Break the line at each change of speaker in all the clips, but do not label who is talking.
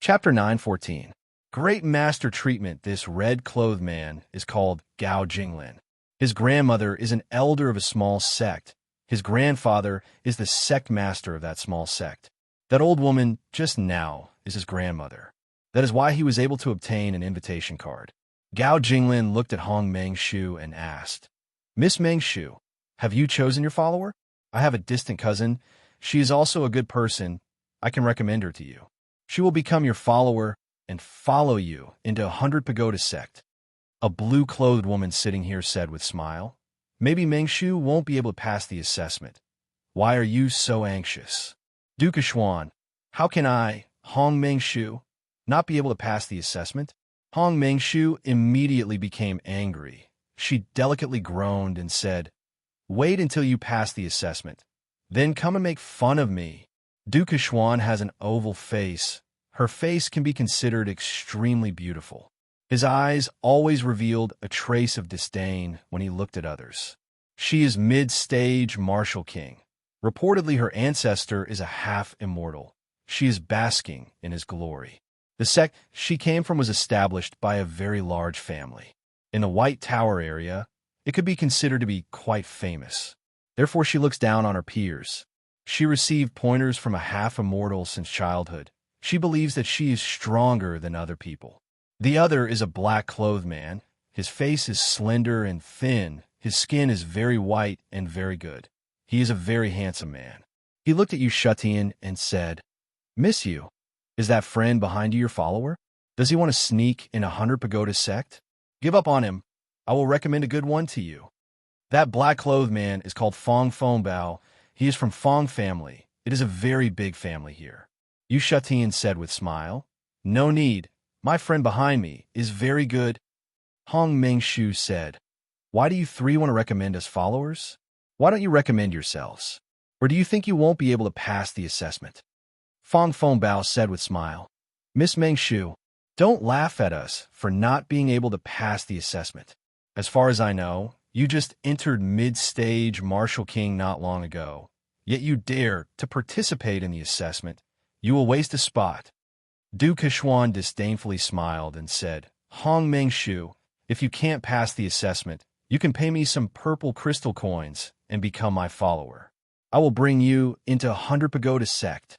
Chapter 9:14. Great master treatment. This red-clothed man is called Gao Jinglin. His grandmother is an elder of a small sect. His grandfather is the sect master of that small sect. That old woman just now is his grandmother. That is why he was able to obtain an invitation card. Gao Jinglin looked at Hong Mengshu and asked, "Miss Mengshu, have you chosen your follower? I have a distant cousin. She is also a good person. I can recommend her to you. She will become your follower and follow you into 100 pagoda sect." A blue-clothed woman sitting here said with smile, "Maybe Mengshu won't be able to pass the assessment. Why are you so anxious?" Duke Xuan, "How can I, Hong Mengshu, not be able to pass the assessment?" Hong Mengshu immediately became angry. She delicately groaned and said, "Wait until you pass the assessment. Then come and make fun of me." Duke Xuan has an oval face. Her face can be considered extremely beautiful. His eyes always revealed a trace of disdain when he looked at others. She is mid-stage martial king. Reportedly, her ancestor is a half-immortal. She is basking in his glory. The sect she came from was established by a very large family. In the White Tower area, it could be considered to be quite famous. Therefore, she looks down on her peers. She received pointers from a half-immortal since childhood. She believes that she is stronger than other people. The other is a black-clothed man. His face is slender and thin. His skin is very white and very good. He is a very handsome man. He looked at Yu Shutian and said, "Miss you. Is that friend behind you your follower? Does he want to sneak in 100 pagoda sect? Give up on him. I will recommend a good one to you." That black-clothed man is called Fong Bao. He is from Fong family. It is a very big family here. Yu Shutian said with smile, "No need. My friend behind me is very good." Hong Mengshu said, "Why do you three want to recommend us followers? Why don't you recommend yourselves? Or do you think you won't be able to pass the assessment?" Fong Bao said with smile, "Miss Mengshu, don't laugh at us for not being able to pass the assessment. As far as I know, you just entered mid-stage martial king not long ago, yet you dare to participate in the assessment. You will waste a spot." Duke Xuan disdainfully smiled and said, "Hong Mengshu, if you can't pass the assessment, you can pay me some purple crystal coins and become my follower. I will bring you into 100 pagoda sect."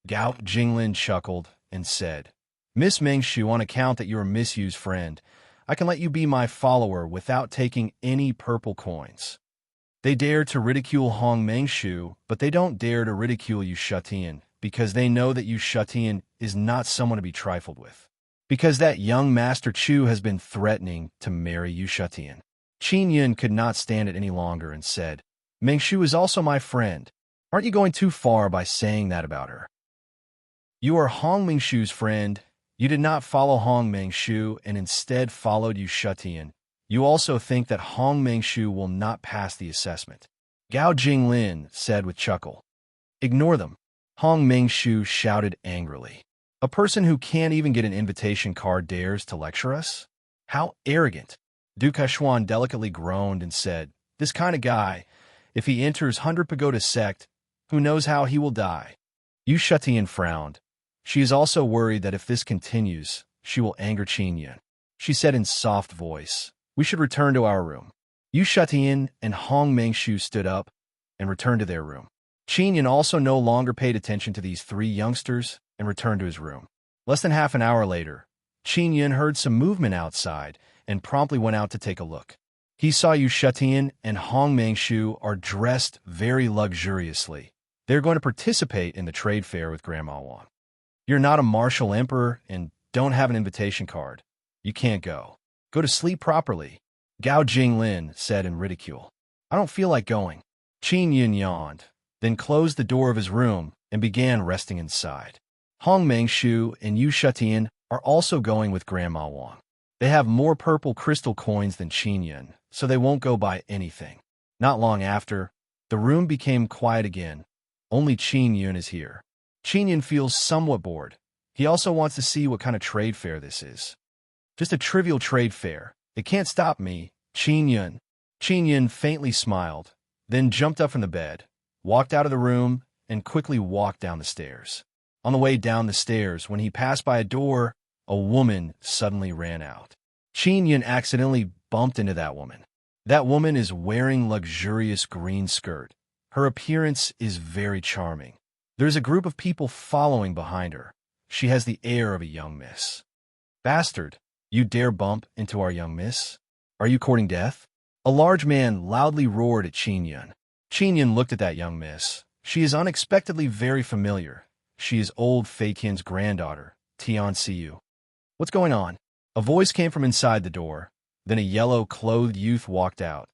Gao Jinglin chuckled and said, "Miss Mengshu, on account that you're a misused friend, I can let you be my follower without taking any purple coins." They dare to ridicule Hong Mengshu, but they don't dare to ridicule Yu Shutian, because they know that Yu Shutian is not someone to be trifled with. Because that young Master Chu has been threatening to marry Yu Shutian. Qin Yun could not stand it any longer and said, "Mengshu is also my friend. Aren't you going too far by saying that about her? You are Hong Mengshu's friend. You did not follow Hong Mengshu and instead followed Yu Shutian. You also think that Hong Mengshu will not pass the assessment." Gao Jinglin said with chuckle, "Ignore them." Hong Mengshu shouted angrily, "A person who can't even get an invitation card dares to lecture us? How arrogant!" Duke Xuan delicately groaned and said, "This kind of guy, if he enters 100 pagoda sect, who knows how he will die?" Yu Shutian frowned. She is also worried that if this continues, she will anger Qin Yun. She said in soft voice, "We should return to our room." Yu Shutian and Hong Mengshu stood up and returned to their room. Qin Yun also no longer paid attention to these three youngsters and returned to his room. Less than half an hour later, Qin Yun heard some movement outside and promptly went out to take a look. He saw Yu Shutian and Hong Mengshu are dressed very luxuriously. They're going to participate in the trade fair with Grandma Wang. "You're not a martial emperor and don't have an invitation card. You can't go. Go to sleep properly," Gao Jinglin said in ridicule. "I don't feel like going." Qin Yun yawned, then closed the door of his room and began resting inside. Hong Mengshu and Yu Shutian are also going with Grandma Wang. They have more purple crystal coins than Qin Yun, so they won't go buy anything. Not long after, the room became quiet again. Only Qin Yun is here. Qin Yun feels somewhat bored. He also wants to see what kind of trade fair this is. "Just a trivial trade fair. It can't stop me, Qin Yun." Qin Yun faintly smiled, then jumped up from the bed, walked out of the room, and quickly walked down the stairs. On the way down the stairs, when he passed by a door, a woman suddenly ran out. Qin Yun accidentally bumped into that woman. That woman is wearing luxurious green skirt. Her appearance is very charming. There's a group of people following behind her. She has the air of a young miss. Bastard, you dare bump into our young miss? Are you courting death? A large man loudly roared at Qin Yun. Qin Yun looked at that young miss. She is unexpectedly very familiar. She is old Fei Qian's granddaughter, Tian Xiu. What's going on? A voice came from inside the door. Then a yellow-clothed youth walked out.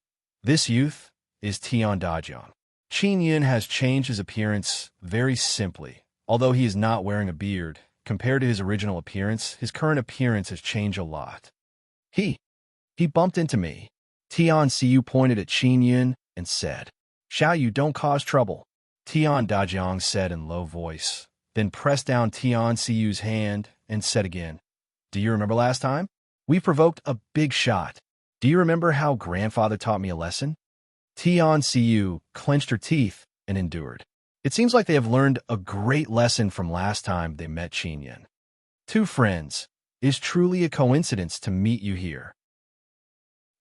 This youth is Tian Dajiang. Qin Yun has changed his appearance very simply. Although he is not wearing a beard, compared to his original appearance, his current appearance has changed a lot. He bumped into me. Tian Xiu pointed at Qin Yun and said, Xiao Yu, don't cause trouble. Tian Dajiang said in low voice, then pressed down Tian Xiu's hand and said again, Do you remember last time? We provoked a big shot. Do you remember how grandfather taught me a lesson? Tian Xiu clenched her teeth and endured. It seems like they have learned a great lesson from last time they met Qin Yun. Two friends. Is truly a coincidence to meet you here.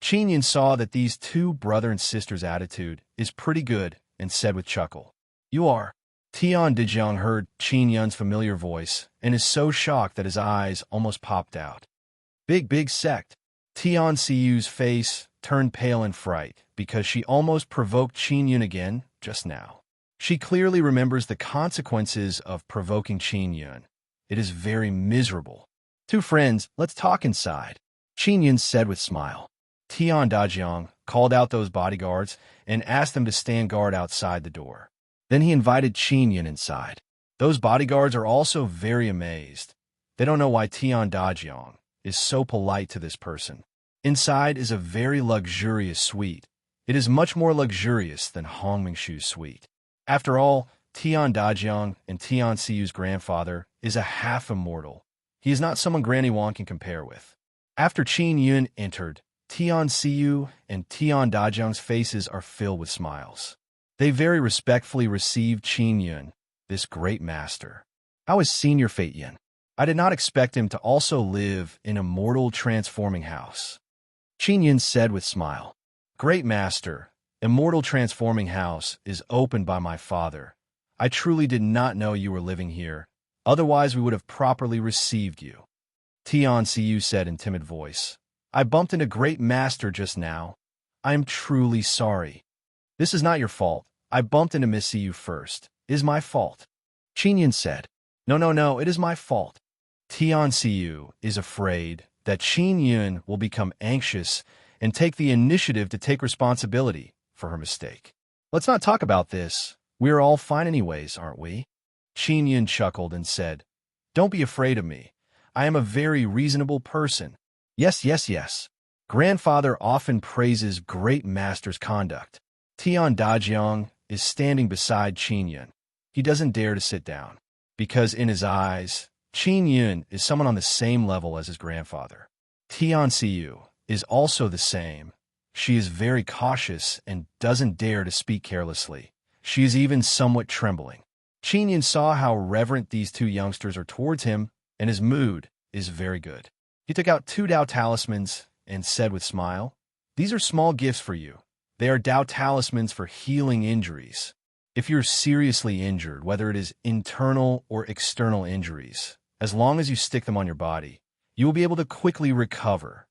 Qin Yun saw that these two brother and sister's attitude is pretty good and said with chuckle, You are. Tian Dajiang heard Qin Yun's familiar voice and is so shocked that his eyes almost popped out. Big sect. Tian Xiu's face turned pale in fright because she almost provoked Qin Yun again just now. She clearly remembers the consequences of provoking Qin Yun. It is very miserable. Two friends, let's talk inside, Qin Yun said with smile. Tian Dajiang called out those bodyguards and asked them to stand guard outside the door. Then he invited Qin Yun inside. Those bodyguards are also very amazed. They don't know why Tian Dajiang is so polite to this person. Inside is a very luxurious suite. It is much more luxurious than Hongmingshu's suite. After all, Tian Dajiang and Tian Xiu's grandfather is a half-immortal. He is not someone Granny Wang can compare with. After Qin Yun entered, Tian Xiu and Tian Dajiang's faces are filled with smiles. They very respectfully received Qin Yun, this great master. How is Senior Fei Yin? I did not expect him to also live in a mortal transforming house. Qin Yun said with smile. Great master, immortal transforming house is opened by my father. I truly did not know you were living here. Otherwise, we would have properly received you. Tian Xiu said in timid voice. I bumped into great master just now. I am truly sorry. This is not your fault. I bumped into Miss Xiu first. It is my fault. Qin Yun said. No, it is my fault. Tian Xiu is afraid that Qin Yun will become anxious and take the initiative to take responsibility for her mistake. Let's not talk about this. We are all fine anyways, aren't we? Qin Yun chuckled and said, Don't be afraid of me. I am a very reasonable person. Yes. Grandfather often praises great master's conduct. Tian Dajiang is standing beside Qin Yun. He doesn't dare to sit down, because in his eyes, Qin Yun is someone on the same level as his grandfather. Tian Xiu is also the same. She is very cautious and doesn't dare to speak carelessly. She is even somewhat trembling. Qin Yun saw how reverent these two youngsters are towards him, and his mood is very good. He took out 2 Dao talismans and said with smile, These are small gifts for you. They are Dao talismans for healing injuries. If you're seriously injured, whether it is internal or external injuries, as long as you stick them on your body, you will be able to quickly recover.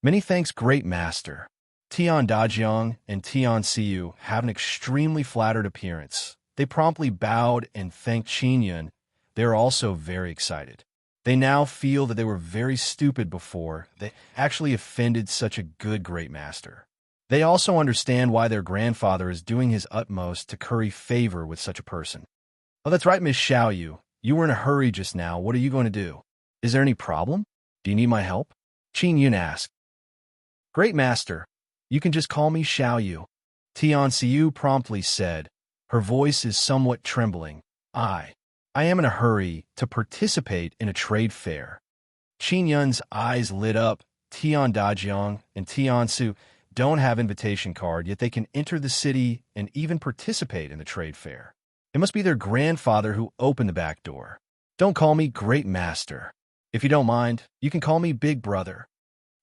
Many thanks, great master. Tian Dajiang and Tian Xiu have an extremely flattered appearance. They promptly bowed and thanked Qin Yun. They are also very excited. They now feel that they were very stupid before. They actually offended such a good great master. They also understand why their grandfather is doing his utmost to curry favor with such a person. Oh, that's right, Miss Xiao Yu. You were in a hurry just now. What are you going to do? Is there any problem? Do you need my help? Qin Yun asked. Great master, you can just call me Xiao Yu. Tian Xiu promptly said. Her voice is somewhat trembling. I am in a hurry to participate in a trade fair. Qin Yun's eyes lit up. Tian Dajiang and Tian Xiu don't have invitation card, yet they can enter the city and even participate in the trade fair. It must be their grandfather who opened the back door. Don't call me Great Master. If you don't mind, you can call me Big Brother.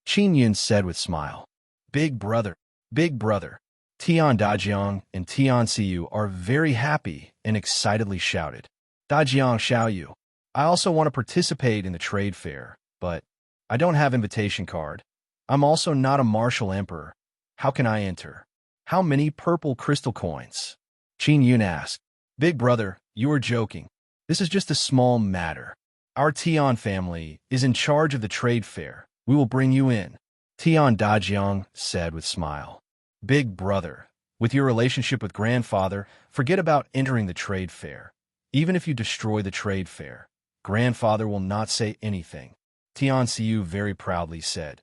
Qin Yun said with smile. Big Brother, Big Brother. Tian Dajiang and Tian Siyu are very happy and excitedly shouted. Dajiang Xiaoyu, I also want to participate in the trade fair, but I don't have invitation card. I'm also not a martial emperor. How can I enter? How many purple crystal coins? Qin Yun asked. Big Brother, you are joking. This is just a small matter. Our Tian family is in charge of the trade fair. We will bring you in. Tian Dajiang said with smile. Big Brother, with your relationship with grandfather, forget about entering the trade fair. Even if you destroy the trade fair, grandfather will not say anything. Tian Siyu very proudly said.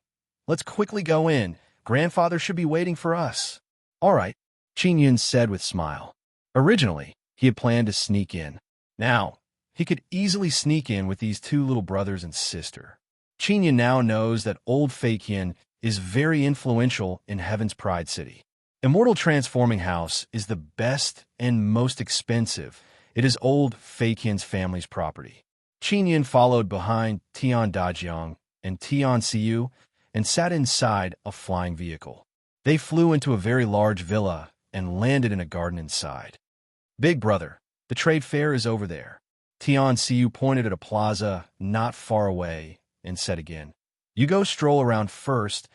Let's quickly go in. Grandfather should be waiting for us. All right, Qin Yun said with smile. Originally, he had planned to sneak in. Now, he could easily sneak in with these two little brothers and sister. Qin Yun now knows that Old Feiqian is very influential in Heaven's Pride City. Immortal Transforming House is the best and most expensive. It is Old Feiqian's family's property. Qin Yun followed behind Tian Dajiang and Tian Siyu and sat inside a flying vehicle. They flew into a very large villa and landed in a garden inside. Big Brother, the trade fair is over there. Tian Siyu pointed at a plaza not far away and said again, You go stroll around first.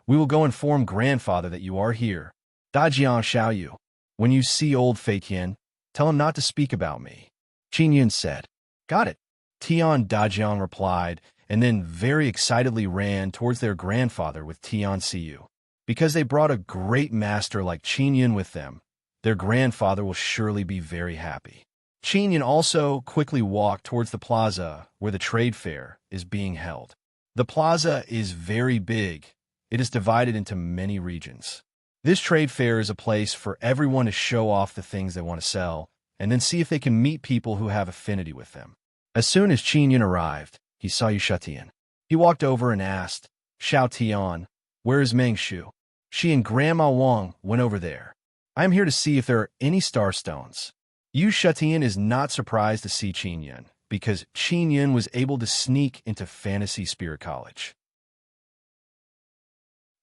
We will go inform grandfather that you are here. Dajiang Xiaoyu, when you see Old Feiqian, tell him not to speak about me. Qin Yun said. Got it. Tian Dajiang replied, and then very excitedly ran towards their grandfather with Tian Siyu. Because they brought a great master like Qin Yun with them, their grandfather will surely be very happy. Qin Yun also quickly walked towards the plaza where the trade fair is being held. The plaza is very big. It is divided into many regions. This trade fair is a place for everyone to show off the things they want to sell and then see if they can meet people who have affinity with them. As soon as Qin Yun arrived, he saw Yu Shetian. He walked over and asked, Xiao Tian, where is Meng Shu? She and Grandma Wang went over there. I am here to see if there are any star stones. Yu Shetian is not surprised to see Qin Yun, because Qin Yun was able to sneak into Fantasy Spirit College.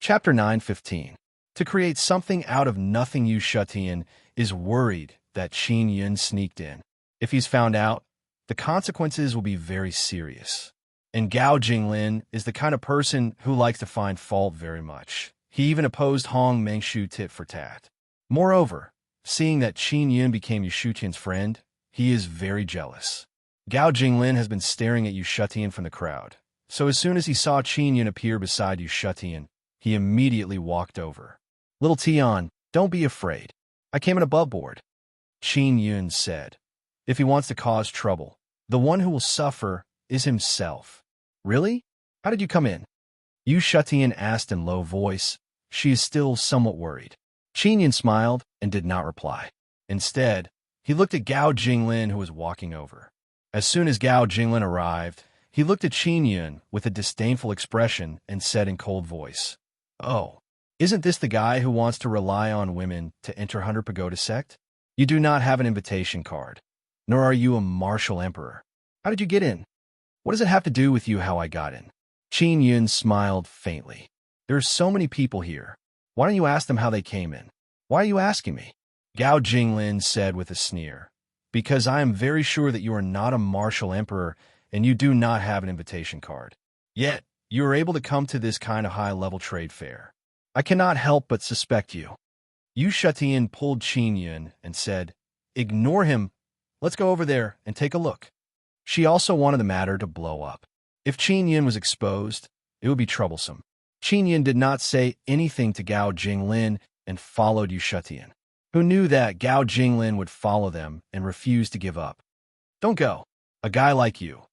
Chapter 9:15. To create something out of nothing, Yu Shetian is worried that Qin Yun sneaked in. If he's found out, the consequences will be very serious. And Gao Jinglin is the kind of person who likes to find fault very much. He even opposed Hong Mengshu tit for tat. Moreover, seeing that Qin Yun became Yu Shutian's friend, he is very jealous. Gao Jinglin has been staring at Yu Shetian from the crowd, so as soon as he saw Qin Yun appear beside Yu Shetian, he immediately walked over. Little Tian, don't be afraid. I came in above board. Qin Yun said. If he wants to cause trouble, the one who will suffer is himself. Really? How did you come in? Yu Shetian asked in low voice. She is still somewhat worried. Qin Yun smiled and did not reply. Instead, he looked at Gao Jinglin, who was walking over. As soon as Gao Jinglin arrived, he looked at Qin Yun with a disdainful expression and said in cold voice, Oh, isn't this the guy who wants to rely on women to enter Hunter Pagoda sect? You do not have an invitation card, nor are you a martial emperor. How did you get in? What does it have to do with you how I got in? Qin Yun smiled faintly. There are so many people here. Why don't you ask them how they came in? Why are you asking me? Gao Jinglin said with a sneer. Because I am very sure that you are not a martial emperor and you do not have an invitation card. Yet, you are able to come to this kind of high-level trade fair. I cannot help but suspect you. Yu Shetian pulled Qin Yun and said, Ignore him. Let's go over there and take a look. She also wanted the matter to blow up. If Qin Yun was exposed, it would be troublesome. Qin Yun did not say anything to Gao Jinglin and followed Yu Shetian, who knew that Gao Jinglin would follow them and refused to give up. Don't go. A guy like you.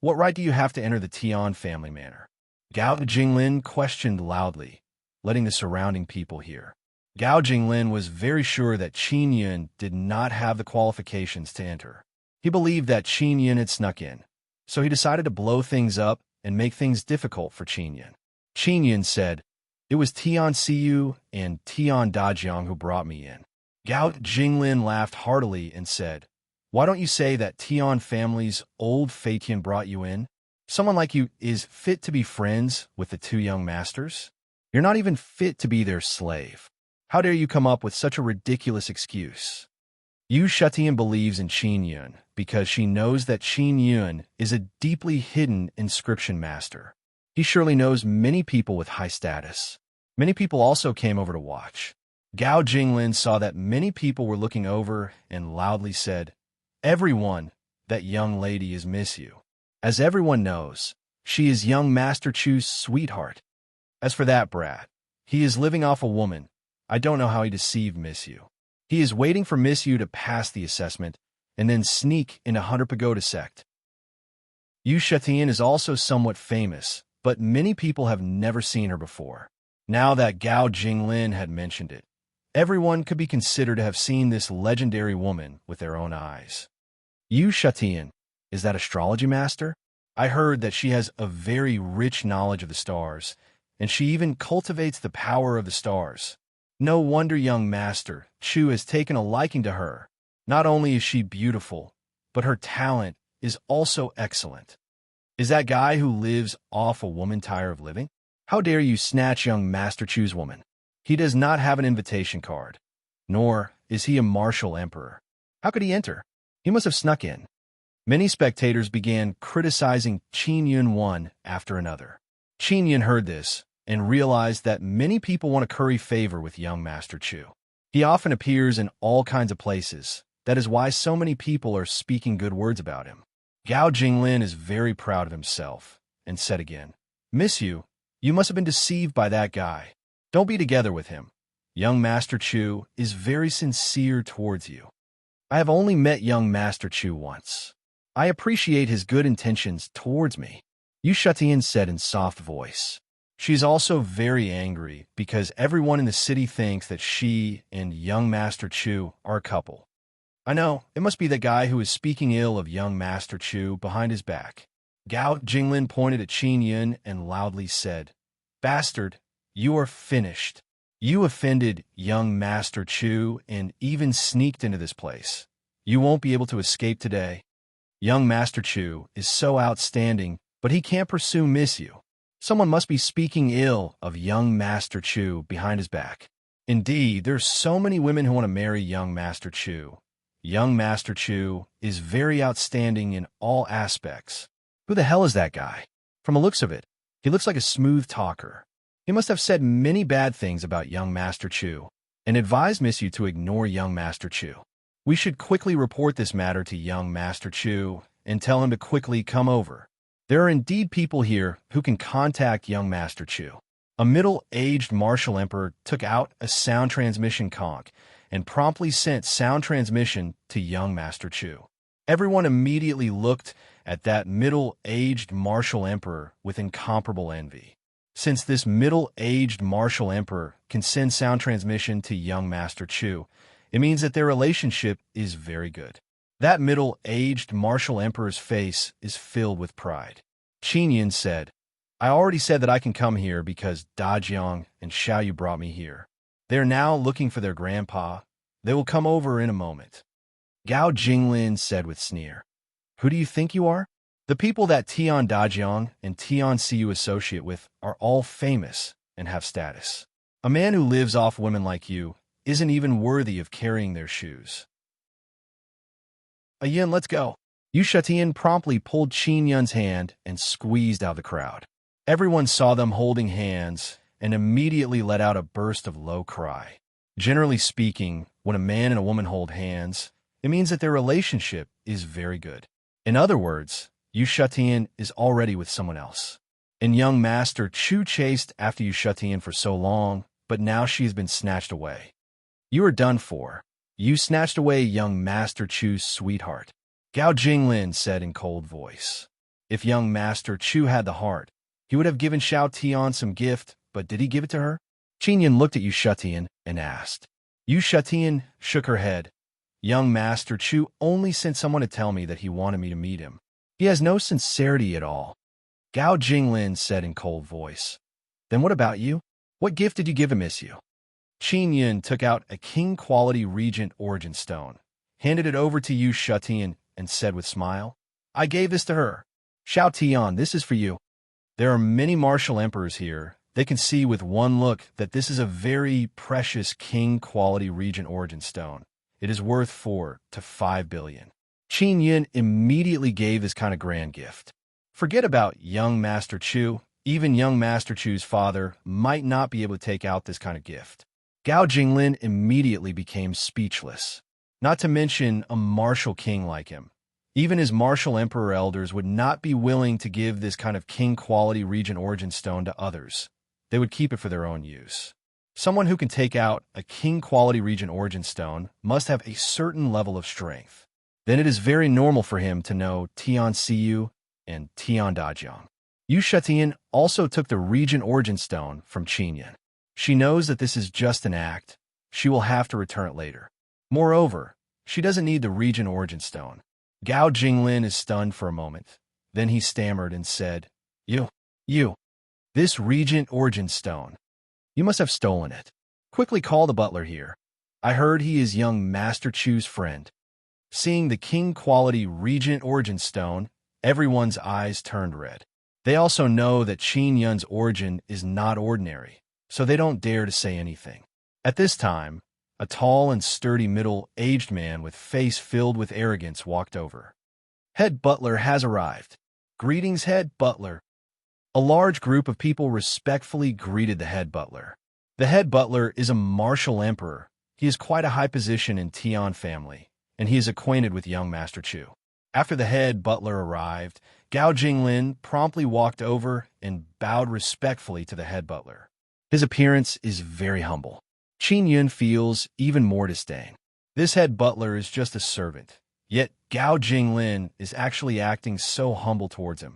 What right do you have to enter the Tian family manor? Gao Jinglin questioned loudly, letting the surrounding people hear. Gao Jinglin was very sure that Qin Yun did not have the qualifications to enter. He believed that Qin Yun had snuck in, so he decided to blow things up and make things difficult for Qin Yun. Qin Yun said, It was Tian Siyu and Tian Dajiang who brought me in. Gao Jinglin laughed heartily and said, Why don't you say that Tian family's old Fatian brought you in? Someone like you is fit to be friends with the two young masters? You're not even fit to be their slave. How dare you come up with such a ridiculous excuse? Yu Shetian believes in Qin Yun because she knows that Qin Yun is a deeply hidden inscription master. He surely knows many people with high status. Many people also came over to watch. Gao Jinglin saw that many people were looking over and loudly said, "Everyone, that young lady is Miss Yu. As everyone knows, she is young Master Chu's sweetheart. As for that brat, he is living off a woman. I don't know how he deceived Miss Yu. He is waiting for Miss Yu to pass the assessment and then sneak into Hunter Pagoda sect." Yu Shetian is also somewhat famous, but many people have never seen her before. Now that Gao Jinglin had mentioned it, everyone could be considered to have seen this legendary woman with their own eyes. Yu Shetian, is that astrology master? I heard that she has a very rich knowledge of the stars, and she even cultivates the power of the stars. No wonder young Master Chu has taken a liking to her. Not only is she beautiful, but her talent is also excellent. Is that guy who lives off a woman tired of living? How dare you snatch young Master Chu's woman? He does not have an invitation card, nor is he a martial emperor. How could he enter? He must have snuck in. Many spectators began criticizing Qin Yun one after another. Qin Yun heard this and realized that many people want to curry favor with young Master Chu. He often appears in all kinds of places. That is why so many people are speaking good words about him. Gao Jinglin is very proud of himself and said again, "Miss Yu, you must have been deceived by that guy. Don't be together with him. Young Master Chu is very sincere towards you. I have only met young Master Chu once. I appreciate his good intentions towards me," Yu Shetian said in soft voice. She's also very angry because everyone in the city thinks that she and young Master Chu are a couple. I know, it must be the guy who is speaking ill of young Master Chu behind his back. Gao Jinglin pointed at Qin Yun and loudly said, "Bastard, you are finished. You offended young Master Chu and even sneaked into this place. You won't be able to escape today. Young Master Chu is so outstanding, but he can't pursue Miss Yu. Someone must be speaking ill of young Master Chu behind his back. Indeed, there's so many women who want to marry young Master Chu. Young Master Chu is very outstanding in all aspects. Who the hell is that guy? From the looks of it, he looks like a smooth talker. He must have said many bad things about young Master Chu and advised Miss Yu to ignore young Master Chu. We should quickly report this matter to young Master Chu and tell him to quickly come over. There are indeed people here who can contact young Master Chu." A middle-aged martial emperor took out a sound transmission conch and promptly sent sound transmission to young Master Chu. Everyone immediately looked at that middle-aged martial emperor with incomparable envy. Since this middle-aged martial emperor can send sound transmission to young Master Chu, it means that their relationship is very good. That middle-aged martial emperor's face is filled with pride. Qin Yun said, "I already said that I can come here because Dajiang and Xiaoyu brought me here. They are now looking for their grandpa. They will come over in a moment." Gao Jinglin said with sneer, "Who do you think you are? The people that Tian Dajiang and Tian Siyu associate with are all famous and have status. A man who lives off women like you isn't even worthy of carrying their shoes." "Yin, let's go." Yu Shetian promptly pulled Qin Yun's hand and squeezed out of the crowd. Everyone saw them holding hands and immediately let out a burst of low cry. Generally speaking, when a man and a woman hold hands, it means that their relationship is very good. In other words, Yu Shetian is already with someone else. And young Master Chu chased after Yu Shetian for so long, but now she has been snatched away. You are done for. You snatched away young Master Chu's sweetheart, Gao Jinglin said in cold voice. If young Master Chu had the heart, he would have given Xiao Tian some gift, but did he give it to her? Qin Yun looked at Yu Shetian and asked. Yu Shetian shook her head. Young Master Chu only sent someone to tell me that he wanted me to meet him. He has no sincerity at all. Gao Jinglin said in cold voice. Then what about you? What gift did you give him, Miss Yu? Qin Yun took out a king-quality regent origin stone. handed it over to Yu Shutian, and said with smile, I gave this to her. Xiao Tian, this is for you. There are many martial emperors here. They can see with one look that this is a very precious king-quality regent origin stone. It is worth 4 to 5 billion. Qin Yun immediately gave this kind of grand gift. Forget about young Master Chu. Even young Master Chu's father might not be able to take out this kind of gift. Gao Jinglin immediately became speechless. Not to mention a martial king like him. Even his martial emperor elders would not be willing to give this kind of king-quality regent origin stone to others. They would keep it for their own use. Someone who can take out a king-quality regent origin stone must have a certain level of strength. Then it is very normal for him to know Tian Siyu and Tian Dajiang. Yu Shutian also took the regent origin stone from Qin Yun. She knows that this is just an act. She will have to return it later. Moreover, she doesn't need the regent origin stone. Gao Jinglin is stunned for a moment. Then he stammered and said, You, this regent origin stone. You must have stolen it. Quickly call the butler here. I heard he is young Master Chu's friend. Seeing the king-quality regent origin stone, everyone's eyes turned red. They also know that Qin Yun's origin is not ordinary, so they don't dare to say anything. At this time, a tall and sturdy middle-aged man with face filled with arrogance walked over. Head butler has arrived. Greetings, head butler. A large group of people respectfully greeted the head butler. The head butler is a martial emperor. He has quite a high position in Tian family, and he is acquainted with young Master Chu. After the head butler arrived, Gao Jinglin promptly walked over and bowed respectfully to the head butler. His appearance is very humble. Qin Yun feels even more disdain. This head butler is just a servant, yet Gao Jinglin is actually acting so humble towards him.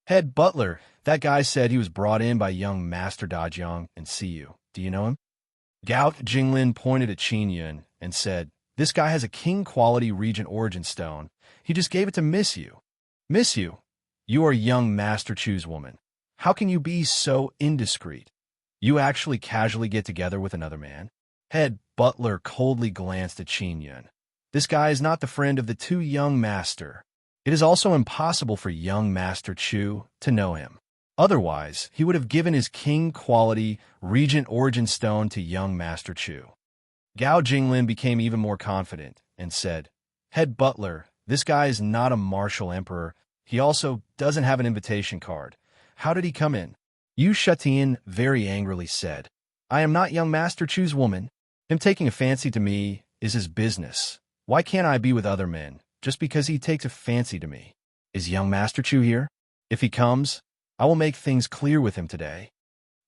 Head butler, that guy said he was brought in by young Master Dajiang and Siyu. Do you know him? Gao Jinglin pointed at Qin Yun and said, This guy has a king-quality regent origin stone. He just gave it to Miss Yu. Miss Yu, you are young Master Chu's woman. How can you be so indiscreet? You actually casually get together with another man? Head butler coldly glanced at Qin Yun. This guy is not the friend of the two young master. It is also impossible for young Master Chu to know him. Otherwise, he would have given his king-quality regent origin stone to young Master Chu. Gao Jinglin became even more confident and said, Head butler, this guy is not a martial emperor. He also doesn't have an invitation card. How did he come in? Yu Shutian very angrily said, I am not young Master Chu's woman. Him taking a fancy to me is his business. Why can't I be with other men, just because he takes a fancy to me? Is young Master Chu here? If he comes, I will make things clear with him today.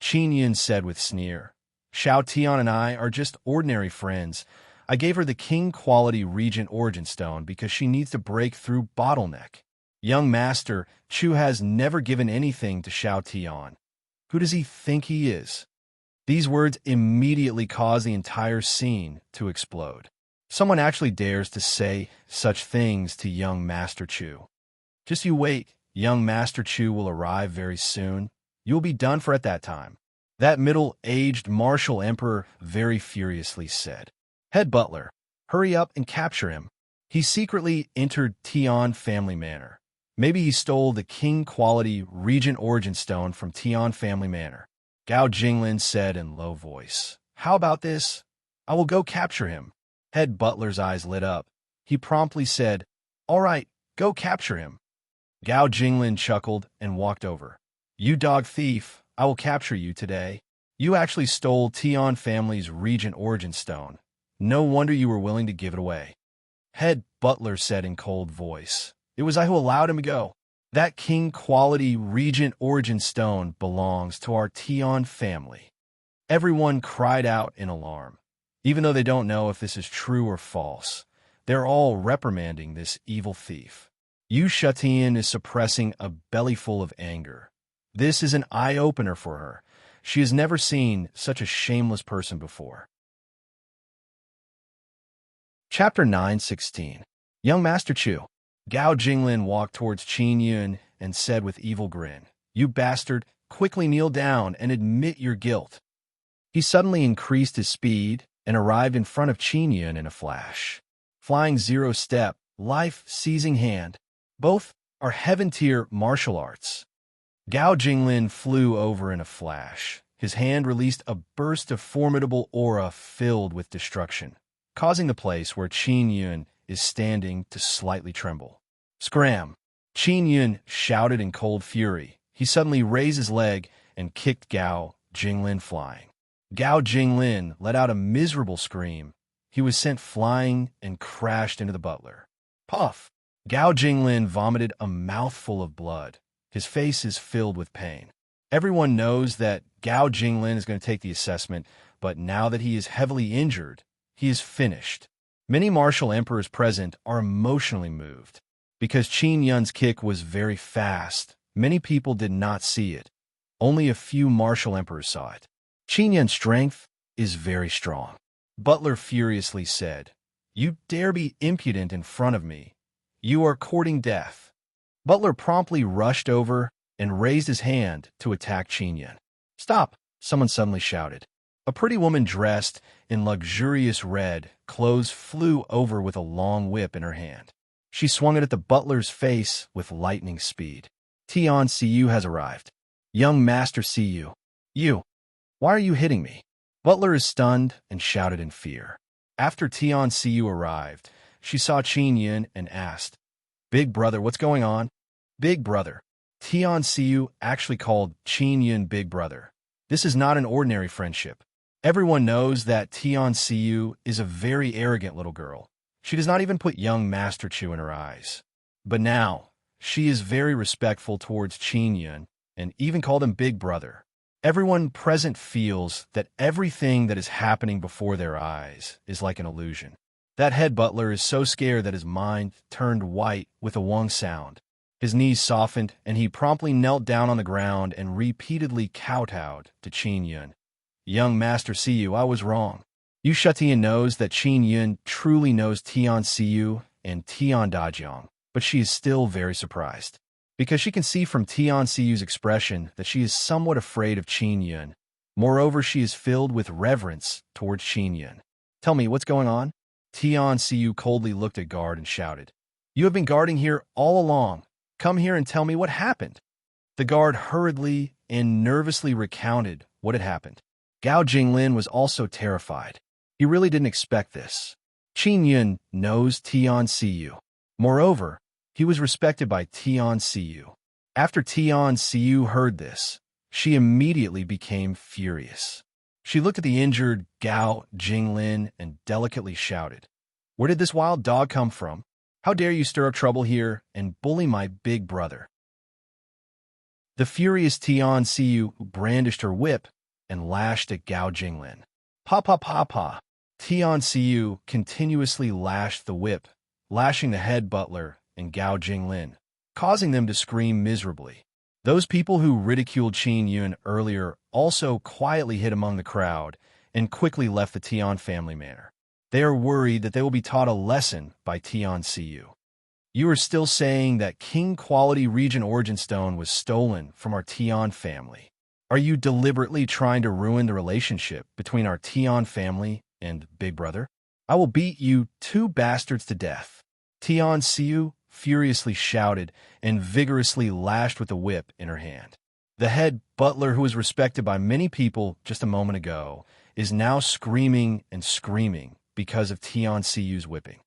Qin Yun said with sneer, Xiao Tian and I are just ordinary friends. I gave her the king-quality regent origin stone because she needs to break through bottleneck. Young Master Chu has never given anything to Xiao Tian. Who does he think he is? These words immediately cause the entire scene to explode. Someone actually dares to say such things to young Master Chu. Just you wait, young Master Chu will arrive very soon. You will be done for at that time. That middle-aged martial emperor very furiously said. Head butler, hurry up and capture him. He secretly entered Tian family manor. Maybe he stole the king-quality regent origin stone from Tian family manor. Gao Jinglin said in low voice. How about this? I will go capture him. Head butler's eyes lit up. He promptly said, All right, go capture him. Gao Jinglin chuckled and walked over. You dog thief, I will capture you today. You actually stole Tian family's regent origin stone. No wonder you were willing to give it away. Head butler said in cold voice. It was I who allowed him to go. That king-quality regent origin stone belongs to our Tian family. Everyone cried out in alarm. Even though they don't know if this is true or false, they're all reprimanding this evil thief. Yu Shutian is suppressing a bellyful of anger. This is an eye-opener for her. She has never seen such a shameless person before. Chapter 9:16. Young Master Chu. Gao Jinglin walked towards Qin Yun and said with evil grin, You bastard, quickly kneel down and admit your guilt. He suddenly increased his speed, and arrived in front of Qin Yun in a flash. Flying zero step, life-seizing hand. Both are heaven-tier martial arts. Gao Jinglin flew over in a flash. His hand released a burst of formidable aura filled with destruction, causing the place where Qin Yun is standing to slightly tremble. Scram! Qin Yun shouted in cold fury. He suddenly raised his leg and kicked Gao Jinglin flying. Gao Jinglin let out a miserable scream. He was sent flying and crashed into the butler. Puff! Gao Jinglin vomited a mouthful of blood. His face is filled with pain. Everyone knows that Gao Jinglin is going to take the assessment, but now that he is heavily injured, he is finished. Many martial emperors present are emotionally moved. Because Qin Yun's kick was very fast, many people did not see it. Only a few martial emperors saw it. Qin Yun's strength is very strong. Butler furiously said, "You dare be impudent in front of me. You are courting death." Butler promptly rushed over and raised his hand to attack Qin Yun. "Stop!" someone suddenly shouted. A pretty woman dressed in luxurious red clothes flew over with a long whip in her hand. She swung it at the butler's face with lightning speed. "Tian Siyu has arrived. Young Master Siyu. You! Why are you hitting me?" Butler is stunned and shouted in fear. After Tian Siyu arrived, she saw Qin Yun and asked, "Big brother, what's going on?" "Big brother." Tian Siyu actually called Qin Yun Big Brother. This is not an ordinary friendship. Everyone knows that Tian Siyu is a very arrogant little girl. She does not even put young Master Chu in her eyes. But now, she is very respectful towards Qin Yun and even called him Big Brother. Everyone present feels that everything that is happening before their eyes is like an illusion. That head butler is so scared that his mind turned white with a wong sound. His knees softened, and he promptly knelt down on the ground and repeatedly kowtowed to Qin Yun. "Young Master Siyu, I was wrong." Yu Shetian knows that Qin Yun truly knows Tian Siyu and Tian Dajiang, but she is still very surprised. Because she can see from Tian Siyu's expression that she is somewhat afraid of Qin Yun. Moreover, she is filled with reverence towards Qin Yun. "Tell me, what's going on?" Tian Siyu coldly looked at guard and shouted, "You have been guarding here all along. Come here and tell me what happened." The guard hurriedly and nervously recounted what had happened. Gao Jinglin was also terrified. He really didn't expect this. Qin Yun knows Tian Siyu. Moreover, he was respected by Tian Siyu. After Tian Siyu heard this, she immediately became furious. She looked at the injured Gao Jinglin and delicately shouted, "Where did this wild dog come from? How dare you stir up trouble here and bully my big brother?" The furious Tian Siyu brandished her whip and lashed at Gao Jinglin. "Pa pa pa pa!" Tian Siyu continuously lashed the whip, lashing the head butler and Gao Jinglin, causing them to scream miserably. Those people who ridiculed Qin Yun earlier also quietly hid among the crowd and quickly left the Tian family manor. They are worried that they will be taught a lesson by Tian Siyu. "You are still saying that King Quality Region Origin Stone was stolen from our Tian family. Are you deliberately trying to ruin the relationship between our Tian family and Big Brother? I will beat you two bastards to death." Tian Siyu furiously shouted and vigorously lashed with the whip in her hand. The head butler, who was respected by many people just a moment ago, is now screaming and screaming because of Tian Siyu's whipping.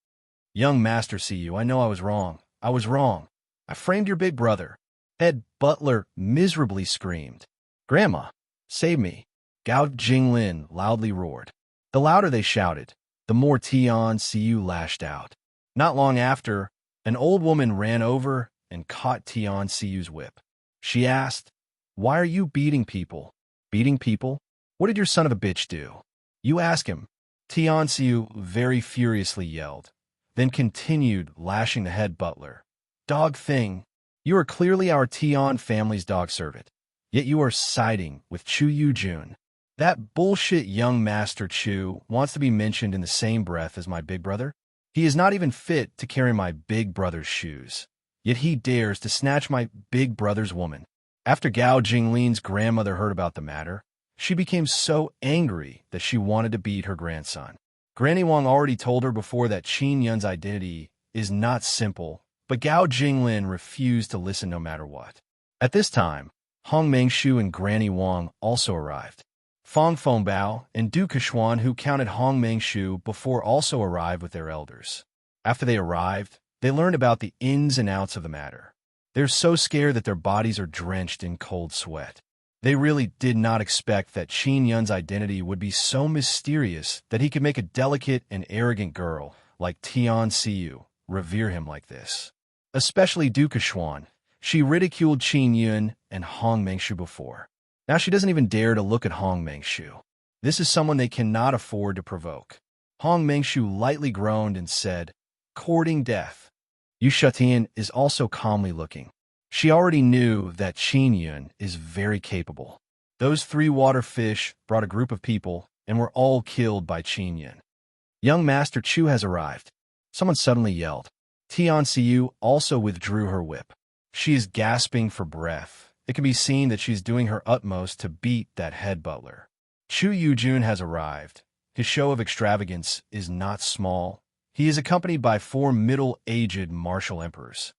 "Young Master Siyu, I know I was wrong. I was wrong. I framed your big brother." Head butler miserably screamed. "Grandma, save me." Gao Jinglin loudly roared. The louder they shouted, the more Tian Siyu lashed out. Not long after, an old woman ran over and caught Tian Siyu's whip. She asked, "Why are you beating people?" "Beating people? What did your son of a bitch do?" "You ask him." Tian Siyu very furiously yelled, then continued lashing the head butler. "Dog thing, you are clearly our Tian family's dog servant, yet you are siding with Chu Yujun. That bullshit young Master Chu wants to be mentioned in the same breath as my big brother. He is not even fit to carry my big brother's shoes, yet he dares to snatch my big brother's woman." After Gao Jinglin's grandmother heard about the matter, She became so angry that she wanted to beat her grandson. Granny Wang already told her before that Qin Yun's identity is not simple, but Gao Jinglin refused to listen no matter what. At this time, Hong Mengshu and Granny Wang also arrived. Fong Fengbao and Du Kechuan, who counted Hong Mengshu before, also arrived with their elders. After they arrived, they learned about the ins and outs of the matter. They're so scared that their bodies are drenched in cold sweat. They really did not expect that Qin Yun's identity would be so mysterious that he could make a delicate and arrogant girl like Tian Xiu revere him like this. Especially Du Kechuan. She ridiculed Qin Yun and Hong Mengshu before. Now she doesn't even dare to look at Hong Mengshu. This is someone they cannot afford to provoke. Hong Mengshu lightly groaned and said, "Courting death." Yu Shutian is also calmly looking. She already knew that Qin Yun is very capable. Those 3 water fish brought a group of people and were all killed by Qin Yun. Young Master Chu has arrived. Someone suddenly yelled. Tian Xiu also withdrew her whip. She is gasping for breath. It can be seen that she's doing her utmost to beat that head butler. Chu Yujun has arrived. His show of extravagance is not small. He is accompanied by 4 middle-aged martial emperors.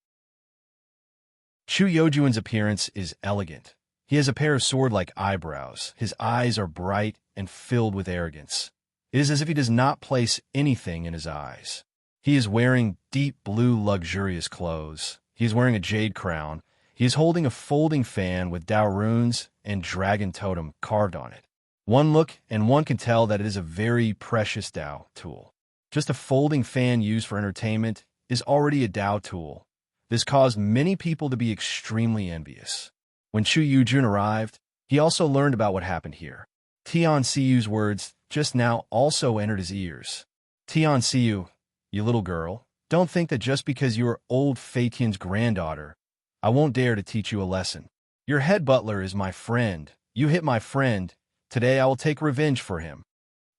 Chu Yojuan's appearance is elegant. He has a pair of sword-like eyebrows. His eyes are bright and filled with arrogance. It is as if he does not place anything in his eyes. He is wearing deep blue luxurious clothes. He is wearing a jade crown. He is holding a folding fan with Dao runes and dragon totem carved on it. One look and one can tell that it is a very precious Dao tool. Just a folding fan used for entertainment is already a Dao tool. This caused many people to be extremely envious. When Chu Yujun arrived, he also learned about what happened here. Tian Xiu's words just now also entered his ears. Tian Xiu, you little girl, don't think that just because you are old Fei Tian's granddaughter, I won't dare to teach you a lesson. Your head butler is my friend. You hit my friend. Today I will take revenge for him.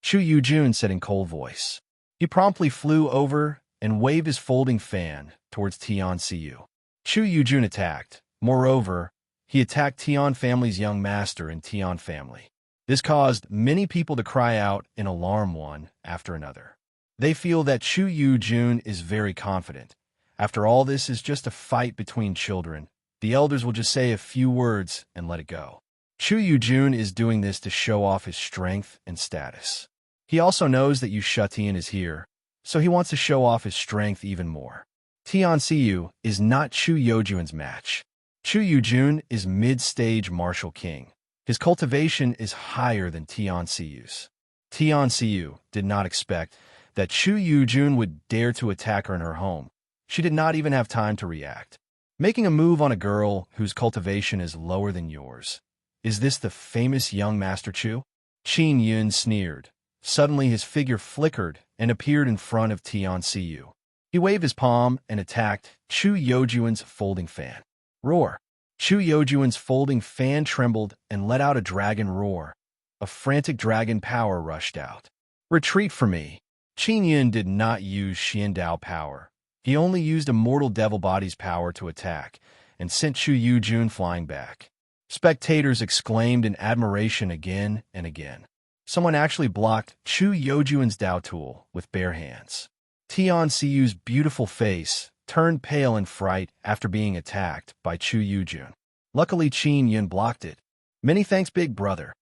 Chu Yujun said in cold voice. He promptly flew over and waved his folding fan towards Tian Xiu. Chu Yujun attacked. Moreover, he attacked Tian family's young master and Tian family. This caused many people to cry out in alarm one after another. They feel that Chu Yujun is very confident. After all, this is just a fight between children. The elders will just say a few words and let it go. Chu Yujun is doing this to show off his strength and status. He also knows that Yu Shutian is here, so he wants to show off his strength even more. Tian Xiu is not Chu Yojuan's match. Chu Yujun is mid-stage martial king. His cultivation is higher than Tian Xiu's. Tian Xiu did not expect that Chu Yujun would dare to attack her in her home. She did not even have time to react. Making a move on a girl whose cultivation is lower than yours. Is this the famous young Master Chu? Qin Yun sneered. Suddenly his figure flickered and appeared in front of Tian Xiu. He waved his palm and attacked Chu Yojuan's folding fan. Roar! Chu Yojuan's folding fan trembled and let out a dragon roar. A frantic dragon power rushed out. Retreat for me! Qin Yun did not use Xian Dao power. He only used a mortal devil body's power to attack and sent Chu Yujun flying back. Spectators exclaimed in admiration again and again. Someone actually blocked Chu Yojuan's Dao tool with bare hands. Tian Xiu's beautiful face turned pale in fright after being attacked by Chu Yujun. Luckily, Qin Yun blocked it. Many thanks, big brother.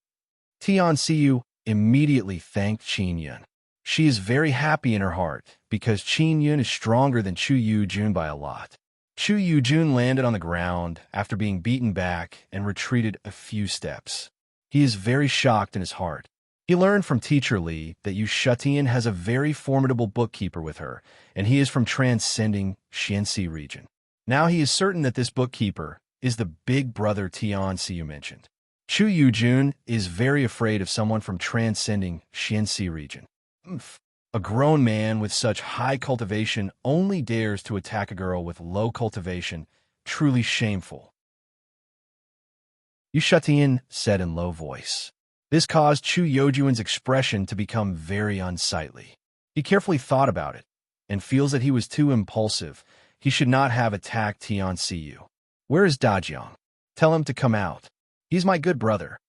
Tian Xiu immediately thanked Qin Yun. She is very happy in her heart because Qin Yun is stronger than Chu Yujun by a lot. Chu Yujun landed on the ground after being beaten back and retreated a few steps. He is very shocked in his heart. He learned from Teacher Li that Yu Shutian has a very formidable bookkeeper with her, and he is from transcending Xianxi region. Now he is certain that this bookkeeper is the big brother Tian Xiu mentioned. Chu Yujun is very afraid of someone from transcending Xianxi region. A grown man with such high cultivation only dares to attack a girl with low cultivation. Truly shameful. Yu Shutian said in low voice. This caused Chu Yojuan's expression to become very unsightly. He carefully thought about it and feels that he was too impulsive. He should not have attacked Tian Xiu. Where is Dajiang? Tell him to come out. He's my good brother.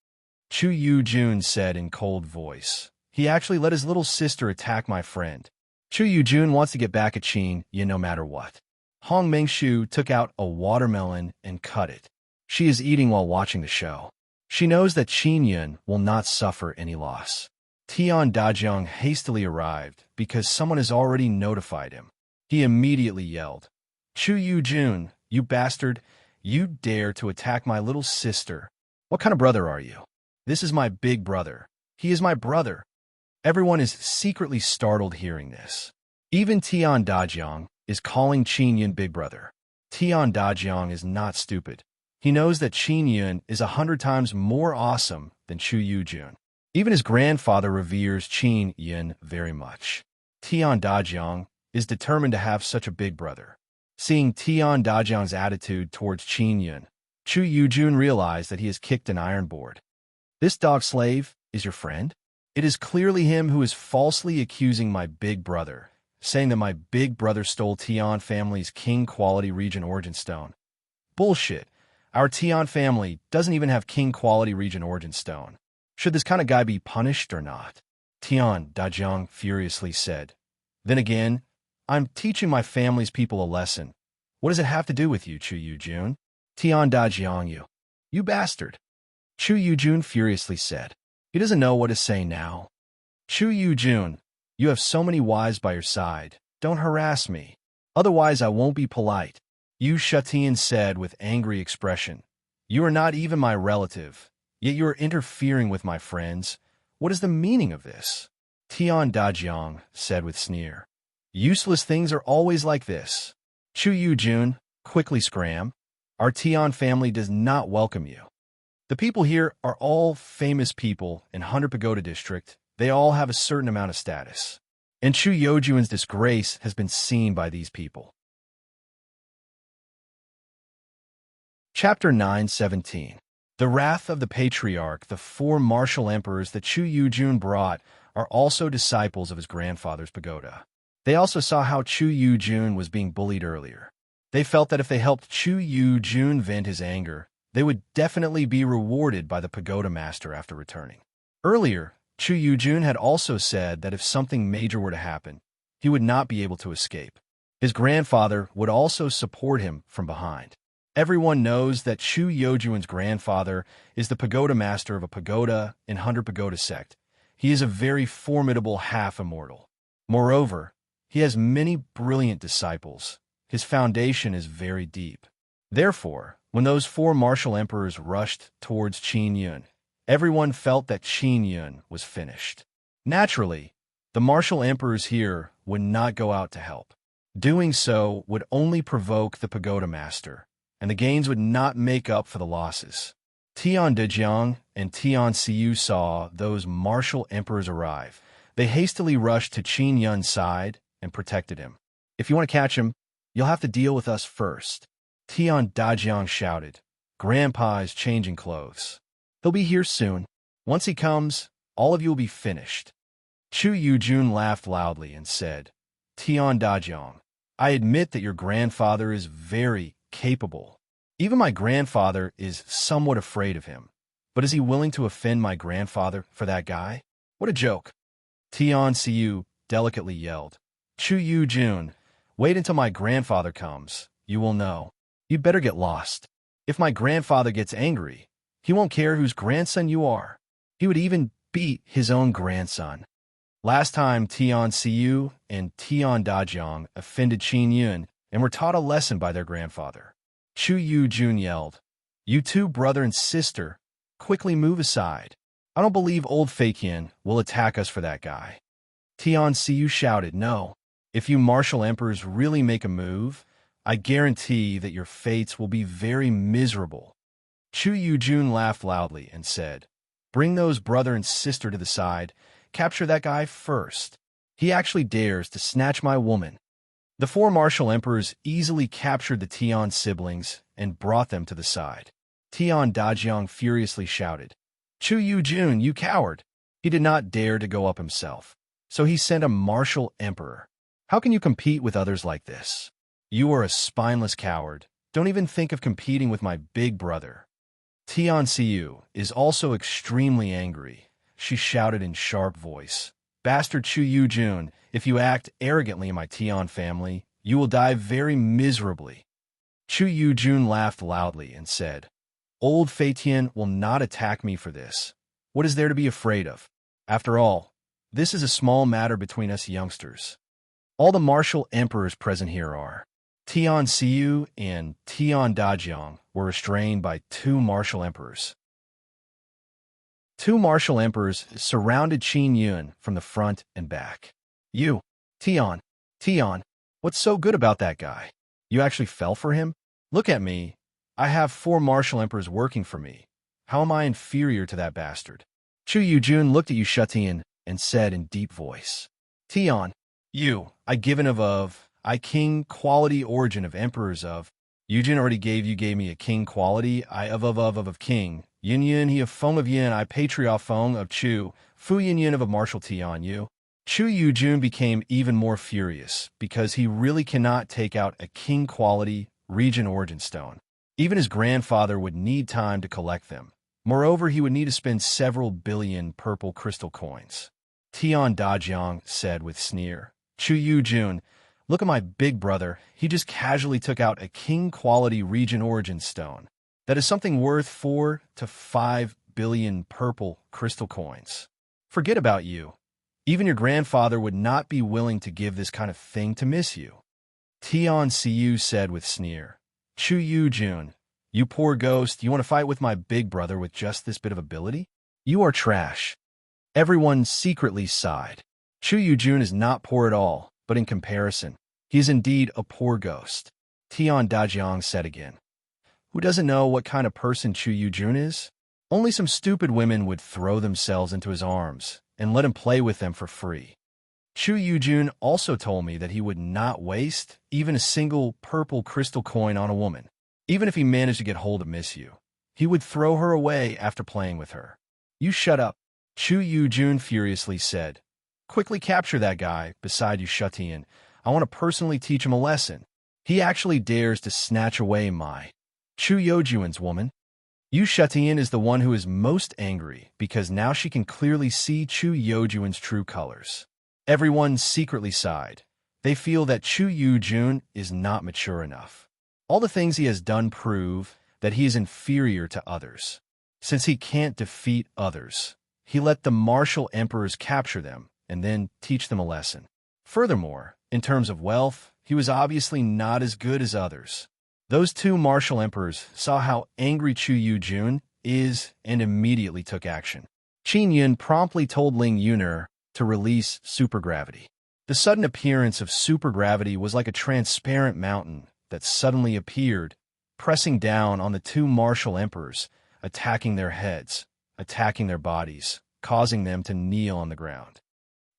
Chu Yu-jun said in cold voice. He actually let his little sister attack my friend. Chu Yu-jun wants to get back at Qin Yin no matter what. Hong Mengshu took out a watermelon and cut it. She is eating while watching the show. She knows that Qin Yin will not suffer any loss. Tian Dajiang hastily arrived because someone has already notified him. He immediately yelled, Chu Yu-jun, you bastard, you dare to attack my little sister. What kind of brother are you? This is my big brother. He is my brother. Everyone is secretly startled hearing this. Even Tian Dajiang is calling Qin Yin big brother. Tian Dajiang is not stupid. He knows that Qin Yin is 100 times more awesome than Chu Yu-jun. Even his grandfather reveres Qin Yin very much. Tian Dajiang is determined to have such a big brother. Seeing Tian Dajiang's attitude towards Qin Yin, Chu Yu-jun realized that he has kicked an iron board. This dog slave is your friend? It is clearly him who is falsely accusing my big brother, saying that my big brother stole Tian family's king quality region origin stone. Bullshit. Our Tian family doesn't even have king quality region origin stone. Should this kind of guy be punished or not? Tian Dajiang furiously said. Then again, I'm teaching my family's people a lesson. What does it have to do with you, Chu Yu-jun? Tian Dajiang, you bastard. Chu Yu-jun furiously said. He doesn't know what to say now. Chu Yu-jun, you have so many wives by your side. Don't harass me. Otherwise I won't be polite. Yu Shutian said with angry expression. You are not even my relative, yet you are interfering with my friends. What is the meaning of this? Tian Dajiang said with sneer. Useless things are always like this. Chu Yu-jun, quickly scram. Our Tian family does not welcome you. The people here are all famous people in 100 Pagoda District. They all have a certain amount of status. And Chu Yu-jun's disgrace has been seen by these people. Chapter 9:17. The wrath of the patriarch. The 4 martial emperors that Chu Yu-jun brought are also disciples of his grandfather's pagoda. They also saw how Chu Yu-jun was being bullied earlier. They felt that if they helped Chu Yu-jun vent his anger, they would definitely be rewarded by the pagoda master after returning. Earlier, Chu Yu-jun had also said that if something major were to happen, he would not be able to escape. His grandfather would also support him from behind. Everyone knows that Chu Yu-jun's grandfather is the pagoda master of a pagoda in 100 Pagoda sect. He is a very formidable half-immortal. Moreover, he has many brilliant disciples. His foundation is very deep. Therefore, when those 4 martial emperors rushed towards Qin Yin, everyone felt that Qin Yin was finished. Naturally, the martial emperors here would not go out to help. Doing so would only provoke the pagoda master, and the gains would not make up for the losses. Tian Dajiang and Tian Siyu saw those martial emperors arrive. They hastily rushed to Qin Yun's side and protected him. If you want to catch him, you'll have to deal with us first. Tian Dajiang shouted. Grandpa is changing clothes. He'll be here soon. Once he comes, all of you will be finished. Chu Yu-jun laughed loudly and said, Tian Dajiang, I admit that your grandfather is very capable. Even my grandfather is somewhat afraid of him. But is he willing to offend my grandfather for that guy? What a joke. Tian Siyu delicately yelled. Chu Yu-jun, wait until my grandfather comes. You will know. You'd better get lost. If my grandfather gets angry, he won't care whose grandson you are. He would even beat his own grandson. Last time Tian Siyu and Tian Dajiang offended Qin Yin and were taught a lesson by their grandfather. Chu Yu-jun yelled, You two, brother and sister, quickly move aside. I don't believe old Fakian will attack us for that guy. Tian Siyu shouted, No. If you martial emperors really make a move, I guarantee that your fates will be very miserable. Chu Yu-jun laughed loudly and said, Bring those brother and sister to the side. Capture that guy first. He actually dares to snatch my woman. The 4 martial emperors easily captured the Tian siblings and brought them to the side. Tian Dajiang furiously shouted, Chu Yu-jun, you coward! He did not dare to go up himself, so he sent a martial emperor. How can you compete with others like this? You are a spineless coward. Don't even think of competing with my big brother. Tian Siu is also extremely angry. She shouted in sharp voice, "Bastard Chu Yujun, if you act arrogantly in my Tian family, you will die very miserably." Chu Yujun laughed loudly and said, "Old Fei Tian will not attack me for this. What is there to be afraid of? After all, this is a small matter between us youngsters. All the martial emperors present here are." Tian Siu and Tian Dajiang were restrained by two martial emperors. Two martial emperors surrounded Qin Yun from the front and back. "You, Tian, what's so good about that guy? You actually fell for him? Look at me. I have four martial emperors working for me. How am I inferior to that bastard?" Chu Yujun looked at Yushetian and said in deep voice, "Tian, I given of I king quality origin of emperors of. Yujin already gave me a king quality, I of king. Yin he of feng of yin, I patriarch feng of Chu, fu yin of a martial Tian you." Chu Yujun became even more furious because he really cannot take out a king quality region origin stone. Even his grandfather would need time to collect them. Moreover, he would need to spend several billion purple crystal coins. Tian Dajiang said with sneer, "Chu Yujun, look at my big brother. He just casually took out a king-quality region origin stone. That is something worth 4 to 5 billion purple crystal coins. Forget about you. Even your grandfather would not be willing to give this kind of thing to miss you." Tian Siu said with sneer, "Chu Yujun, you poor ghost, you want to fight with my big brother with just this bit of ability? You are trash." Everyone secretly sighed. Chu Yujun is not poor at all, but in comparison, he is indeed a poor ghost. Tian Dajiang said again, "Who doesn't know what kind of person Chu Yujun is? Only some stupid women would throw themselves into his arms and let him play with them for free." Chu Yujun also told me that he would not waste even a single purple crystal coin on a woman. Even if he managed to get hold of Miss Yu, he would throw her away after playing with her. "You shut up," Chu Yujun furiously said. "Quickly capture that guy beside you, Shutian. I want to personally teach him a lesson. He actually dares to snatch away my Chu Yojuan's woman." Yu Shutian is the one who is most angry because now she can clearly see Chu Yojuan's true colors. Everyone secretly sighed. They feel that Chu Yujun is not mature enough. All the things he has done prove that he is inferior to others. Since he can't defeat others, he let the martial emperors capture them and then teach them a lesson. Furthermore, in terms of wealth, he was obviously not as good as others. Those two martial emperors saw how angry Chu Yujun is and immediately took action. Qin Yun promptly told Ling Yuner to release supergravity. The sudden appearance of supergravity was like a transparent mountain that suddenly appeared, pressing down on the two martial emperors, attacking their heads, attacking their bodies, causing them to kneel on the ground.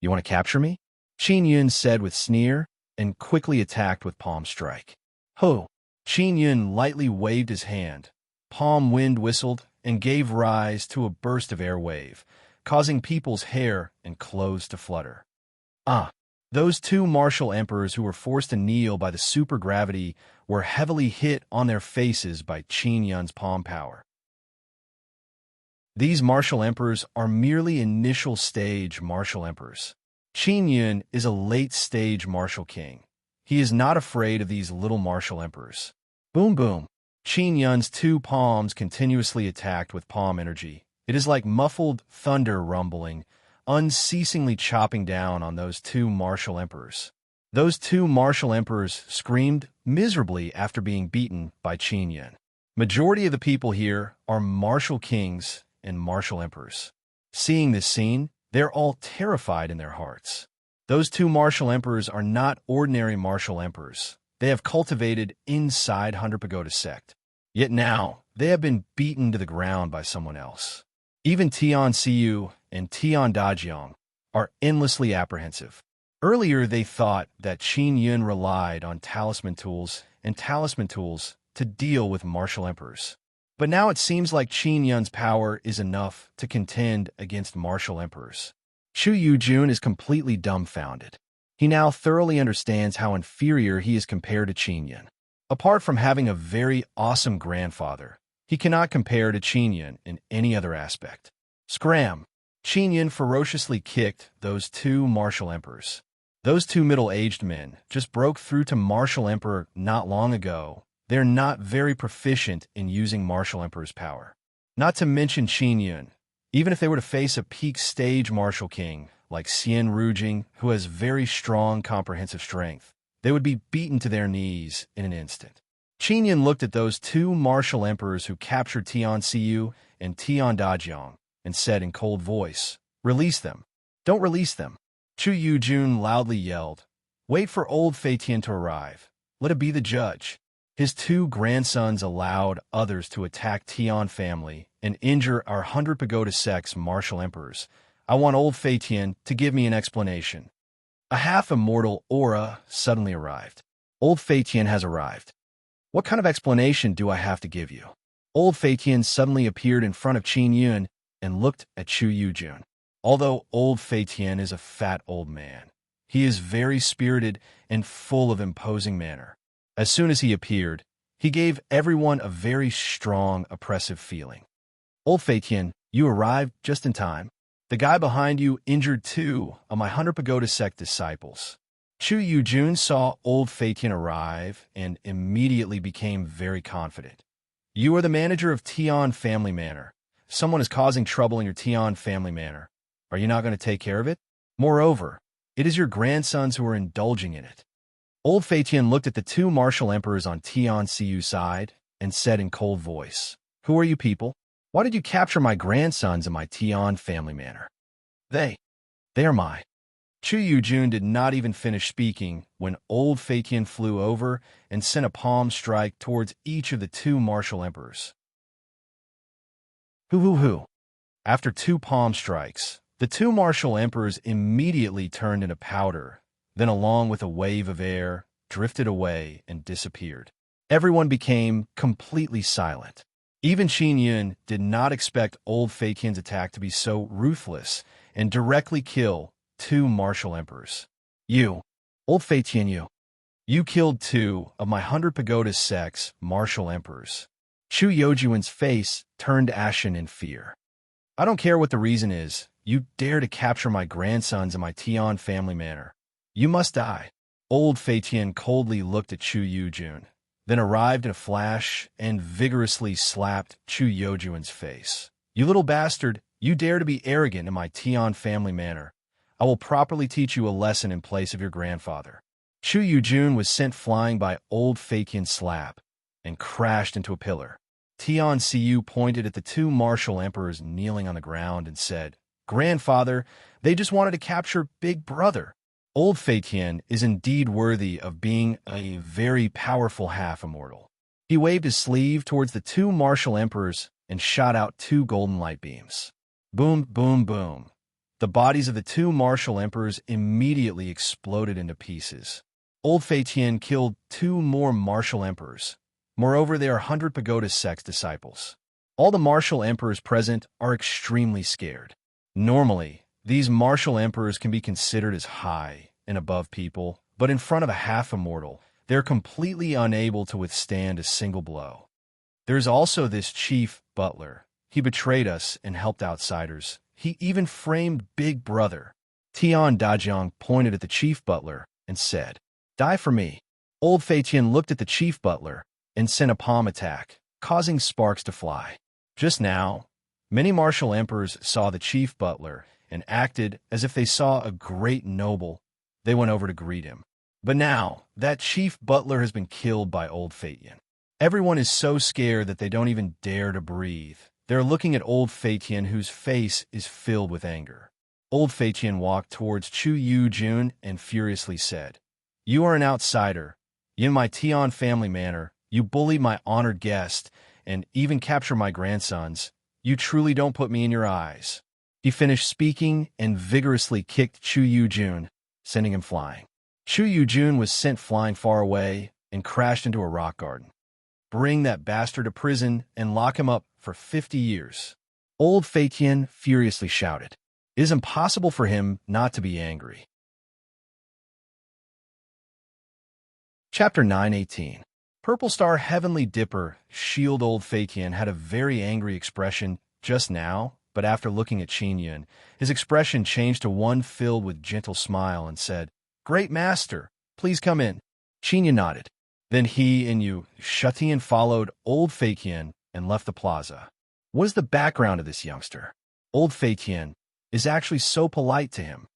"You want to capture me?" Qin Yun said with sneer, and quickly attacked with palm strike. "Ho!" Qin Yun lightly waved his hand. Palm wind whistled and gave rise to a burst of air wave, causing people's hair and clothes to flutter. Those two martial emperors who were forced to kneel by the supergravity were heavily hit on their faces by Qin Yun's palm power. These martial emperors are merely initial stage martial emperors. Qin Yun is a late-stage martial king. He is not afraid of these little martial emperors. Boom boom. Qin Yun's two palms continuously attacked with palm energy. It is like muffled thunder rumbling, unceasingly chopping down on those two martial emperors. Those two martial emperors screamed miserably after being beaten by Qin Yun. Majority of the people here are martial kings and martial emperors. Seeing this scene, they're all terrified in their hearts. Those two martial emperors are not ordinary martial emperors. They have cultivated inside 100 Pagoda sect. Yet now, they have been beaten to the ground by someone else. Even Tian Siu and Tian Dajiang are endlessly apprehensive. Earlier, they thought that Qin Yun relied on talisman tools to deal with martial emperors. But now it seems like Qin Yun's power is enough to contend against martial emperors. Chu Yujun is completely dumbfounded. He now thoroughly understands how inferior he is compared to Qin Yun. Apart from having a very awesome grandfather, He cannot compare to Qin Yun in any other aspect. Scram! Qin Yun ferociously kicked those two martial emperors. Those two middle-aged men just broke through to martial emperor not long ago. They're not very proficient in using martial emperor's power. Not to mention Qin Yun. Even if they were to face a peak stage martial king like Xian Rujing, who has very strong comprehensive strength, they would be beaten to their knees in an instant. Qin Yun looked at those two martial emperors who captured Tian Xiyu and Tian Dajiang and said in cold voice, "Release them. Don't release them." Chu Yujun loudly yelled, "Wait for old Fei Tian to arrive. Let it be the judge." His two grandsons allowed others to attack Tian family and injure our 100 Pagoda sect's martial emperors. I want old Fei Tian to give me an explanation. A half-immortal aura suddenly arrived. Old Fei Tian has arrived. What kind of explanation do I have to give you? Old Fei Tian suddenly appeared in front of Qin Yun and looked at Chu Yujun. Although old Fei Tian is a fat old man, he is very spirited and full of imposing manner. As soon as he appeared, he gave everyone a very strong, oppressive feeling. Old Fei Tian, you arrived just in time. The guy behind you injured two of my 100 Pagoda sect disciples. Chu Yujun saw old Fei Tian arrive and immediately became very confident. You are the manager of Tian Family Manor. Someone is causing trouble in your Tian Family Manor. Are you not going to take care of it? Moreover, it is your grandsons who are indulging in it. Old Fei Tian looked at the two martial emperors on Tian Xiyu's side and said in cold voice, "Who are you people? Why did you capture my grandsons in my Tian Family Manor?" They are my. Chu Yujun did not even finish speaking when old Fei Tian flew over and sent a palm strike towards each of the two martial emperors. Hoo. After two palm strikes, the two martial emperors immediately turned into powder, then along with a wave of air, drifted away and disappeared. Everyone became completely silent. Even Qin Yun did not expect old Fei Tian's attack to be so ruthless and directly kill two martial emperors. You, old Fei Tian, you killed two of my 100 Pagoda sect's martial emperors. Chu Yojuan's face turned ashen in fear. I don't care what the reason is. You dare to capture my grandsons in my Tian Family Manor. You must die. Old Fei Tian coldly looked at Chu Yujun, then arrived in a flash and vigorously slapped Chu Yojuan's face. You little bastard, you dare to be arrogant in my Tian Family Manor. I will properly teach you a lesson in place of your grandfather. Chu Yujun was sent flying by old Fei Tian's slap and crashed into a pillar. Tian Xiyu pointed at the two martial emperors kneeling on the ground and said, "Grandfather, they just wanted to capture Big Brother." Old Fei Tian is indeed worthy of being a very powerful half-immortal. He waved his sleeve towards the two martial emperors and shot out two golden light beams. Boom, boom, boom. The bodies of the two martial emperors immediately exploded into pieces. Old Fei Tian killed two more martial emperors. Moreover, they are 100 Pagoda sect's disciples. All the martial emperors present are extremely scared. Normally, these martial emperors can be considered as high and above people, but in front of a half-immortal, they're completely unable to withstand a single blow. There's also this chief butler. He betrayed us and helped outsiders. He even framed Big Brother. Tian Dajiang pointed at the chief butler and said, "Die for me." Old Fei Tian looked at the chief butler and sent a palm attack, causing sparks to fly. Just now, many martial emperors saw the chief butler and acted as if they saw a great noble. They went over to greet him. But now, that chief butler has been killed by old Fei Tian. Everyone is so scared that they don't even dare to breathe. They're looking at old Fei Tian, whose face is filled with anger. Old Fei Tian walked towards Chu Yujun and furiously said, "You are an outsider. In my Tian Family Manor, you bully my honored guest and even capture my grandsons. You truly don't put me in your eyes." He finished speaking and vigorously kicked Chu Yujun, sending him flying. Chu Yujun was sent flying far away and crashed into a rock garden. "Bring that bastard to prison and lock him up for 50 years. Old Fei Tian furiously shouted. It is impossible for him not to be angry. Chapter 9:18. Purple Star Heavenly Dipper, Shield Old Feiqian had a very angry expression just now, but after looking at Qin Yun, his expression changed to one filled with gentle smile and said, "Great Master, please come in." Qin Yun nodded. Then he and Yu Shutian followed Old Feiqian and left the plaza. What is the background of this youngster? Old Feiqian is actually so polite to him.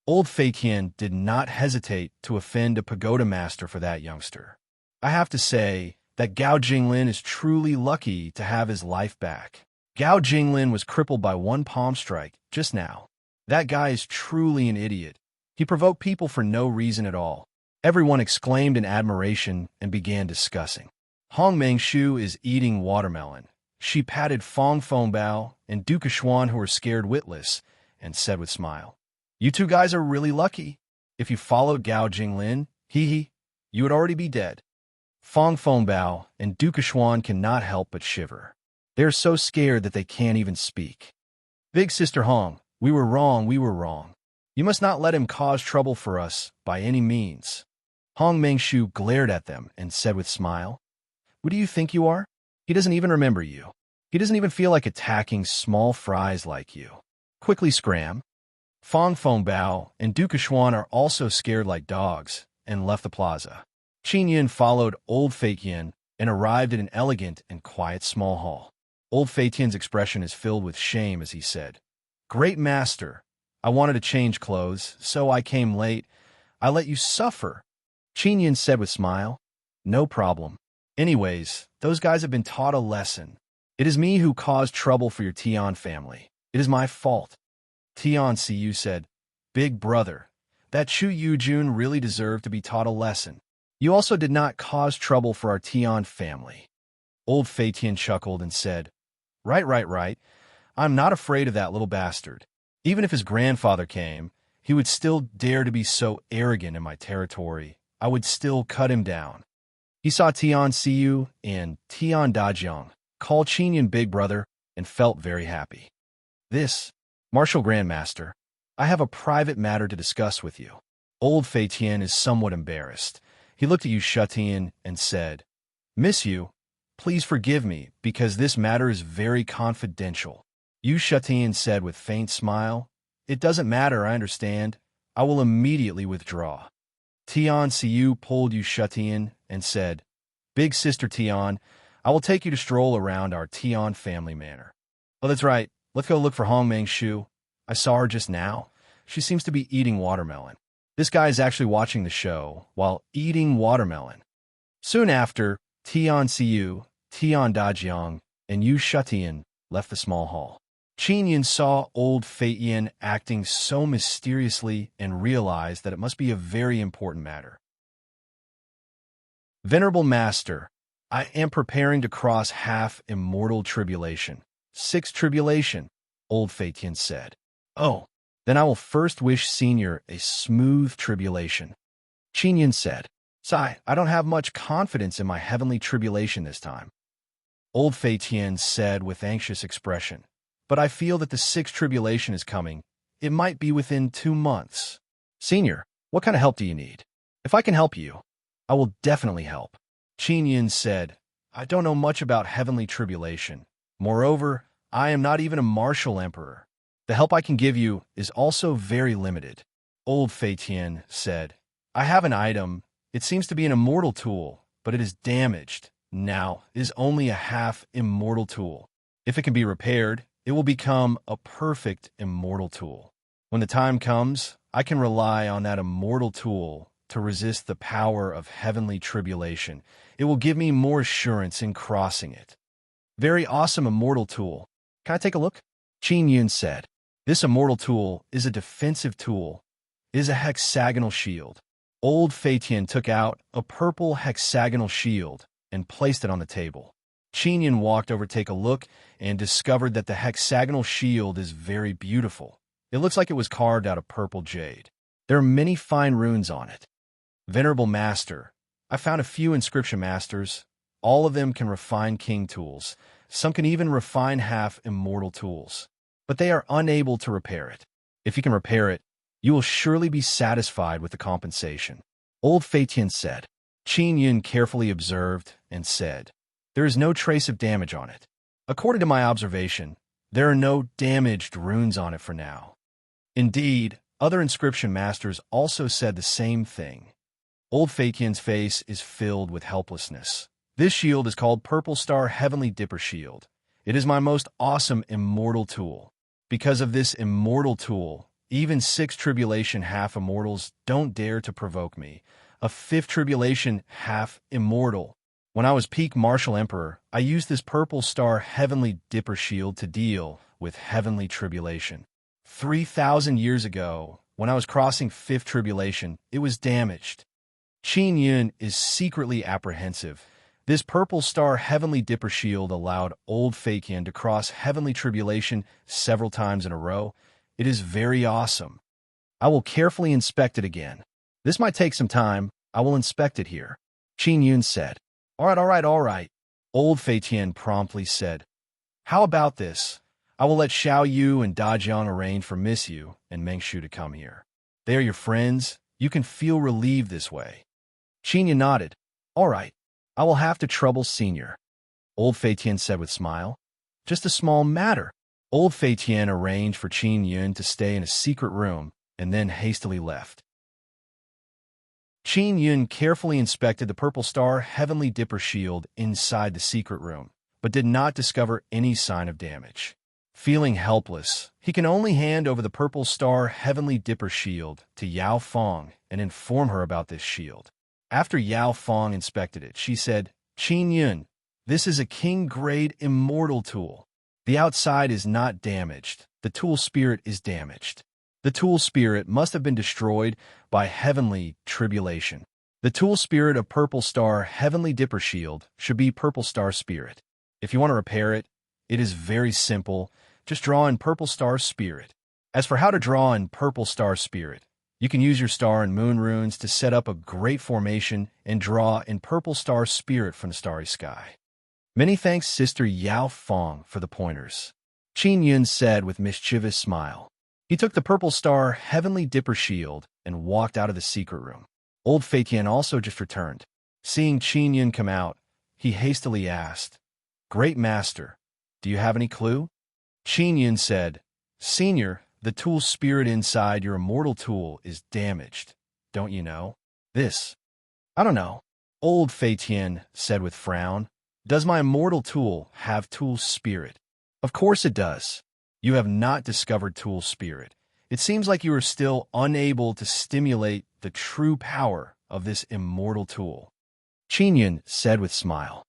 Old Feiqian did not hesitate to offend a pagoda master for that youngster. I have to say that Gao Jinglin is truly lucky to have his life back. Gao Jinglin was crippled by one palm strike just now. That guy is truly an idiot. He provoked people for no reason at all. Everyone exclaimed in admiration and began discussing. Hong Mengshu is eating watermelon. She patted Fong Fongbao and Duke Xuan, who were scared witless, and said with smile, "You two guys are really lucky. If you followed Gao Jinglin, you would already be dead." Fong Fongbao and Duke Xuan cannot help but shiver. They are so scared that they can't even speak. "Big Sister Hong, we were wrong. You must not let him cause trouble for us by any means." Hong Mengshu glared at them and said with smile, "Who do you think you are? He doesn't even remember you. He doesn't even feel like attacking small fries like you. Quickly scram." Fong Fongbao and Duke Xuan are also scared like dogs and left the plaza. Qin Yun followed Old Feiqian and arrived at an elegant and quiet small hall. Old Feiqian's expression is filled with shame as he said, "Great Master, I wanted to change clothes, so I came late. I let you suffer." Qin Yun said with smile, "No problem. Anyways, those guys have been taught a lesson. It is me who caused trouble for your Tian family. It is my fault." Tian Siyu said, "Big brother, that Chu Yujun really deserved to be taught a lesson. You also did not cause trouble for our Tian family." Old Feiqian chuckled and said, Right. I'm not afraid of that little bastard. Even if his grandfather came, he would still dare to be so arrogant in my territory. I would still cut him down." He saw Tian Siyu and Tian Dajiang call Qin Yun big brother and felt very happy. "This, Martial Grandmaster, I have a private matter to discuss with you." Old Feiqian is somewhat embarrassed. He looked at Yu Shutian and said, "Miss Yu, please forgive me because this matter is very confidential." Yu Shutian said with faint smile, "It doesn't matter, I understand. I will immediately withdraw." Tian Siyu pulled Yu Shutian and said, "Big Sister Tian, I will take you to stroll around our Tian family manor." "Oh, that's right. Let's go look for Hong Mengshu. I saw her just now. She seems to be eating watermelon." This guy is actually watching the show while eating watermelon. Soon after, Tian Siyu, Tian Dajiang, and Yu Shutian left the small hall. Qin Yun saw Old Feiqian acting so mysteriously and realized that it must be a very important matter. "Venerable Master, I am preparing to cross half immortal tribulation. 6 tribulation," Old Feiqian said. "Oh, then I will first wish Senior a smooth tribulation." Qin Yun said, "Sai, I don't have much confidence in my heavenly tribulation this time." Old Feiqian said with anxious expression, "But I feel that the 6th tribulation is coming. It might be within 2 months. Senior, what kind of help do you need? If I can help you, I will definitely help." Qin Yun said, "I don't know much about heavenly tribulation. Moreover, I am not even a martial emperor. The help I can give you is also very limited." Old Feiqian said, "I have an item. It seems to be an immortal tool, but it is damaged. Now, it is only a half immortal tool. If it can be repaired, it will become a perfect immortal tool. When the time comes, I can rely on that immortal tool to resist the power of heavenly tribulation. It will give me more assurance in crossing it." "Very awesome immortal tool. Can I take a look?" Qin Yun said. "This immortal tool is a defensive tool. It is a hexagonal shield." Old Feiqian took out a purple hexagonal shield and placed it on the table. Qin Yun walked over to take a look and discovered that the hexagonal shield is very beautiful. It looks like it was carved out of purple jade. There are many fine runes on it. "Venerable Master, I found a few inscription masters. All of them can refine king tools. Some can even refine half-immortal tools. But they are unable to repair it. If you can repair it, you will surely be satisfied with the compensation." Old Feiqian said. Qin Yun carefully observed and said, "There is no trace of damage on it. According to my observation, there are no damaged runes on it for now." Indeed, other inscription masters also said the same thing. Old Fatian's face is filled with helplessness. This shield is called Purple Star Heavenly Dipper Shield. It is my most awesome immortal tool. Because of this immortal tool, even 6 tribulation half-immortals don't dare to provoke me. A 5th tribulation half-immortal. When I was peak Martial Emperor, I used this Purple Star Heavenly Dipper Shield to deal with heavenly tribulation. 3,000 years ago, when I was crossing 5th tribulation, it was damaged. Qin Yun is secretly apprehensive. This Purple Star Heavenly Dipper Shield allowed Old Fatian to cross heavenly tribulation several times in a row. It is very awesome. I will carefully inspect it again. This might take some time. I will inspect it here, Qin Yun said. All right. Old Fatian promptly said. How about this? I will let Xiao Yu and Da Jiang arrange for Miss Yu and Meng Shu to come here. They are your friends. You can feel relieved this way. Qin Yun nodded. All right. I will have to trouble Senior, Old Fatian said with smile. Just a small matter. Old Fatian arranged for Qin Yun to stay in a secret room and then hastily left. Qin Yun carefully inspected the Purple Star Heavenly Dipper Shield inside the secret room, but did not discover any sign of damage. Feeling helpless, he can only hand over the Purple Star Heavenly Dipper Shield to Yao Fong and inform her about this shield. After Yao Fong inspected it, she said, Qin Yun, this is a king-grade immortal tool. The outside is not damaged. The tool spirit is damaged. The tool spirit must have been destroyed by heavenly tribulation. The tool spirit of Purple Star Heavenly Dipper Shield should be Purple Star Spirit. If you want to repair it, it is very simple. Just draw in Purple Star Spirit. As for how to draw in Purple Star Spirit, you can use your star and moon runes to set up a great formation and draw in Purple Star Spirit from the starry sky. Many thanks, Sister Yao Fong, for the pointers, Qin Yun said with mischievous smile. He took the Purple Star Heavenly Dipper Shield and walked out of the secret room. Old Fatian also just returned. Seeing Qin Yun come out, he hastily asked, Great Master, do you have any clue? Qin Yun said, Senior, the tool spirit inside your immortal tool is damaged. Don't you know? This. I don't know. Old Fatian said with frown. Does my immortal tool have tool spirit? Of course it does. You have not discovered tool spirit. It seems like you are still unable to stimulate the true power of this immortal tool. Qin Yun said with smile.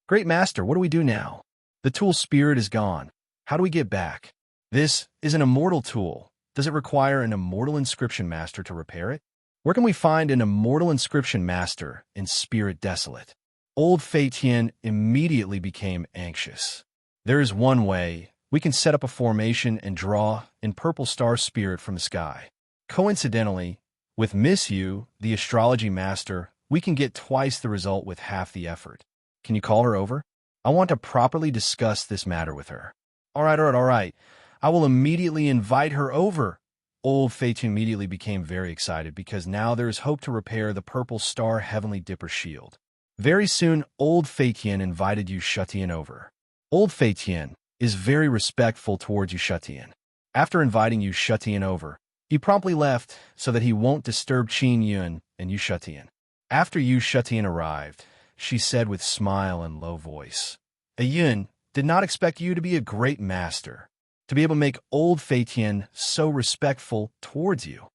Great Master, what do we do now? The tool spirit is gone. How do we get back? This is an immortal tool. Does it require an immortal inscription master to repair it? Where can we find an immortal inscription master in Spirit Desolate? Old Fatian immediately became anxious. There is one way. We can set up a formation and draw in Purple Star Spirit from the sky. Coincidentally, with Miss Yu, the astrology master, we can get twice the result with half the effort. Can you call her over? I want to properly discuss this matter with her. All right. I will immediately invite her over. Old Fatian immediately became very excited because now there is hope to repair the Purple Star Heavenly Dipper Shield. Very soon, Old Fatian invited Yu Shutian over. Old Fatian is very respectful towards Yu Shutian. After inviting Yu Shutian over, he promptly left so that he won't disturb Qin Yun and Yu Shutian. After Yu Shutian arrived, she said with smile and low voice, Yun did not expect you to be a great master, to be able to make Old Fatian so respectful towards you.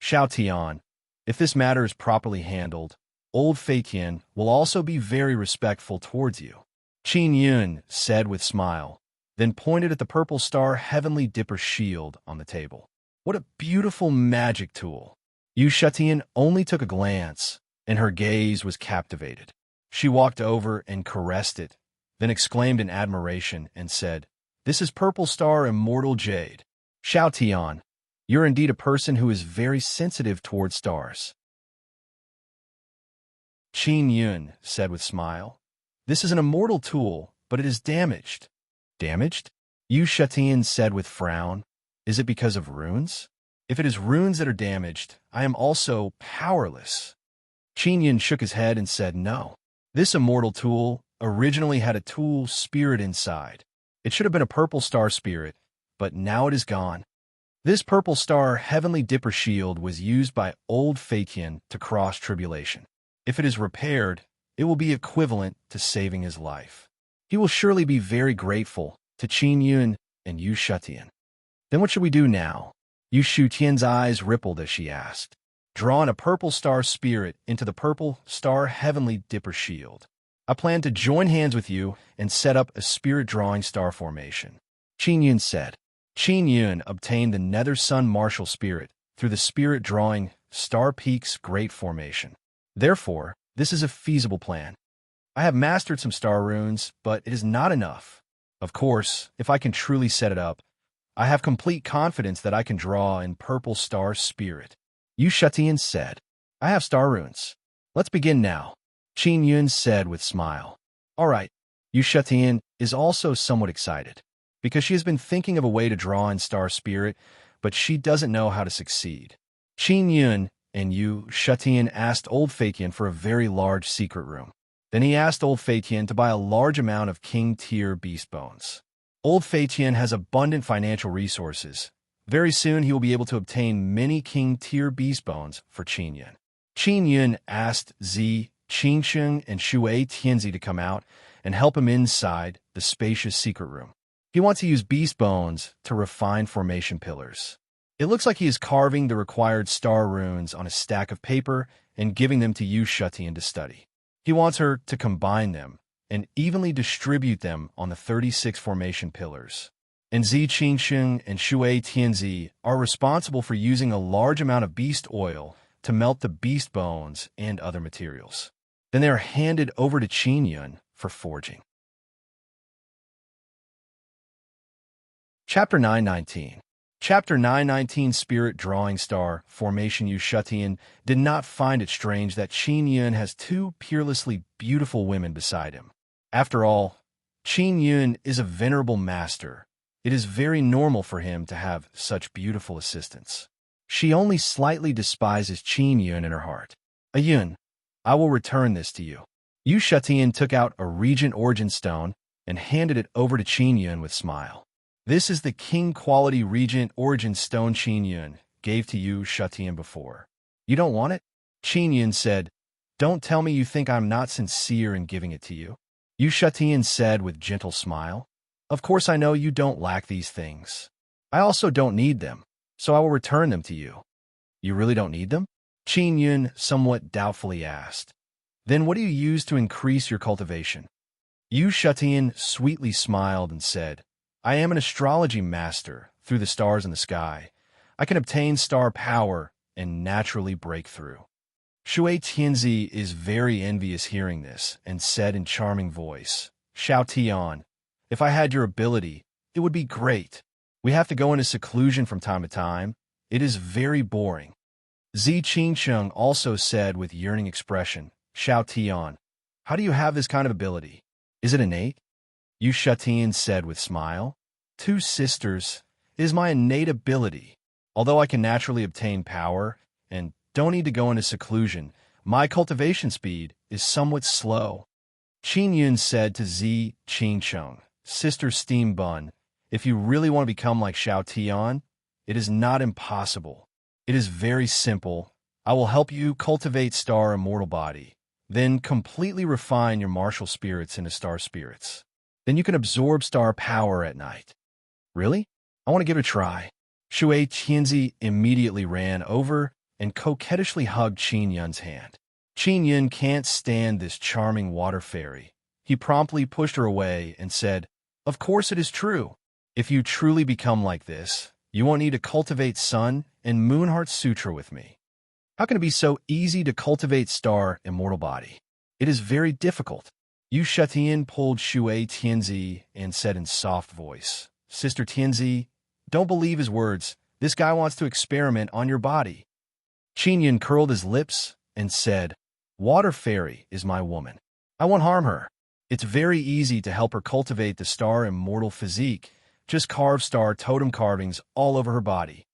Xiao Tian, if this matter is properly handled, Old Fatian will also be very respectful towards you. Qin Yun said with smile, then pointed at the Purple Star Heavenly Dipper Shield on the table. What a beautiful magic tool. Yu Shutian only took a glance, and her gaze was captivated. She walked over and caressed it, then exclaimed in admiration and said, This is Purple Star Immortal Jade. Xiao Tian, you're indeed a person who is very sensitive toward stars. Qin Yun said with smile, This is an immortal tool, but it is damaged. Damaged? Yu Shutian said with frown, Is it because of runes? If it is runes that are damaged, I am also powerless. Qin Yun shook his head and said no. This immortal tool originally had a tool spirit inside. It should have been a purple star spirit, but now it is gone. This purple star heavenly dipper shield was used by old Fakian to cross tribulation. If it is repaired, it will be equivalent to saving his life. He will surely be very grateful to Qin Yun and Yu Shutian. Then what should we do now? Yu Shutian's eyes rippled as she asked. Draw in a purple star spirit into the purple star heavenly dipper shield. I plan to join hands with you and set up a spirit drawing star formation. Qin Yun said. Qin Yun obtained the Nether Sun martial spirit through the spirit drawing Star Peaks Great Formation. Therefore, this is a feasible plan. I have mastered some star runes, but it is not enough. Of course, if I can truly set it up, I have complete confidence that I can draw in purple star spirit. Yu Shutian said, I have star runes. Let's begin now. Qin Yun said with smile. All right. Yu Shutian is also somewhat excited, because she has been thinking of a way to draw in star spirit, but she doesn't know how to succeed. Qin Yun and Yu Shutian asked old Fakian for a very large secret room. Then he asked old Fakian to buy a large amount of king-tier beast bones. Old Fakian has abundant financial resources. Very soon he will be able to obtain many king-tier beast bones for Qin Yun. Qin Yun asked Zi, Qingsheng, and Shui Tianzi to come out and help him inside the spacious secret room. He wants to use beast bones to refine formation pillars. It looks like he is carving the required star runes on a stack of paper and giving them to Yu Shutian to study. He wants her to combine them and evenly distribute them on the 36 formation pillars. And Zi Qingsheng and Shui Tianzi are responsible for using a large amount of beast oil to melt the beast bones and other materials. Then they are handed over to Qin Yun for forging. Chapter 919. Chapter 919 Spirit Drawing Star Formation. Yu Shutian did not find it strange that Qin Yun has two peerlessly beautiful women beside him. After all, Qin Yun is a venerable master. It is very normal for him to have such beautiful assistants. She only slightly despises Qin Yun in her heart. Yun, I will return this to you. Yu Shutian took out a Regent Origin Stone and handed it over to Qin Yun with a smile. This is the king-quality Regent Origin Stone Qin Yun gave to Yu Shutian before. You don't want it? Qin Yun said, Don't tell me you think I'm not sincere in giving it to you. Yu Shutian said with gentle smile, Of course I know you don't lack these things. I also don't need them, so I will return them to you. You really don't need them? Qin Yun somewhat doubtfully asked. Then what do you use to increase your cultivation? Yu Shutian sweetly smiled and said, I am an astrology master through the stars in the sky. I can obtain star power and naturally break through. Shui Tianzi is very envious hearing this and said in charming voice, Xiao Tian, if I had your ability, it would be great. We have to go into seclusion from time to time. It is very boring. Zi Qingsheng also said with yearning expression, Xiao Tian, how do you have this kind of ability? Is it innate? Yu Shutian said with smile, Two sisters, it is my innate ability. Although I can naturally obtain power and don't need to go into seclusion, my cultivation speed is somewhat slow. Qin Yun said to Zi Qingsheng, Sister Steam Bun, if you really want to become like Xiao Tian, it is not impossible. It is very simple. I will help you cultivate star immortal body, then completely refine your martial spirits into star spirits. Then you can absorb star power at night. Really? I want to give it a try. Shui Tianzi immediately ran over and coquettishly hugged Qin Yun's hand. Qin Yun can't stand this charming water fairy. He promptly pushed her away and said, Of course it is true. If you truly become like this, you won't need to cultivate Sun and Moon Heart Sutra with me. How can it be so easy to cultivate star immortal body? It is very difficult. Yu Shutian pulled Shui Tianzi and said in soft voice, Sister Tianzi, don't believe his words. This guy wants to experiment on your body. Qin Yun curled his lips and said, Water Fairy is my woman. I won't harm her. It's very easy to help her cultivate the star immortal physique. Just carve star totem carvings all over her body.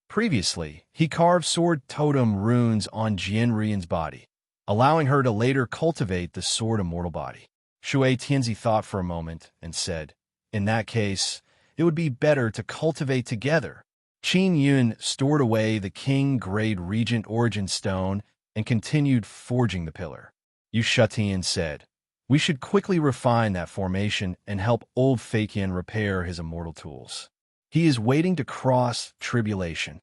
Previously, he carved sword totem runes on Jian Rian's body. allowing her to later cultivate the sword immortal body. Shui Tianzi thought for a moment and said, "In that case, it would be better to cultivate together." Qin Yun stored away the king-grade regent origin stone and continued forging the pillar. Yu Shutian said, "We should quickly refine that formation and help old Feiqian repair his immortal tools. He is waiting to cross tribulation."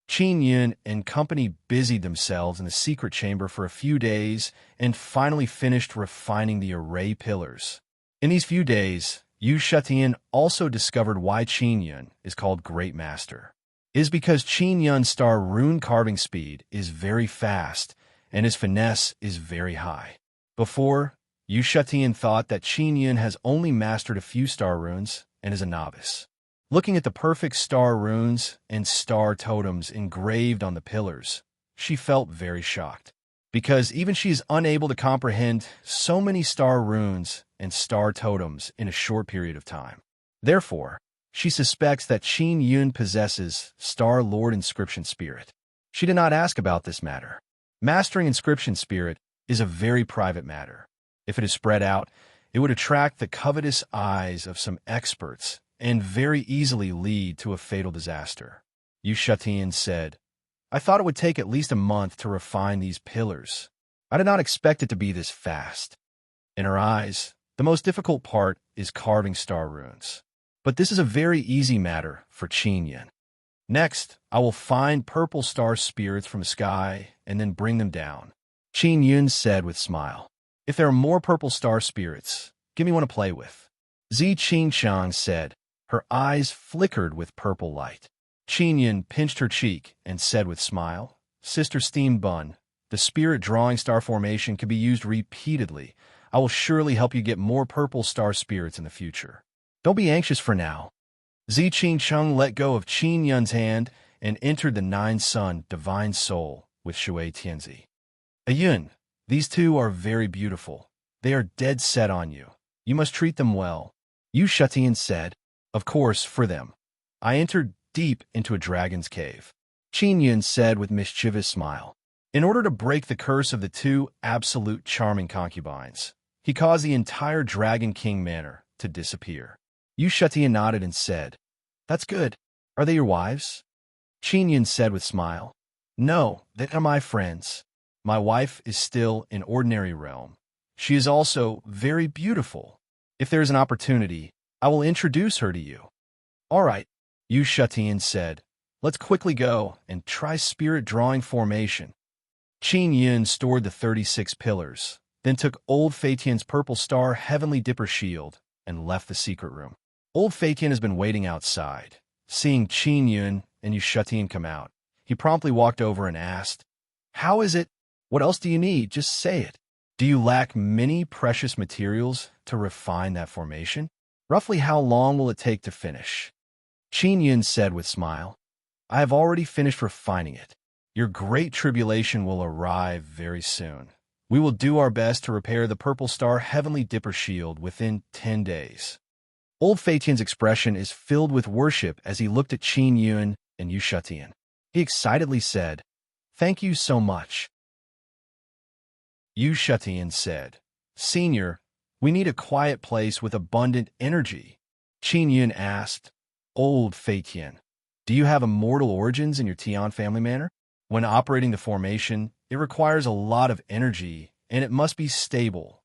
Qin Yun and company busied themselves in the secret chamber for a few days and finally finished refining the array pillars. In these few days, Yu Shutian also discovered why Qin Yun is called Great Master. It is because Qin Yun's star rune carving speed is very fast and his finesse is very high. Before, Yu Shutian thought that Qin Yun has only mastered a few star runes and is a novice. Looking at the perfect star runes and star totems engraved on the pillars, she felt very shocked, because even she is unable to comprehend so many star runes and star totems in a short period of time. Therefore, she suspects that Qin Yun possesses Star Lord Inscription Spirit. She did not ask about this matter. Mastering Inscription Spirit is a very private matter. If it is spread out, it would attract the covetous eyes of some experts and very easily lead to a fatal disaster. Yu Shutian said, "I thought it would take at least a month to refine these pillars. I did not expect it to be this fast." In her eyes, the most difficult part is carving star runes. But this is a very easy matter for Qin Yun. "Next, I will find purple star spirits from the sky and then bring them down," Qin Yun said with a smile. "If there are more purple star spirits, give me one to play with." Zi Qingchang said. Her eyes flickered with purple light. Qin Yun pinched her cheek and said with a smile, "Sister Steam Bun, the spirit drawing star formation can be used repeatedly. I will surely help you get more purple star spirits in the future. Don't be anxious for now." Zi Qingcheng let go of Qin Yun's hand and entered the Nine-Sun Divine Soul with Shui Tianzi. "Yun, these two are very beautiful. They are dead set on you. You must treat them well," Yu Shutian said. "Of course, for them. I entered deep into a dragon's cave," Qin Yun said with mischievous smile. In order to break the curse of the two absolute charming concubines, he caused the entire Dragon King manor to disappear. Yu Shutian nodded and said, "That's good. Are they your wives?" Qin Yun said with a smile, "No, they are my friends. My wife is still in ordinary realm. She is also very beautiful. If there is an opportunity, I will introduce her to you." "All right," Yu Shutian said. "Let's quickly go and try spirit drawing formation." Qin Yun stored the 36 pillars, then took old Feiqian's purple star heavenly dipper shield and left the secret room. Old Feiqian has been waiting outside. Seeing Qin Yun and Yu Shutian come out, he promptly walked over and asked, "How is it? What else do you need? Just say it. Do you lack many precious materials to refine that formation? Roughly how long will it take to finish?" Qin Yun said with a smile, "I have already finished refining it. Your great tribulation will arrive very soon. We will do our best to repair the Purple Star Heavenly Dipper Shield within 10 days. Old Feiqian's expression is filled with worship as he looked at Qin Yun and Yu Shutian. He excitedly said, "Thank you so much." Yu Shutian said, "Senior, we need a quiet place with abundant energy." Qin Yun asked, "Old Feiqian, do you have immortal origins in your Tian family manor? When operating the formation, it requires a lot of energy, and it must be stable."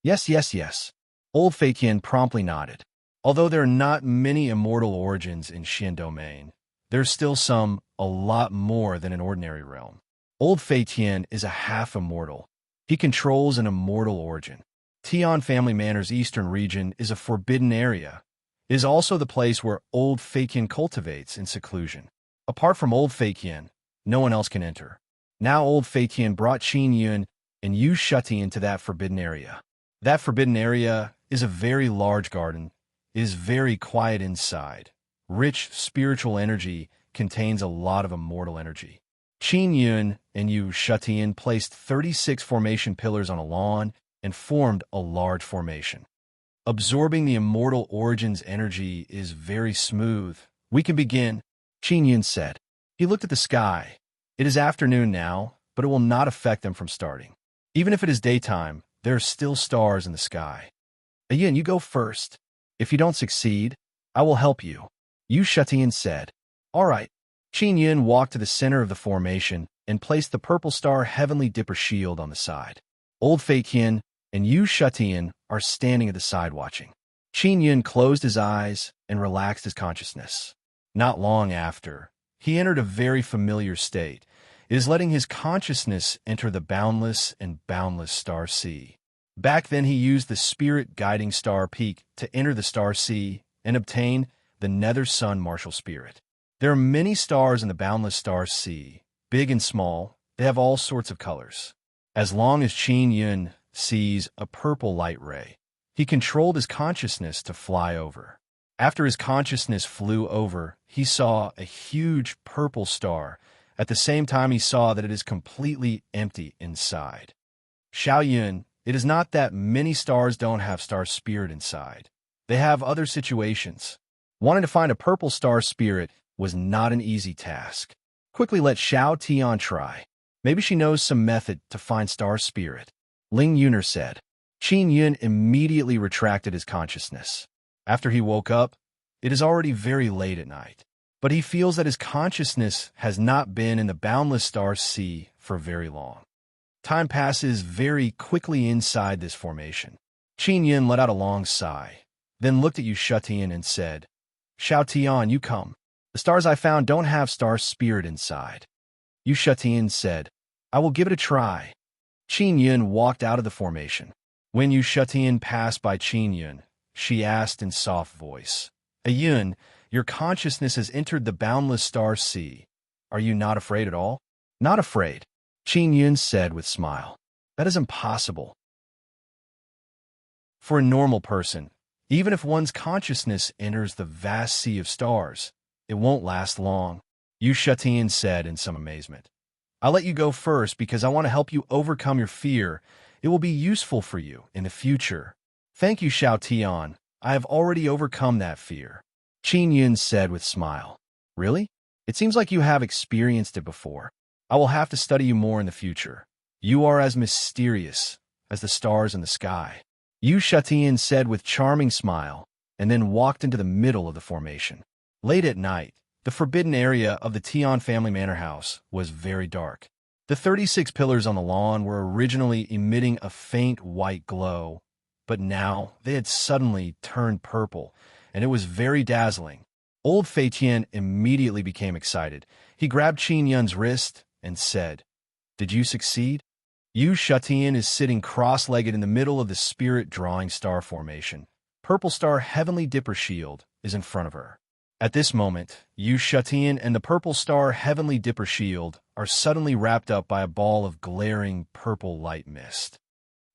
Yes. Old Feiqian promptly nodded. Although there are not many immortal origins in Xian domain, there's still some, a lot more than in ordinary realm. Old Feiqian is a half-immortal. He controls an immortal origin. Tian family manor's eastern region is a forbidden area. It is also the place where Old Feiqian cultivates in seclusion. Apart from Old Feiqian, no one else can enter. Now Old Feiqian brought Qin Yun and Yu Shutian to that forbidden area. That forbidden area is a very large garden. It is very quiet inside. Rich spiritual energy contains a lot of immortal energy. Qin Yun and Yu Shutian placed 36 formation pillars on a lawn and formed a large formation. Absorbing the immortal origin's energy is very smooth. "We can begin," Qin Yun said. He looked at the sky. It is afternoon now, but it will not affect them from starting. Even if it is daytime, there are still stars in the sky. Yin, you go first. If you don't succeed, I will help you. Yu Shutian said. All right. Qin Yin walked to the center of the formation and placed the purple star heavenly dipper shield on the side. Old Fei Qian and Yu Shutian are standing at the side watching. Qin Yin closed his eyes and relaxed his consciousness. Not long after, he entered a very familiar state. It is letting his consciousness enter the boundless and boundless star sea. Back then he used the spirit guiding star peak to enter the star sea and obtain the nether sun martial spirit. There are many stars in the boundless star sea, big and small. They have all sorts of colors. As long as Qin Yin sees a purple light ray, he controlled his consciousness to fly over. After his consciousness flew over, he saw a huge purple star. At the same time, he saw that it is completely empty inside. Xiao Yun, it is not that many stars don't have star spirit inside. They have other situations. Wanting to find a purple star spirit was not an easy task. Quickly let Xiao Tian try. Maybe she knows some method to find star spirit. Ling Yuner said. Qin Yun immediately retracted his consciousness. After he woke up, it is already very late at night. But he feels that his consciousness has not been in the boundless star sea for very long. Time passes very quickly inside this formation. Qin Yin let out a long sigh, then looked at Yu Shutian and said, Xiao Tian, you come. The stars I found don't have star spirit inside. Yu Shutian said, I will give it a try. Qin Yin walked out of the formation. When Yu Shutian passed by Qin Yin, she asked in soft voice, Yun, your consciousness has entered the boundless star sea. Are you not afraid at all? Not afraid, Qin Yin said with a smile. That is impossible. For a normal person, even if one's consciousness enters the vast sea of stars, it won't last long, Yu Shutian said in some amazement. I'll let you go first because I want to help you overcome your fear. It will be useful for you in the future. Thank you, Xiao Tian. I have already overcome that fear, Qin Yin said with a smile. Really? It seems like you have experienced it before. I will have to study you more in the future. You are as mysterious as the stars in the sky, Yu Shutian said with charming smile, and then walked into the middle of the formation. Late at night, the forbidden area of the Tian family manor house was very dark. The 36 pillars on the lawn were originally emitting a faint white glow, but now they had suddenly turned purple, and it was very dazzling. Old Fei Tian immediately became excited. He grabbed Qin Yun's wrist and said, Did you succeed? Yu Shutian is sitting cross-legged in the middle of the spirit drawing star formation. Purple star heavenly dipper shield is in front of her. At this moment, Yu Shutian and the purple star heavenly dipper shield are suddenly wrapped up by a ball of glaring purple light mist.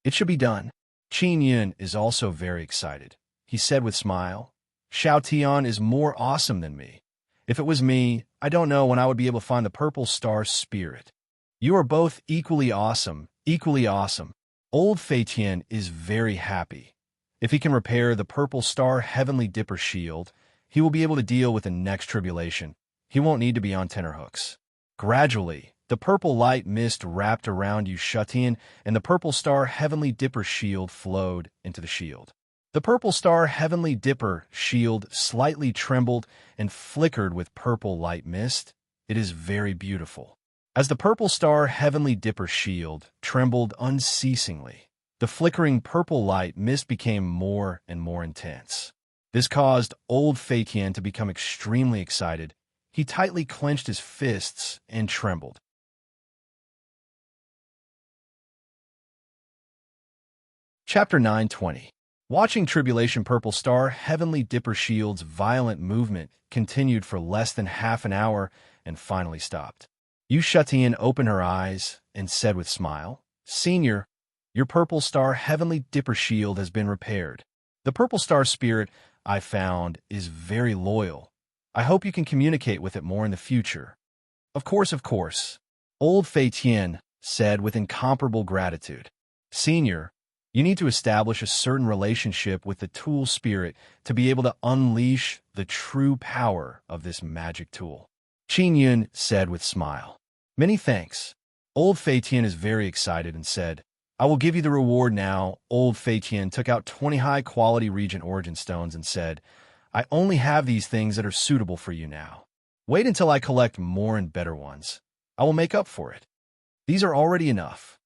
It should be done. Qin Yun is also very excited. He said with a smile, Xiao Tian is more awesome than me. If it was me, I don't know when I would be able to find the purple star spirit. You are both equally awesome, equally awesome. Old Fei Tian is very happy. If he can repair the purple star heavenly dipper shield, he will be able to deal with the next tribulation. He won't need to be on tenterhooks. Gradually, the purple light mist wrapped around Yu Shutian, and the purple star heavenly dipper shield flowed into the shield. The purple star heavenly dipper shield slightly trembled and flickered with purple light mist. It is very beautiful. As the purple star heavenly dipper shield trembled unceasingly, the flickering purple light mist became more and more intense. This caused old Fei Tian to become extremely excited. He tightly clenched his fists and trembled. Chapter 920. Watching Tribulation Purple Star Heavenly Dipper Shield's violent movement continued for less than half an hour and finally stopped. Yu Shutian opened her eyes and said with a smile, Senior, your Purple Star Heavenly Dipper Shield has been repaired. The Purple Star Spirit I found is very loyal. I hope you can communicate with it more in the future. Of course. Old Fei Tian said with incomparable gratitude. Senior, you need to establish a certain relationship with the tool spirit to be able to unleash the true power of this magic tool. Qin Yun said with a smile. Many thanks. Old Fei Tian is very excited and said, I will give you the reward now. Old Fei Tian took out 20 high-quality Regent Origin Stones and said, I only have these things that are suitable for you now. Wait until I collect more and better ones. I will make up for it. These are already enough.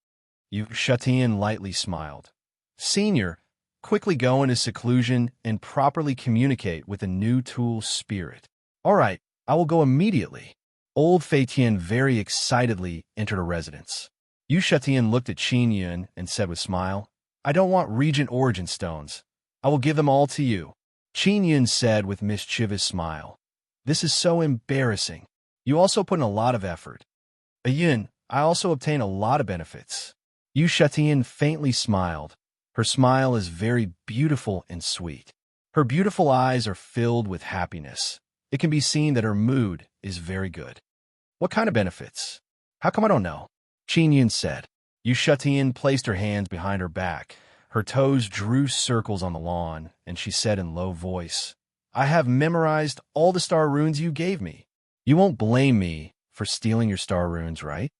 Yu Shatian lightly smiled. Senior, quickly go into seclusion and properly communicate with the new tool spirit. All right, I will go immediately. Old Fei Tian very excitedly entered a residence. Yu Shatian looked at Qin Yun and said with a smile, I don't want Regent Origin Stones. I will give them all to you. Qin Yun said with mischievous smile, This is so embarrassing. You also put in a lot of effort. Yun, I also obtain a lot of benefits. Yu Shatian faintly smiled. Her smile is very beautiful and sweet. Her beautiful eyes are filled with happiness. It can be seen that her mood is very good. What kind of benefits? How come I don't know? Qin Yun said. Yu Shatian placed her hands behind her back. Her toes drew circles on the lawn, and she said in low voice, I have memorized all the star runes you gave me. You won't blame me for stealing your star runes, right?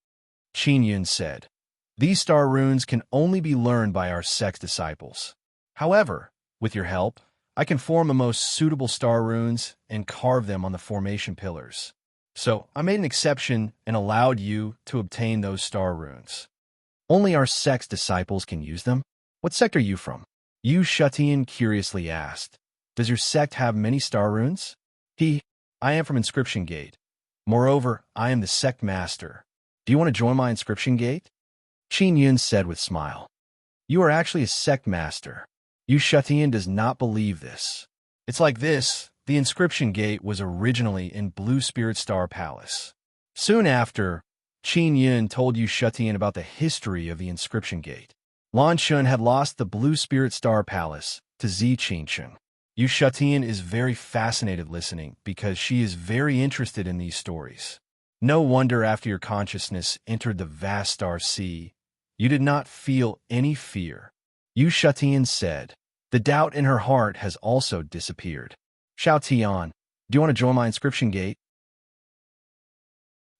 Qin Yun said, These star runes can only be learned by our sex disciples. However, with your help, I can form the most suitable star runes and carve them on the formation pillars. So I made an exception and allowed you to obtain those star runes. Only our sex disciples can use them? What sect are you from? Yu Shatian curiously asked. Does your sect have many star runes? I am from Inscription Gate. Moreover, I am the sect master. Do you want to join my Inscription Gate? Qin Yun said with a smile. You are actually a sect master. Yu Shatian does not believe this. It's like this. The Inscription Gate was originally in Blue Spirit Star Palace. Soon after, Qin Yun told Yu Shatian about the history of the Inscription Gate. Lan Shun had lost the Blue Spirit Star Palace to Zi Qingsheng. Yu Shatian is very fascinated listening because she is very interested in these stories. No wonder after your consciousness entered the vast star sea, you did not feel any fear. Yu Shatian said, the doubt in her heart has also disappeared. Xiao Tian, do you want to join my Inscription Gate?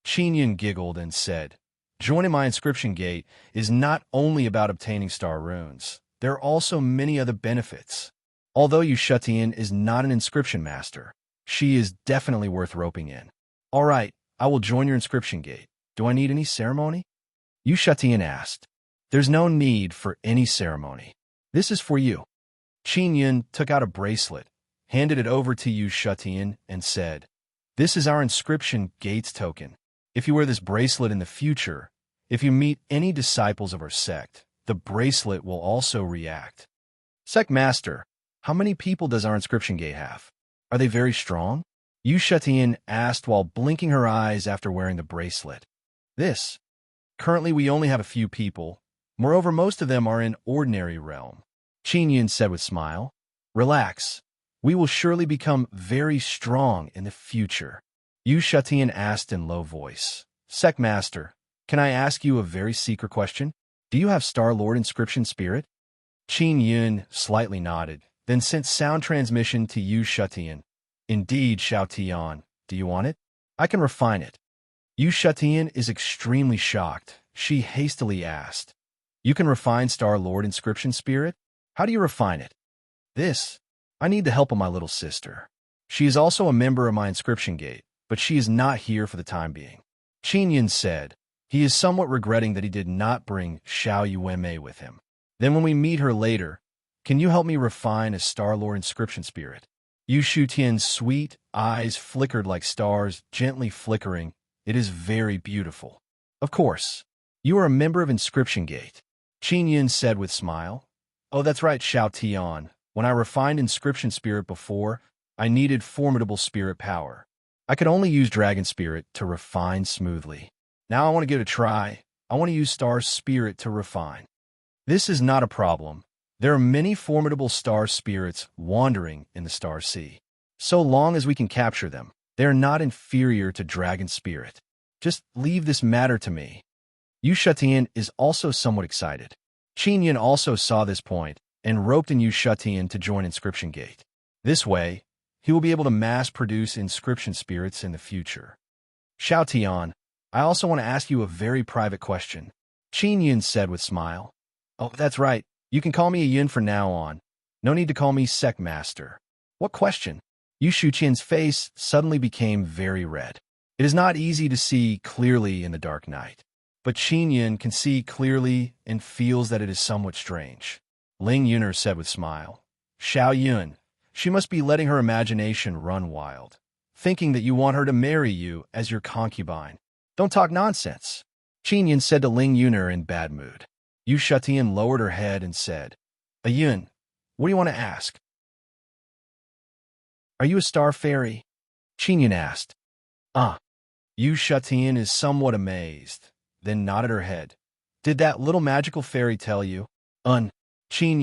Qin Yun giggled and said, Joining my Inscription Gate is not only about obtaining star runes. There are also many other benefits. Although Yu Shatian is not an inscription master, she is definitely worth roping in. All right, I will join your Inscription Gate. Do I need any ceremony? Yu Shatian asked. There's no need for any ceremony. This is for you. Qin Yun took out a bracelet, handed it over to Yu Shatian, and said, This is our Inscription Gate's token. If you wear this bracelet in the future, if you meet any disciples of our sect, the bracelet will also react. Sect Master, how many people does our Inscription Gate have? Are they very strong? Yu Shatian asked while blinking her eyes after wearing the bracelet. Currently we only have a few people. Moreover, most of them are in ordinary realm. Qin Yun said with a smile. Relax. We will surely become very strong in the future. Yu Shatian asked in low voice. Sect Master, can I ask you a very secret question? Do you have Star Lord Inscription Spirit? Qin Yun slightly nodded, then sent sound transmission to Yu Shatian. Indeed, Xiao Tian, do you want it? I can refine it. Yu Shatian is extremely shocked. She hastily asked, You can refine Star Lord Inscription Spirit? How do you refine it? I need the help of my little sister. She is also a member of my Inscription Gate, but she is not here for the time being. Qin Yun said, he is somewhat regretting that he did not bring Xiao Yuanmei with him. Then when we meet her later, can you help me refine a Star Lord Inscription Spirit? Yu Shutian's sweet eyes flickered like stars, gently flickering. It is very beautiful. Of course. You are a member of Inscription Gate. Qin Yun said with a smile. Oh, that's right, Xiao Tian. When I refined Inscription Spirit before, I needed formidable spirit power. I could only use Dragon Spirit to refine smoothly. Now I want to give it a try. I want to use Star Spirit to refine. This is not a problem. There are many formidable star spirits wandering in the star sea. So long as we can capture them, they are not inferior to Dragon Spirit. Just leave this matter to me. Yu Shatian is also somewhat excited. Qin Yun also saw this point and roped in Yu Shatian to join Inscription Gate. This way, he will be able to mass-produce inscription spirits in the future. Xiao Tian, I also want to ask you a very private question. Qin Yun said with smile. Oh, that's right. You can call me a Yun from now on. No need to call me Sect Master. What question? Yu Shuqian's face suddenly became very red. It is not easy to see clearly in the dark night, but Qin Yun can see clearly and feels that it is somewhat strange. Ling Yuner said with smile. Xiao Yun, she must be letting her imagination run wild, thinking that you want her to marry you as your concubine. Don't talk nonsense. Qin Yun said to Ling Yuner in bad mood. Yu Shutian lowered her head and said, A Yun, what do you want to ask? Are you a star fairy? Qin Yun asked. Yu Shutian is somewhat amazed, then nodded her head. Did that little magical fairy tell you? Qin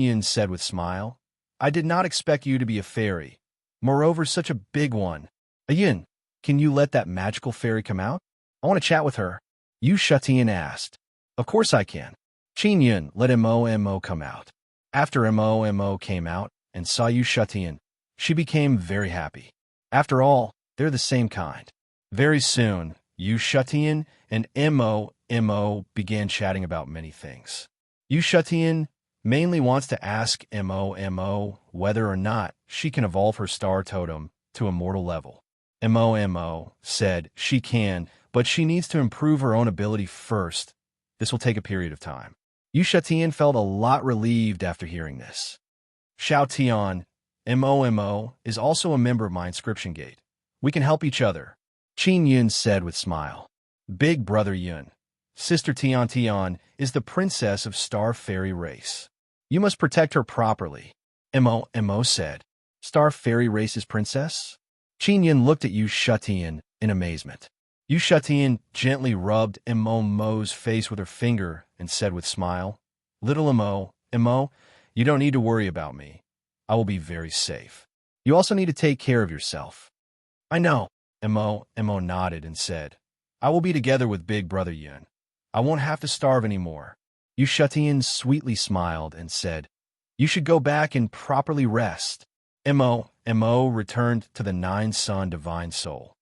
Yun said with smile. I did not expect you to be a fairy. Moreover, such a big one. Yun, can you let that magical fairy come out? I want to chat with her. Yu Shutian asked. Of course I can. Qin Yun let Mo come out. After Mo came out and saw Yu Shutian, she became very happy. After all, they're the same kind. Very soon, Yu Shutian and Mo began chatting about many things. Yu Shutian mainly wants to ask Mo whether or not she can evolve her star totem to a mortal level. Mo said she can, but she needs to improve her own ability first. This will take a period of time. Yu Shutian felt a lot relieved after hearing this. Xiao Tian, Mo is also a member of my inscription gate. We can help each other. Qin Yun said with smile. Big brother Yun, sister Tian is the princess of Star Fairy race. You must protect her properly. Mo said. Star Fairy race's princess? Qin Yun looked at Yu Shutian in amazement. Yu Shutian gently rubbed Mo's face with her finger and said with smile, Little Mo, you don't need to worry about me. I will be very safe. You also need to take care of yourself. I know. Mo nodded and said, I will be together with Big Brother Yun. I won't have to starve anymore. Yu Shutian sweetly smiled and said, You should go back and properly rest. Mo returned to the Nine-Sun Divine Soul.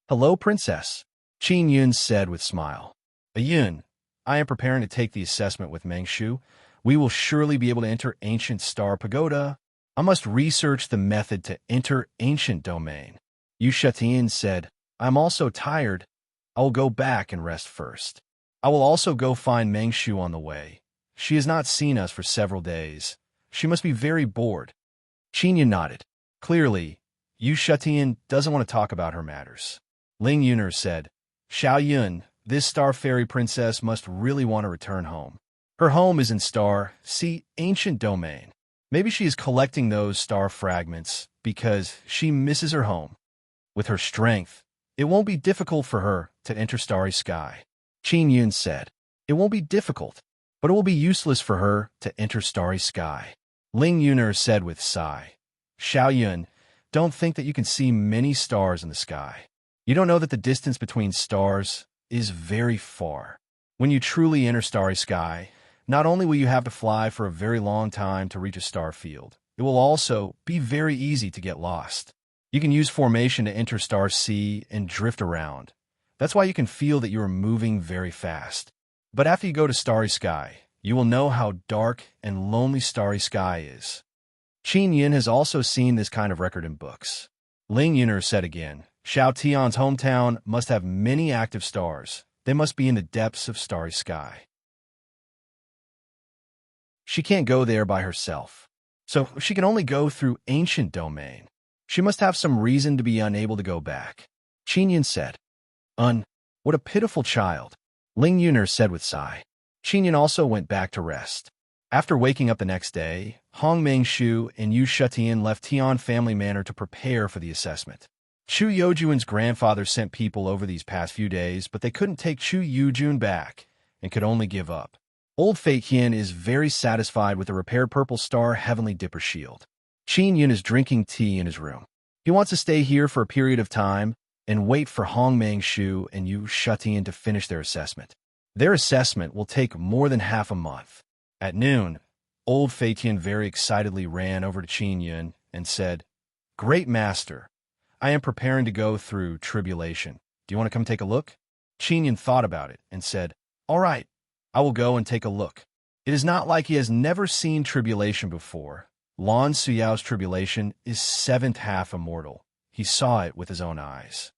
Hello, Princess, Qin Yun said with smile. Yun, I am preparing to take the assessment with Mengshu. We will surely be able to enter Ancient Star Pagoda. I must research the method to enter Ancient Domain. Yu Shutian said, I'm also tired. I will go back and rest first. I will also go find Mengshu on the way. She has not seen us for several days. She must be very bored. Qin Yun nodded. Clearly, Yu Shutian doesn't want to talk about her matters. Ling Yuner said, Xiao Yun, this Star Fairy Princess must really want to return home. Her home is in Ancient Domain. Maybe she is collecting those star fragments because she misses her home. With her strength, it won't be difficult for her to enter Starry Sky. Qin Yun said, It won't be difficult, but it will be useless for her to enter Starry Sky. Ling Yuner said with sigh, Xiao Yun, don't think that you can see many stars in the sky. You don't know that the distance between stars is very far. When you truly enter Starry Sky, not only will you have to fly for a very long time to reach a star field, it will also be very easy to get lost. You can use formation to enter Star Sea and drift around. That's why you can feel that you are moving very fast. But after you go to Starry Sky, you will know how dark and lonely Starry Sky is. Qin Yun has also seen this kind of record in books. Ling Yuner said again, Xiao Tian's hometown must have many active stars. They must be in the depths of Starry Sky. She can't go there by herself, so she can only go through Ancient Domain. She must have some reason to be unable to go back. Qin Yun said. What a pitiful child. Ling Yuner said with sigh. Qin Yun also went back to rest. After waking up the next day, Hong Mengshu and Yu Shutian left Tian Family Manor to prepare for the assessment. Chu Yojuan's grandfather sent people over these past few days, but they couldn't take Chu Yujun back and could only give up. Old Fate Hien is very satisfied with the repaired Purple Star Heavenly Dipper Shield. Qin Yun is drinking tea in his room. He wants to stay here for a period of time and wait for Hong Mengshu and Yu Shutian to finish their assessment. Their assessment will take more than half a month. At noon, Old Fei Tian very excitedly ran over to Qin Yun and said, Great Master, I am preparing to go through tribulation. Do you want to come take a look? Qin Yun thought about it and said, "All right, I will go and take a look." It is not like he has never seen tribulation before. Lan Suyao's tribulation is seventh half immortal. He saw it with his own eyes.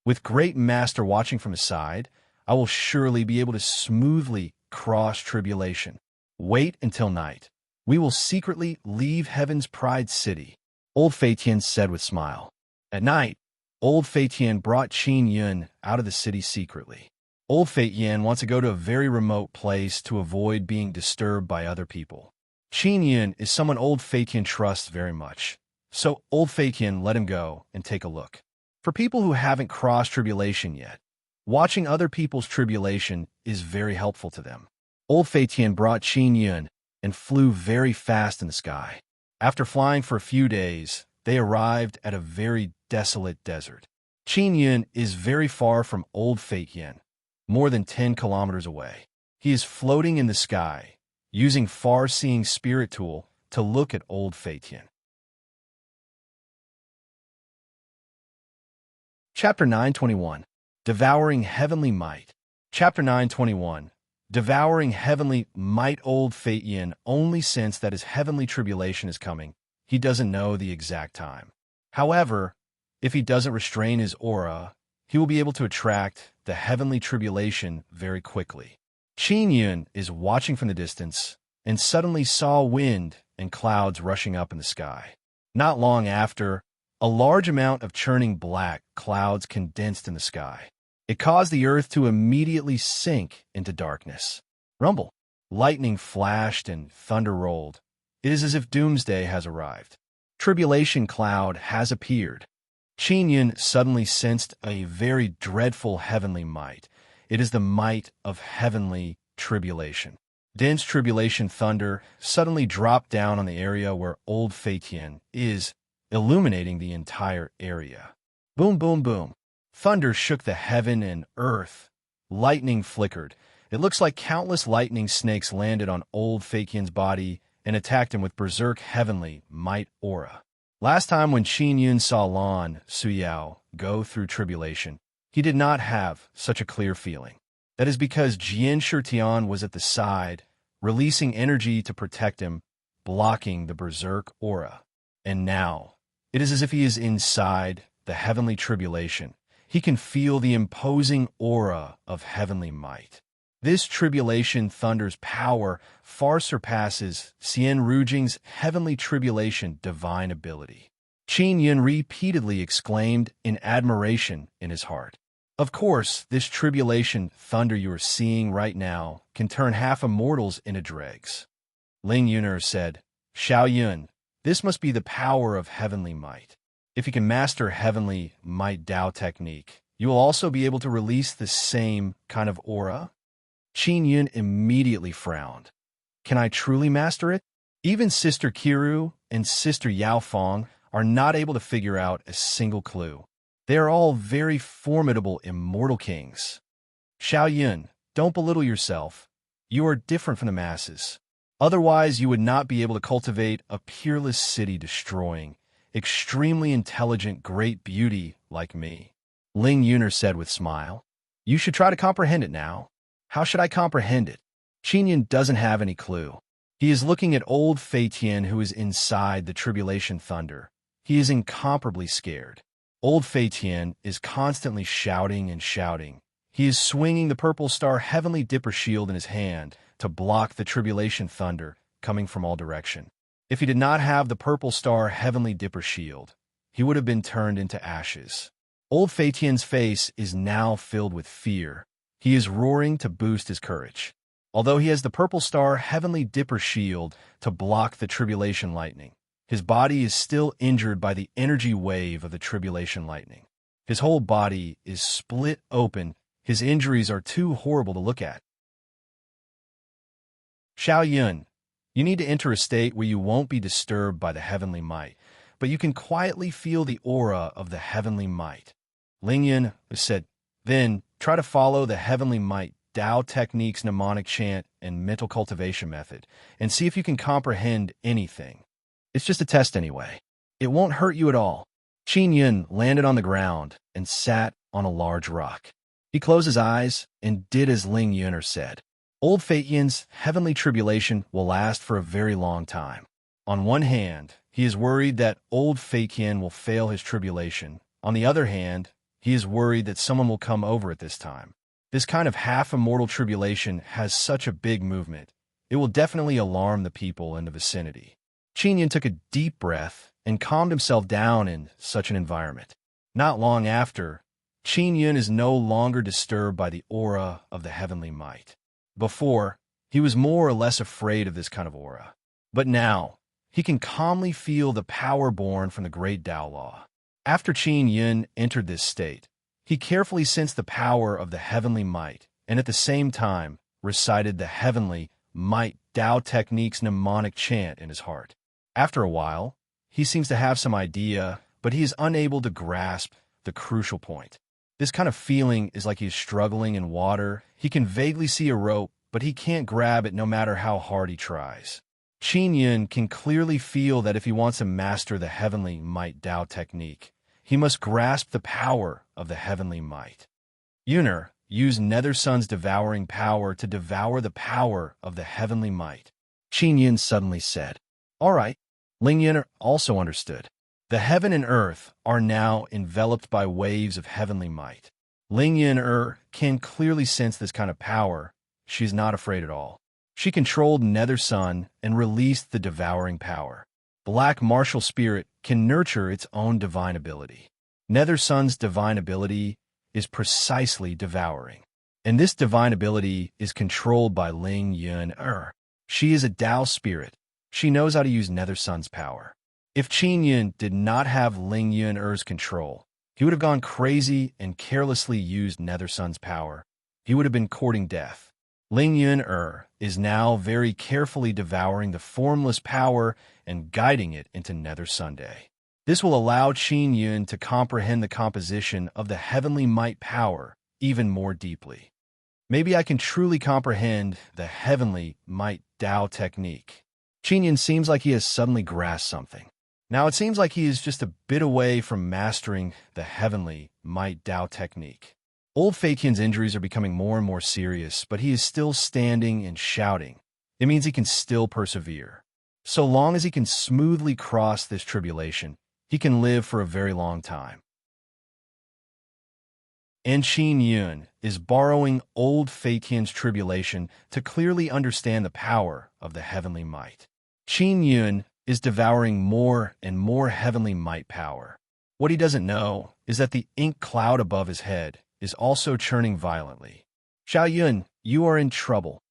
With great master watching from his side, I will surely be able to smoothly cross tribulation. Wait until night. We will secretly leave heaven's pride city, old Fei Tian said with smile. At night, old Fei Tian brought Qin Yun out of the city secretly. Old Fei Tian wants to go to a very remote place to avoid being disturbed by other people. Qin Yun is someone old Fei Tian trusts very much, so old Fei Tian let him go and take a look. For people who haven't crossed tribulation yet, watching other people's tribulation is very helpful to them. Old Fei Tian brought Qin Yun and flew very fast in the sky. After flying for a few days, they arrived at a very desolate desert. Qin Yun is very far from old Fei Tian, more than 10 kilometers away. He is floating in the sky, using far-seeing spirit tool to look at old Fei Tian. Chapter 921, Devouring Heavenly Might. Chapter 921, Devouring Heavenly Might. Old Fei Tian only sensed that his heavenly tribulation is coming. He doesn't know the exact time. However, if he doesn't restrain his aura, he will be able to attract the heavenly tribulation very quickly. Qin Yun is watching from the distance and suddenly saw wind and clouds rushing up in the sky. Not long after, a large amount of churning black clouds condensed in the sky. It caused the earth to immediately sink into darkness. Rumble. Lightning flashed and thunder rolled. It is as if doomsday has arrived. Tribulation cloud has appeared. Qin Yun suddenly sensed a very dreadful heavenly might. It is the might of heavenly tribulation. Dense tribulation thunder suddenly dropped down on the area where old Fei Tian is, illuminating the entire area. Boom, boom, boom. Thunder shook the heaven and earth. Lightning flickered. It looks like countless lightning snakes landed on old Fei Tian's body and attacked him with berserk heavenly might aura. Last time when Qin Yun saw Lan Suyao go through tribulation, he did not have such a clear feeling. That is because Jian Shitian was at the side, releasing energy to protect him, blocking the berserk aura. And now, it is as if he is inside the heavenly tribulation. He can feel the imposing aura of heavenly might. This tribulation thunder's power far surpasses Xian Rujing's heavenly tribulation divine ability. Qin Yun repeatedly exclaimed in admiration in his heart. Of course, this tribulation thunder you are seeing right now can turn half immortals into dregs. Ling Yuner said, Xiao Yun, this must be the power of heavenly might. If you can master heavenly might Dao technique, you will also be able to release the same kind of aura. Qin Yun immediately frowned. Can I truly master it? Even Sister Kiru and Sister Yao Fong are not able to figure out a single clue. They are all very formidable immortal kings. Xiao Yun, don't belittle yourself. You are different from the masses. Otherwise, you would not be able to cultivate a peerless city-destroying, extremely intelligent great beauty like me. Ling Yuner said with smile. You should try to comprehend it now. How should I comprehend it? Qin Yun doesn't have any clue. He is looking at old Fei Tian who is inside the tribulation thunder. He is incomparably scared. Old Fei Tian is constantly shouting and shouting. He is swinging the purple star heavenly dipper shield in his hand to block the tribulation thunder coming from all direction. If he did not have the purple star heavenly dipper shield, he would have been turned into ashes. Old Fei Tian's face is now filled with fear. He is roaring to boost his courage. Although he has the purple star heavenly dipper shield to block the tribulation lightning, his body is still injured by the energy wave of the tribulation lightning. His whole body is split open. His injuries are too horrible to look at. Xiao Yun, you need to enter a state where you won't be disturbed by the heavenly might, but you can quietly feel the aura of the heavenly might. Ling Yun said, then try to follow the heavenly might Dao techniques, mnemonic chant, and mental cultivation method, and see if you can comprehend anything. It's just a test anyway. It won't hurt you at all. Qin Yun landed on the ground and sat on a large rock. He closed his eyes and did as Ling Yuner said. Old Fate Yin's heavenly tribulation will last for a very long time. On one hand, he is worried that old Fate Yin will fail his tribulation. On the other hand, he is worried that someone will come over at this time. This kind of half-immortal tribulation has such a big movement. It will definitely alarm the people in the vicinity. Qin Yin took a deep breath and calmed himself down in such an environment. Not long after, Qin Yin is no longer disturbed by the aura of the heavenly might. Before, he was more or less afraid of this kind of aura. But now, he can calmly feel the power born from the great Tao Law. After Qin Yin entered this state, he carefully sensed the power of the heavenly might and at the same time recited the heavenly might Tao technique's mnemonic chant in his heart. After a while, he seems to have some idea, but he is unable to grasp the crucial point. This kind of feeling is like he's struggling in water. He can vaguely see a rope, but he can't grab it no matter how hard he tries. Qin Yin can clearly feel that if he wants to master the heavenly might Tao technique, he must grasp the power of the heavenly might. Yuner used Nether Sun's devouring power to devour the power of the heavenly might. Qin Yin suddenly said, "All right." Ling Yuner also understood. The heaven and earth are now enveloped by waves of heavenly might. Ling Yuner can clearly sense this kind of power. She's not afraid at all. She controlled Nether Sun and released the devouring power. Black martial spirit can nurture its own divine ability. Nether Sun's divine ability is precisely devouring. And this divine ability is controlled by Ling Yuner. She is a Tao spirit. She knows how to use Nether Sun's power. If Qin Yin did not have Ling Yuner's control, he would have gone crazy and carelessly used Nether Sun's power. He would have been courting death. Ling Yuner is now very carefully devouring the formless power and guiding it into Nether Sunday. This will allow Qin Yin to comprehend the composition of the heavenly might power even more deeply. Maybe I can truly comprehend the heavenly might Tao technique. Qin Yin seems like he has suddenly grasped something. Now it seems like he is just a bit away from mastering the heavenly might Tao technique. Old Fei Qian's injuries are becoming more and more serious, but he is still standing and shouting. It means he can still persevere. So long as he can smoothly cross this tribulation, he can live for a very long time. And Qin Yin is borrowing old Fei Qian's tribulation to clearly understand the power of the heavenly might. Qin Yin is devouring more and more heavenly might power. What he doesn't know is that the ink cloud above his head is also churning violently. "Xiao Yun, you are in trouble."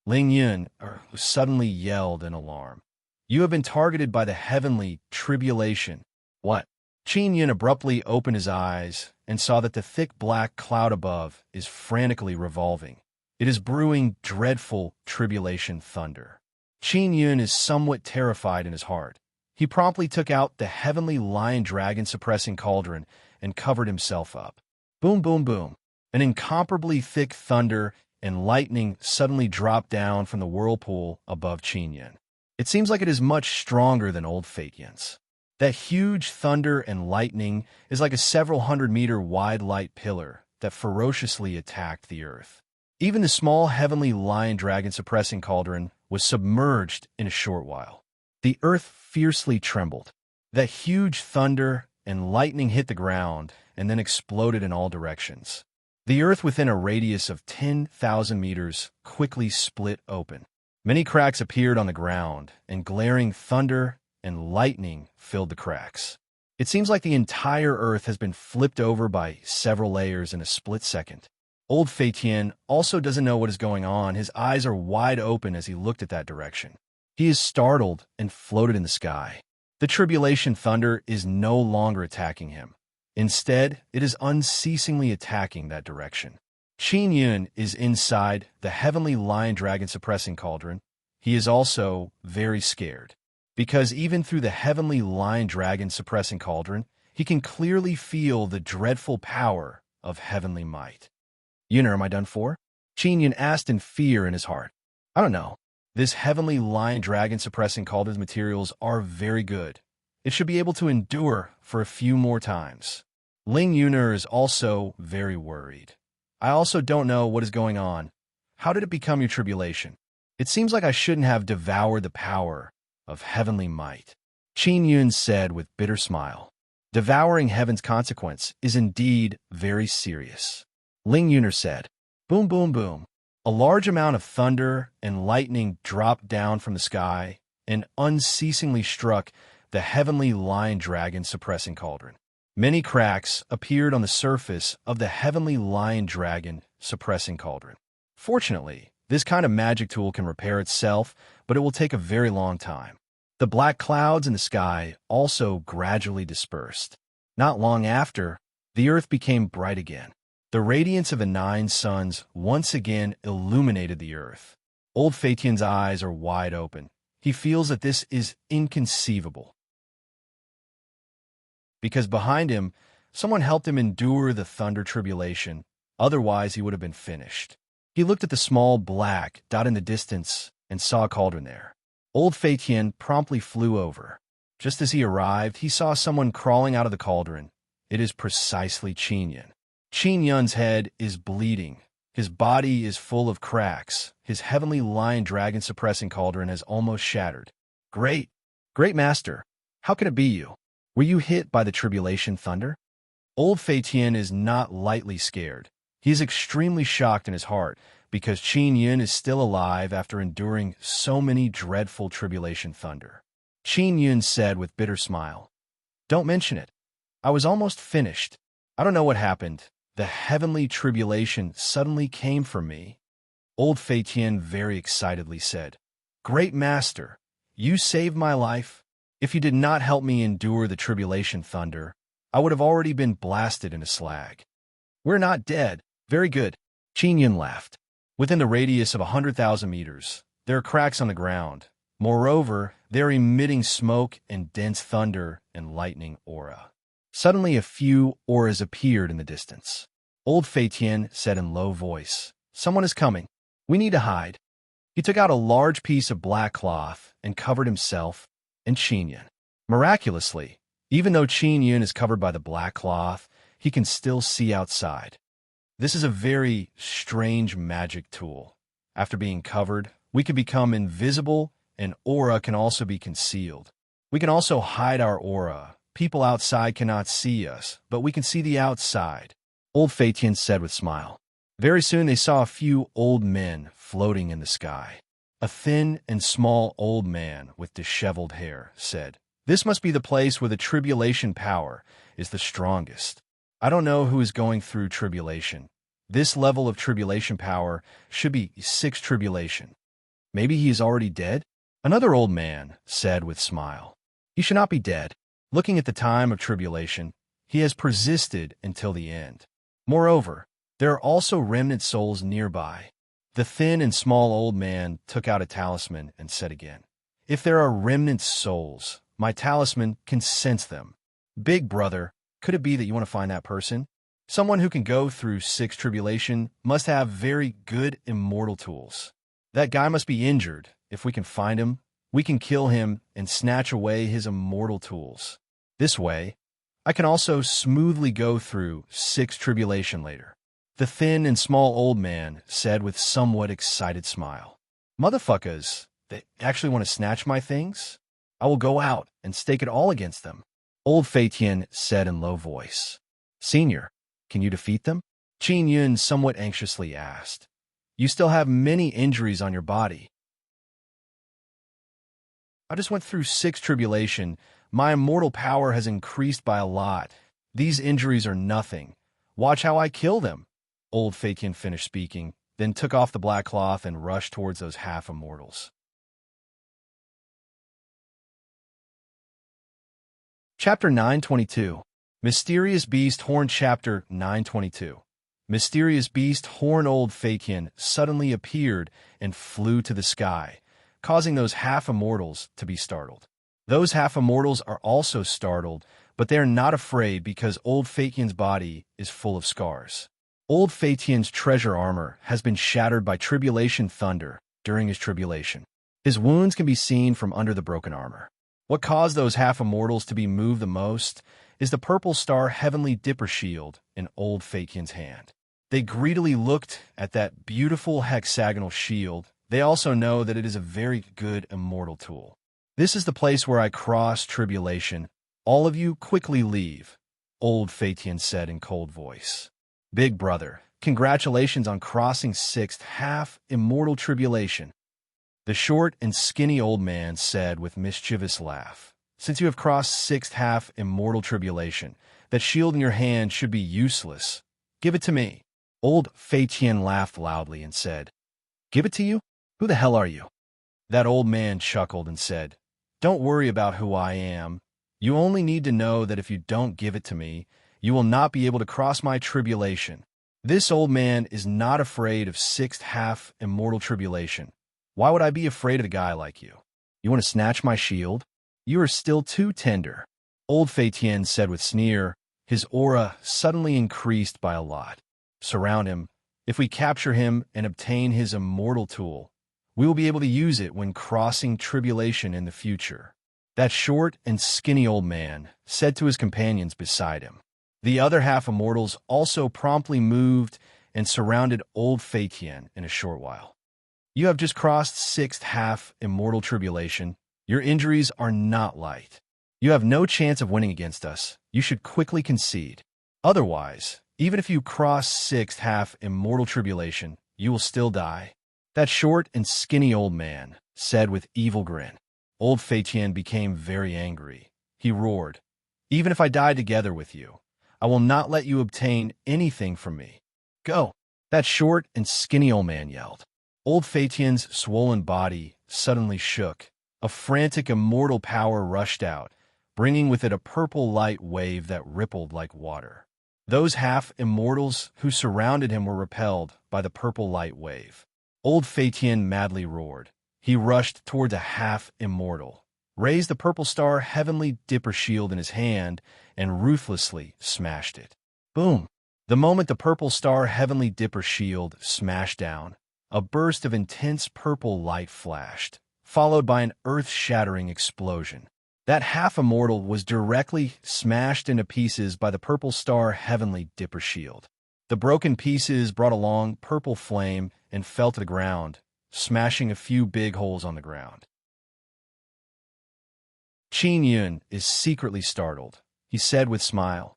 Ling Yun suddenly yelled in alarm. "You have been targeted by the heavenly tribulation." "What?" Qin Yin abruptly opened his eyes and saw that the thick black cloud above is frantically revolving. It is brewing dreadful tribulation thunder. Qin Yin is somewhat terrified in his heart. He promptly took out the heavenly lion-dragon suppressing cauldron and covered himself up. Boom, boom, boom. An incomparably thick thunder and lightning suddenly dropped down from the whirlpool above Qin Yin. It seems like it is much stronger than old Fate Yin's. That huge thunder and lightning is like a several hundred-meter wide light pillar that ferociously attacked the earth. Even the small heavenly lion-dragon suppressing cauldron was submerged in a short while. The earth fiercely trembled. That huge thunder and lightning hit the ground and then exploded in all directions. The earth within a radius of 10,000 meters quickly split open. Many cracks appeared on the ground, and glaring thunder and lightning filled the cracks. It seems like the entire earth has been flipped over by several layers in a split second. Old Fei Tian also doesn't know what is going on. His eyes are wide open as he looked at that direction. He is startled and floated in the sky. The tribulation thunder is no longer attacking him. Instead, it is unceasingly attacking that direction. Qin Yun is inside the heavenly lion-dragon suppressing cauldron. He is also very scared, because even through the heavenly lion-dragon suppressing cauldron, he can clearly feel the dreadful power of heavenly might. "Yuner, am I done for?" Qin Yun asked in fear in his heart. "I don't know. This heavenly lion-dragon suppressing cauldron's materials are very good. It should be able to endure for a few more times." Ling Yuner is also very worried. I also don't know what is going on. How did it become your tribulation? It seems like I shouldn't have devoured the power of heavenly might. Qin Yun said with bitter smile. Devouring heaven's consequence is indeed very serious. Ling Yuner said. Boom, boom, boom. A large amount of thunder and lightning dropped down from the sky and unceasingly struck the heavenly lion dragon suppressing cauldron. Many cracks appeared on the surface of the heavenly lion dragon suppressing cauldron. Fortunately, this kind of magic tool can repair itself, but it will take a very long time. The black clouds in the sky also gradually dispersed. Not long after, the earth became bright again. The radiance of the 9 suns once again illuminated the earth. Old Feitian's eyes are wide open. He feels that this is inconceivable. Because behind him, someone helped him endure the thunder tribulation, otherwise he would have been finished. He looked at the small black dot in the distance and saw a cauldron there. Old Feitian promptly flew over. Just as he arrived, he saw someone crawling out of the cauldron. It is precisely Qin Yun. Qin Yun's head is bleeding. His body is full of cracks. His heavenly lion dragon suppressing cauldron has almost shattered. Great master, how can it be you? Were you hit by the tribulation thunder? Old Feitian is not lightly scared. He is extremely shocked in his heart because Qin Yun is still alive after enduring so many dreadful tribulation thunder. Qin Yun said with bitter smile, Don't mention it. I was almost finished. I don't know what happened. The heavenly tribulation suddenly came for me. Old Feitian very excitedly said, Great master, you saved my life. If you did not help me endure the tribulation thunder, I would have already been blasted into slag. We're not dead. Very good. Qin Yun laughed. Within the radius of 100,000 meters, there are cracks on the ground. Moreover, they're emitting smoke and dense thunder and lightning aura. Suddenly a few auras appeared in the distance. Old Feitian said in low voice, Someone is coming. We need to hide. He took out a large piece of black cloth and covered himself and Qin Yun. Miraculously, even though Qin Yun is covered by the black cloth, he can still see outside. This is a very strange magic tool. After being covered, we can become invisible, and aura can also be concealed. We can also hide our aura. People outside cannot see us, but we can see the outside. Old Feitian said with a smile. Very soon they saw a few old men floating in the sky. A thin and small old man with disheveled hair said, This must be the place where the tribulation power is the strongest. I don't know who is going through tribulation. This level of tribulation power should be 6 tribulation. Maybe he is already dead? Another old man said with a smile. He should not be dead. Looking at the time of tribulation, he has persisted until the end. Moreover, there are also remnant souls nearby. The thin and small old man took out a talisman and said again, If there are remnant souls, my talisman can sense them. Big brother, could it be that you want to find that person? Someone who can go through 6 tribulation must have very good immortal tools. That guy must be injured. If we can find him, we can kill him and snatch away his immortal tools. This way, I can also smoothly go through 6 tribulation later. The thin and small old man said with somewhat excited smile. Motherfuckers, they actually want to snatch my things? I will go out and stake it all against them. Old Feitian said in low voice. Senior, can you defeat them? Qin Yun somewhat anxiously asked. You still have many injuries on your body. I just went through 6 tribulation. My immortal power has increased by a lot. These injuries are nothing. Watch how I kill them. Old Feitian finished speaking, then took off the black cloth and rushed towards those half-immortals. Chapter 922. Mysterious Beast Horn. Chapter 922. Mysterious Beast Horn. Old Feitian suddenly appeared and flew to the sky, causing those half-immortals to be startled. Those half-immortals are also startled, but they are not afraid because Old Feitian's body is full of scars. Old Feitian's treasure armor has been shattered by tribulation thunder during his tribulation. His wounds can be seen from under the broken armor. What caused those half-immortals to be moved the most is the purple star heavenly dipper shield in Old Feitian's hand. They greedily looked at that beautiful hexagonal shield. They also know that it is a very good immortal tool. This is the place where I cross tribulation. All of you quickly leave, old Phaeton said in cold voice. Big brother, congratulations on crossing sixth half immortal tribulation. The short and skinny old man said with mischievous laugh. Since you have crossed sixth half immortal tribulation, that shield in your hand should be useless. Give it to me. Old Phaeton laughed loudly and said, Give it to you? Who the hell are you? That old man chuckled and said, Don't worry about who I am. You only need to know that if you don't give it to me, you will not be able to cross my tribulation. This old man is not afraid of sixth half immortal tribulation. Why would I be afraid of a guy like you? You want to snatch my shield? You are still too tender. Old Phaeton said with sneer, his aura suddenly increased by a lot. Surround him. If we capture him and obtain his immortal tool, we will be able to use it when crossing tribulation in the future. That short and skinny old man said to his companions beside him. The other half immortals also promptly moved and surrounded old Phaeton in a short while. You have just crossed sixth half immortal tribulation. Your injuries are not light. You have no chance of winning against us. You should quickly concede. Otherwise, even if you cross sixth half immortal tribulation, you will still die. That short and skinny old man said with evil grin. Old Phaeton became very angry. He roared, Even if I die together with you, I will not let you obtain anything from me. Go. That short and skinny old man yelled. Old Phaeton's swollen body suddenly shook. A frantic immortal power rushed out, bringing with it a purple light wave that rippled like water. Those half-immortals who surrounded him were repelled by the purple light wave. Old Phaeton madly roared. He rushed toward a half-immortal, raised the purple star heavenly dipper shield in his hand, and ruthlessly smashed it. Boom! The moment the purple star heavenly dipper shield smashed down, a burst of intense purple light flashed, followed by an earth-shattering explosion. That half-immortal was directly smashed into pieces by the purple star heavenly dipper shield. The broken pieces brought along purple flame and fell to the ground, smashing a few big holes on the ground. Qin Yun is secretly startled. He said with smile,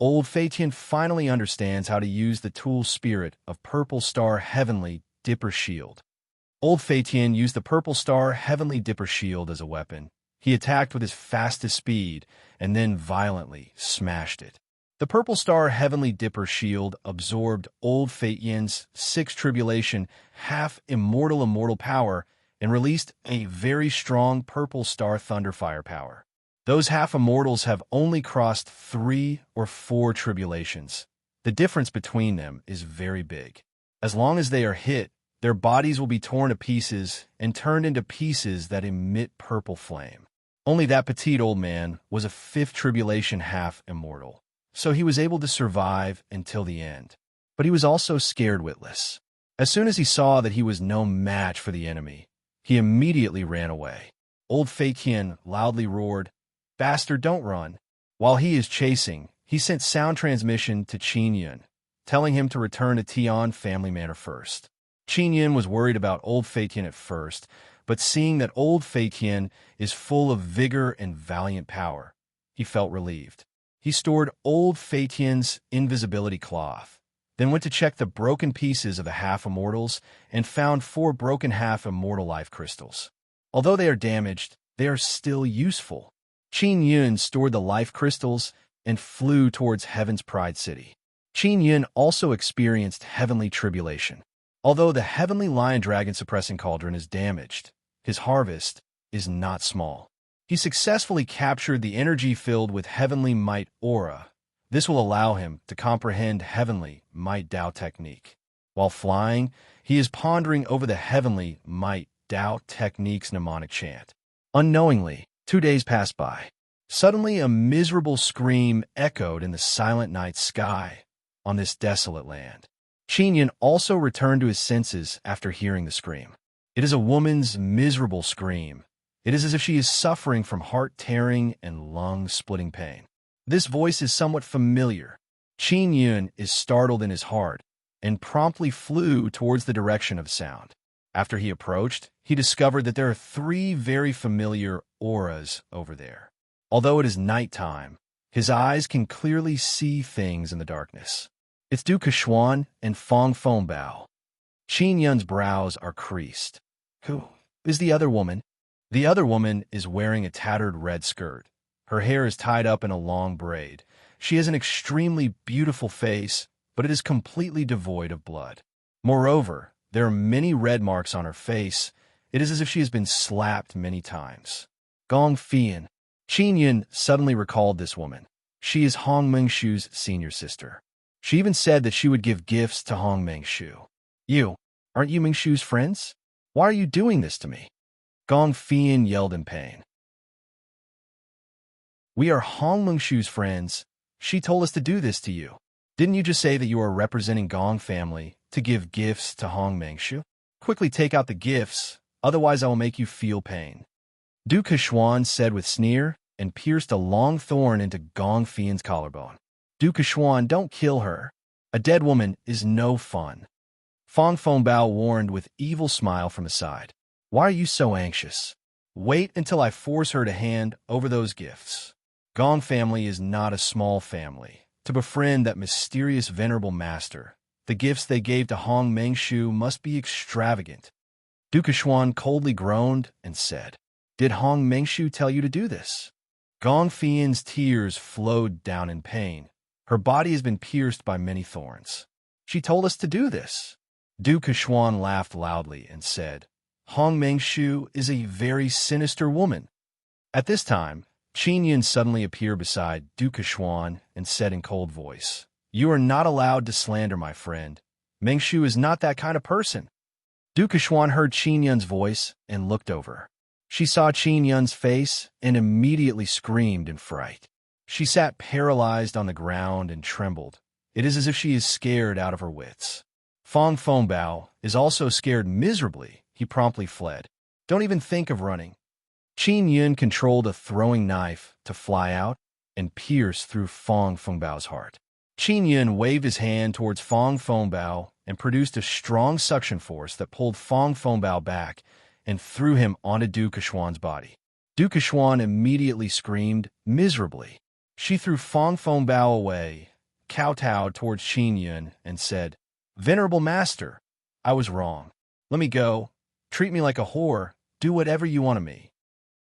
Old Phaeton finally understands how to use the tool spirit of purple star heavenly dipper shield. Old Phaeton used the purple star heavenly dipper shield as a weapon. He attacked with his fastest speed and then violently smashed it. The purple star heavenly dipper shield absorbed Old Phaeton's sixth tribulation half-immortal power and released a very strong purple star thunderfire power. Those half-immortals have only crossed 3 or 4 tribulations. The difference between them is very big. As long as they are hit, their bodies will be torn to pieces and turned into pieces that emit purple flame. Only that petite old man was a 5th tribulation half-immortal, so he was able to survive until the end. But he was also scared witless. As soon as he saw that he was no match for the enemy, he immediately ran away. Old Phaeton loudly roared, Bastard, don't run. While he is chasing, he sent sound transmission to Qin Yun, telling him to return to Tian Family Manor first. Qin Yun was worried about Old Phaeton at first, but seeing that Old Phaeton is full of vigor and valiant power, he felt relieved. He stored Old Phaeton's invisibility cloth, then went to check the broken pieces of the half-immortals and found 4 broken half-immortal life crystals. Although they are damaged, they are still useful. Qin Yun stored the life crystals and flew towards Heaven's Pride City. Qin Yun also experienced heavenly tribulation. Although the heavenly lion dragon suppressing cauldron is damaged, his harvest is not small. He successfully captured the energy filled with heavenly might aura. This will allow him to comprehend heavenly might Dao technique. While flying, he is pondering over the heavenly might Dao technique's mnemonic chant. Unknowingly, 2 days passed by. Suddenly, a miserable scream echoed in the silent night sky on this desolate land. Qin Yun also returned to his senses after hearing the scream. It is a woman's miserable scream. It is as if she is suffering from heart-tearing and lung-splitting pain. This voice is somewhat familiar. Qin Yun is startled in his heart and promptly flew towards the direction of sound. After he approached, he discovered that there are three very familiar auras over there. Although it is nighttime, his eyes can clearly see things in the darkness. It's Du Keshuan and Fong Bao. Qin Yun's brows are creased. Who is the other woman? The other woman is wearing a tattered red skirt. Her hair is tied up in a long braid. She has an extremely beautiful face, but it is completely devoid of blood. Moreover, there are many red marks on her face. It is as if she has been slapped many times. Gong Fian. Qin Yun suddenly recalled this woman. She is Hong Mengshu's senior sister. She even said that she would give gifts to Hong Mengshu. You, aren't you Mengshu's friends? Why are you doing this to me? Gong Fian yelled in pain. We are Hong Mengshu's friends. She told us to do this to you. Didn't you just say that you are representing Gong family to give gifts to Hong Mengshu? Quickly take out the gifts, otherwise I will make you feel pain. Du Keshuan said with sneer and pierced a long thorn into Gong Fian's collarbone. Du Keshuan, don't kill her. A dead woman is no fun. Fong Bao warned with evil smile from his side. Why are you so anxious? Wait until I force her to hand over those gifts. Gong family is not a small family. To befriend that mysterious venerable master, the gifts they gave to Hong Mengshu must be extravagant. Du Keshuan coldly groaned and said, Did Hong Mengshu tell you to do this? Gong Fian's tears flowed down in pain. Her body has been pierced by many thorns. She told us to do this. Du Keshuan laughed loudly and said, Hong Mengshu is a very sinister woman. At this time, Qin Yun suddenly appeared beside Du Keshuan and said in cold voice, You are not allowed to slander my friend. Mengshu is not that kind of person. Du Keshuan heard Qin Yun's voice and looked over. She saw Qin Yun's face and immediately screamed in fright. She sat paralyzed on the ground and trembled. It is as if she is scared out of her wits. Fong Bao is also scared miserably. He promptly fled. Don't even think of running. Qin Yun controlled a throwing knife to fly out and pierce through Fong Bao's heart. Qin Yun waved his hand towards Fong Bao and produced a strong suction force that pulled Fong Bao back and threw him onto Du Keshuan's body. Du Keshuan immediately screamed miserably. She threw Fong Bao away, kowtowed towards Qin Yun, and said, Venerable Master, I was wrong. Let me go. Treat me like a whore. Do whatever you want of me.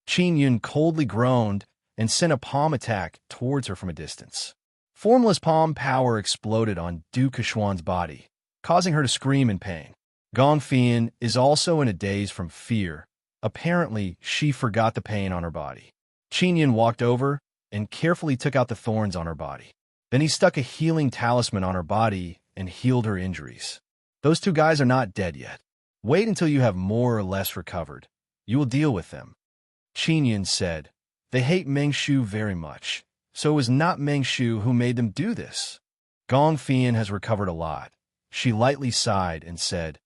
Qin Yun coldly groaned and sent a palm attack towards her from a distance. Formless palm power exploded on Du Keshuan's body, causing her to scream in pain. Gong Fian is also in a daze from fear. Apparently, she forgot the pain on her body. Qin Yun walked over and carefully took out the thorns on her body. Then he stuck a healing talisman on her body and healed her injuries. Those two guys are not dead yet. Wait until you have more or less recovered. You will deal with them. Qin Yun said, They hate Mengshu very much, so it was not Mengshu who made them do this. Gong Fian has recovered a lot. She lightly sighed and said,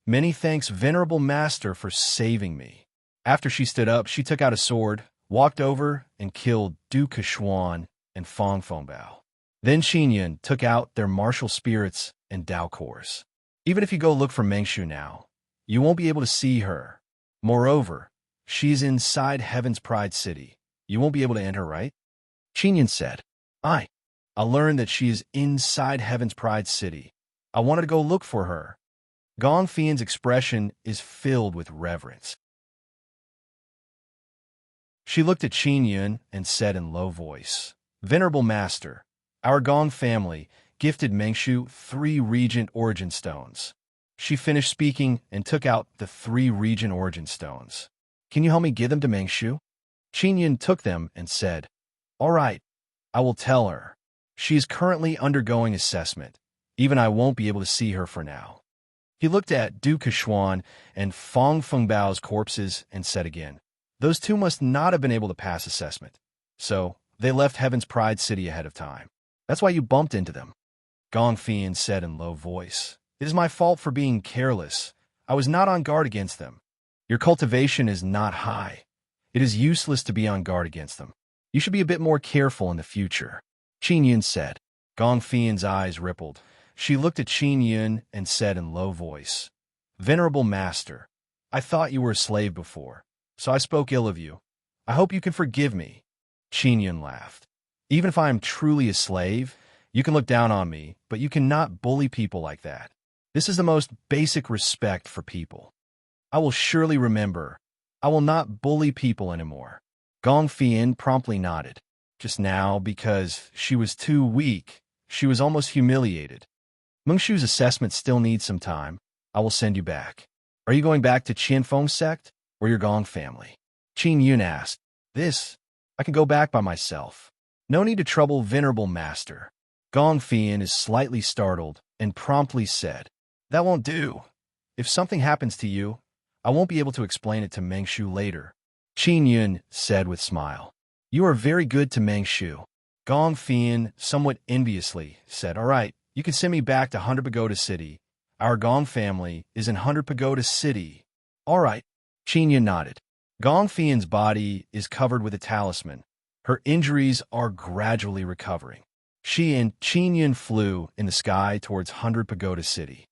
Many thanks, Venerable Master, for saving me. After she stood up, she took out a sword, walked over, and killed Du Keshuan and Fong Bao. Then Qin Yun took out their martial spirits and Dao cores. Even if you go look for Mengshu now, you won't be able to see her. Moreover, she's inside Heaven's Pride City. You won't be able to enter, right? Qin Yun said, I learned that she is inside Heaven's Pride City. I wanted to go look for her. Gong Fian's expression is filled with reverence. She looked at Qin Yun and said in low voice, Venerable Master, our Gong family gifted Mengshu 3 Regent Origin Stones. She finished speaking and took out the 3 Regent Origin Stones. Can you help me give them to Mengshu? Qin Yun took them and said, All right, I will tell her. She is currently undergoing assessment. Even I won't be able to see her for now. He looked at Du Keshuan and Fong Bao's corpses and said again, Those two must not have been able to pass assessment. So, they left Heaven's Pride City ahead of time. That's why you bumped into them. Gong Fian said in low voice, It is my fault for being careless. I was not on guard against them. Your cultivation is not high. It is useless to be on guard against them. You should be a bit more careful in the future. Qin Yun said. Gong Fian's eyes rippled. She looked at Qin Yun and said in low voice, "Venerable master, I thought you were a slave before, so I spoke ill of you. I hope you can forgive me." Qin Yun laughed. "Even if I am truly a slave, you can look down on me, but you cannot bully people like that. This is the most basic respect for people. I will surely remember. I will not bully people anymore." Gong Fian promptly nodded. Just now, because she was too weak, she was almost humiliated. "Mengshu's assessment still needs some time. I will send you back. Are you going back to Qianfeng's sect or your Gong family?" Qin Yun asked. I can go back by myself. No need to trouble venerable master." Gong Fian is slightly startled and promptly said, "That won't do. If something happens to you, I won't be able to explain it to Mengshu later." Qin Yun said with smile, "You are very good to Mengshu." Gong Fian, somewhat enviously, said, "All right, you can send me back to 100 Pagoda City. Our Gong family is in 100 Pagoda City." "All right." Qin Yun nodded. Gong Fian's body is covered with a talisman. Her injuries are gradually recovering. She and Qin Yun flew in the sky towards 100 Pagoda City.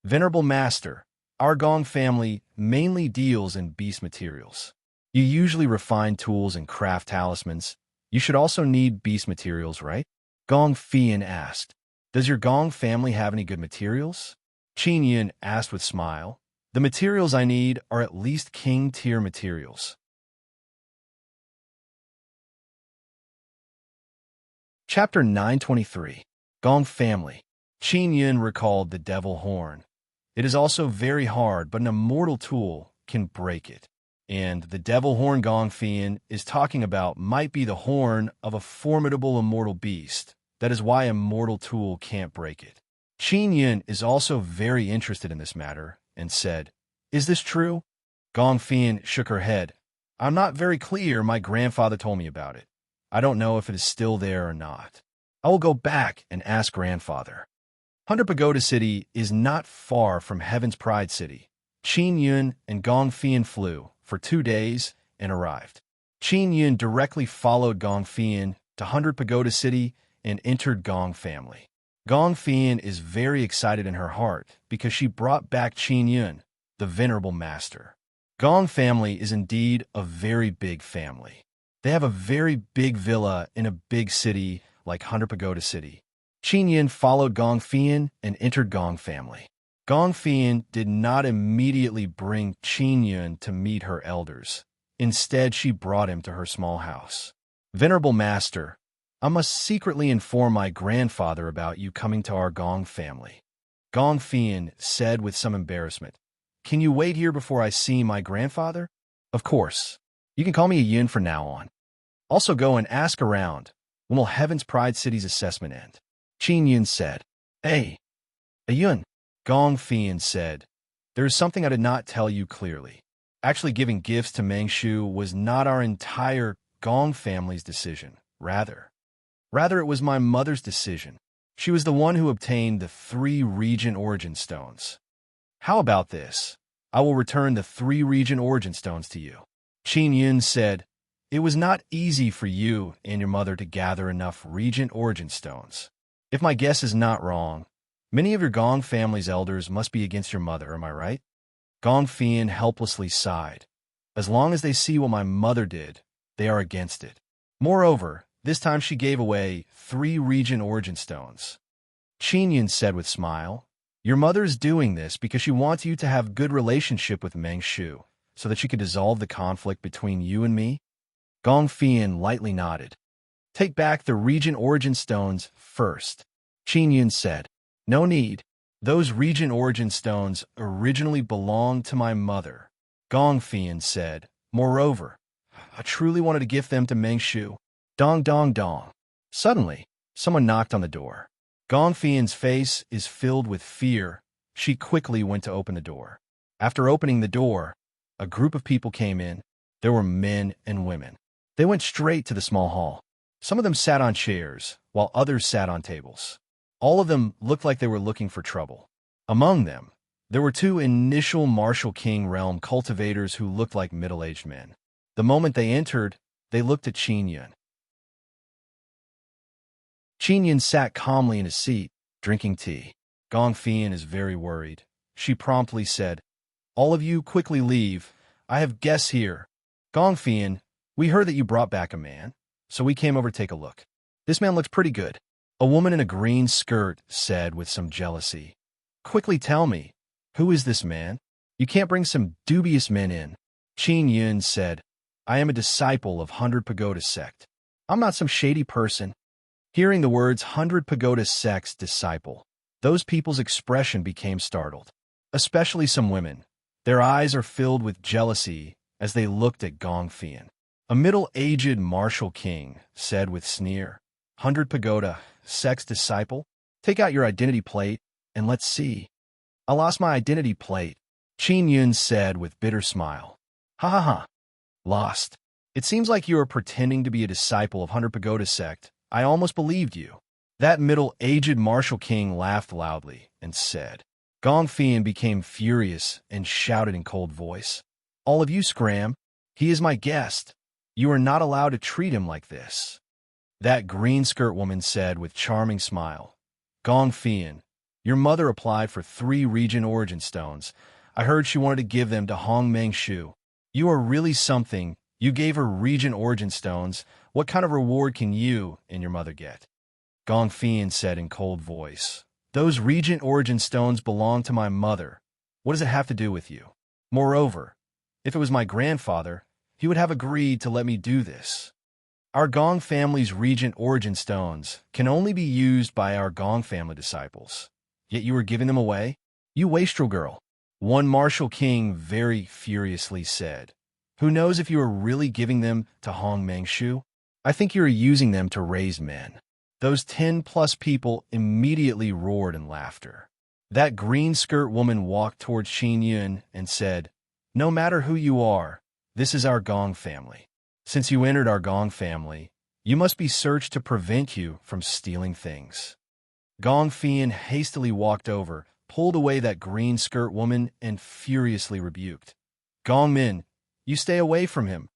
"Venerable master, our Gong family mainly deals in beast materials. You usually refine tools and craft talismans. You should also need beast materials, right?" Gong Fian asked. "Does your Gong family have any good materials?" Qin Yun asked with smile. "The materials I need are at least king-tier materials." Chapter 923. Gong Family. Qin Yun recalled the devil horn. It is also very hard, but an immortal tool can break it. And the devil horn Gong Fian is talking about might be the horn of a formidable immortal beast. That is why a mortal tool can't break it. Qin Yun is also very interested in this matter and said, "Is this true?" Gong Fian shook her head. "I'm not very clear. My grandfather told me about it. I don't know if it is still there or not. I will go back and ask grandfather." 100 Pagoda City is not far from Heaven's Pride City. Qin Yun and Gong Fian flew for 2 days and arrived. Qin Yun directly followed Gong Fian to 100 Pagoda City and entered Gong family. Gong Fian is very excited in her heart because she brought back Qin Yun, the venerable master. Gong family is indeed a very big family. They have a very big villa in a big city like 100 Pagoda City. Qin Yun followed Gong Fian and entered Gong family. Gong Fian did not immediately bring Qin Yun to meet her elders. Instead, she brought him to her small house. "Venerable master, I must secretly inform my grandfather about you coming to our Gong family." Gong Fian said with some embarrassment, "Can you wait here before I see my grandfather?" "Of course. You can call me a Yun from now on. Also go and ask around. When will Heaven's Pride City's assessment end?" Qin Yun said. "Hey, a Yun." Gong Fian said, "There is something I did not tell you clearly. Actually, giving gifts to Mengshu was not our entire Gong family's decision. Rather, it was my mother's decision. She was the one who obtained the 3 Regent Origin Stones. How about this? I will return the 3 Regent Origin Stones to you." Qin Yun said, "It was not easy for you and your mother to gather enough Regent Origin Stones. If my guess is not wrong, many of your Gong family's elders must be against your mother, am I right?" Gong Fian helplessly sighed. "As long as they see what my mother did, they are against it. Moreover, this time she gave away 3 Regent Origin Stones." Qin Yun said with smile, "Your mother is doing this because she wants you to have good relationship with Mengshu, so that she can dissolve the conflict between you and me?" Gong Fian lightly nodded. "Take back the Regent Origin Stones first." Qin Yun said, "No need. Those Regent Origin Stones originally belonged to my mother." Gong Fian said, "Moreover, I truly wanted to gift them to Mengshu." Dong dong dong. Suddenly, someone knocked on the door. Gong Fian's face is filled with fear. She quickly went to open the door. After opening the door, a group of people came in. There were men and women. They went straight to the small hall. Some of them sat on chairs, while others sat on tables. All of them looked like they were looking for trouble. Among them, there were 2 initial Martial King realm cultivators who looked like middle-aged men. The moment they entered, they looked at Qin Yun. Qin Yun sat calmly in his seat, drinking tea. Gong Fian is very worried. She promptly said, "All of you quickly leave. I have guests here." Gong Fian, we heard that you brought back a man, so we came over to take a look. This man looks pretty good. A woman in a green skirt said with some jealousy. Quickly tell me, who is this man? You can't bring some dubious men in. Qin Yun said, I am a disciple of 100 Pagoda sect. I'm not some shady person. Hearing the words 100 Pagoda sect's disciple, those people's expression became startled, especially some women. Their eyes are filled with jealousy as they looked at Gong Fian. A middle-aged martial king said with sneer, 100 Pagoda sect's disciple? Take out your identity plate and let's see. I lost my identity plate, Qin Yun said with bitter smile. Ha ha ha. Lost. It seems like you are pretending to be a disciple of 100 Pagoda sect. I almost believed you. That middle-aged martial king laughed loudly and said. Gong Fian became furious and shouted in cold voice. All of you scram. He is my guest. You are not allowed to treat him like this. That green skirt woman said with charming smile. Gong Fian, your mother applied for 3 Regent Origin Stones. I heard she wanted to give them to Hong Mengshu. You are really something. You gave her Regent Origin Stones. What kind of reward can you and your mother get? Gong Fian said in cold voice. Those Regent Origin Stones belong to my mother. What does it have to do with you? Moreover, if it was my grandfather, he would have agreed to let me do this. Our Gong family's Regent Origin Stones can only be used by our Gong family disciples. Yet you are giving them away? You wastrel girl. One martial king very furiously said. Who knows if you are really giving them to Hong Mengshu? I think you are using them to raise men. Those 10+ people immediately roared in laughter. That green skirt woman walked towards Qin Yun and said, No matter who you are, this is our Gong family. Since you entered our Gong family, you must be searched to prevent you from stealing things. Gong Fian hastily walked over, pulled away that green skirt woman, and furiously rebuked. Gong Min, you stay away from him.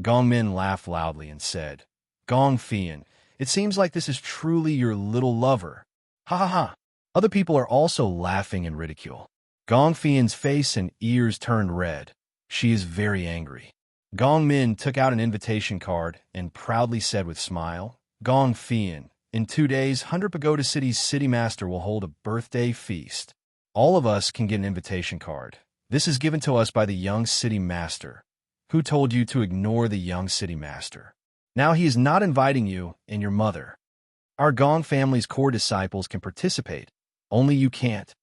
Gong Min laughed loudly and said, Gong Fian, it seems like this is truly your little lover. Ha ha ha. Other people are also laughing in ridicule. Gong Fian's face and ears turned red. She is very angry. Gong Min took out an invitation card and proudly said with smile, Gong Fian, in 2 days, 100 Pagoda City's city master will hold a birthday feast. All of us can get an invitation card. This is given to us by the young city master. Who told you to ignore the young city master? Now he is not inviting you and your mother. Our Gong family's core disciples can participate. Only you can't.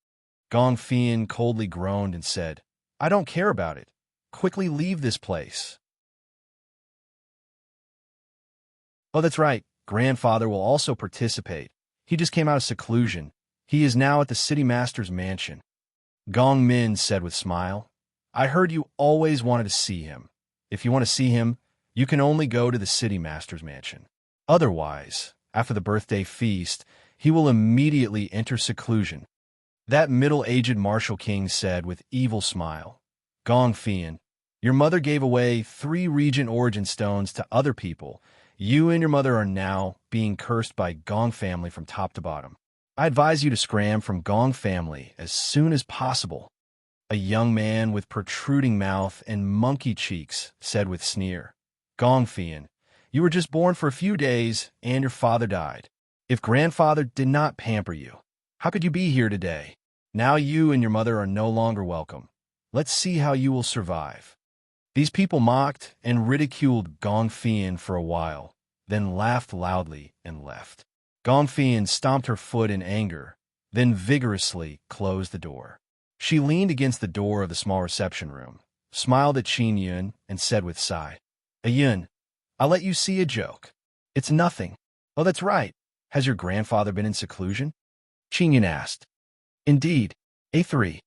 Gong Fian coldly groaned and said, I don't care about it. Quickly leave this place. Oh, that's right. Grandfather will also participate. He just came out of seclusion. He is now at the city master's mansion. Gong Min said with smile, I heard you always wanted to see him. If you want to see him, you can only go to the city master's mansion. Otherwise, after the birthday feast, he will immediately enter seclusion. That middle-aged martial king said with evil smile, Gong Fian, your mother gave away 3 Regent Origin Stones to other people. You and your mother are now being cursed by Gong family from top to bottom. I advise you to scram from Gong family as soon as possible. A young man with protruding mouth and monkey cheeks said with sneer, Gong Fian, you were just born for a few days and your father died. If grandfather did not pamper you, how could you be here today? Now you and your mother are no longer welcome. Let's see how you will survive. These people mocked and ridiculed Gong Fian for a while, then laughed loudly and left. Gong Fian stomped her foot in anger, then vigorously closed the door. She leaned against the door of the small reception room, smiled at Qin Yun, and said with sigh, Yun, I'll let you see a joke. It's nothing. Oh, that's right. Has your grandfather been in seclusion? Qin Yun asked. Indeed. A3.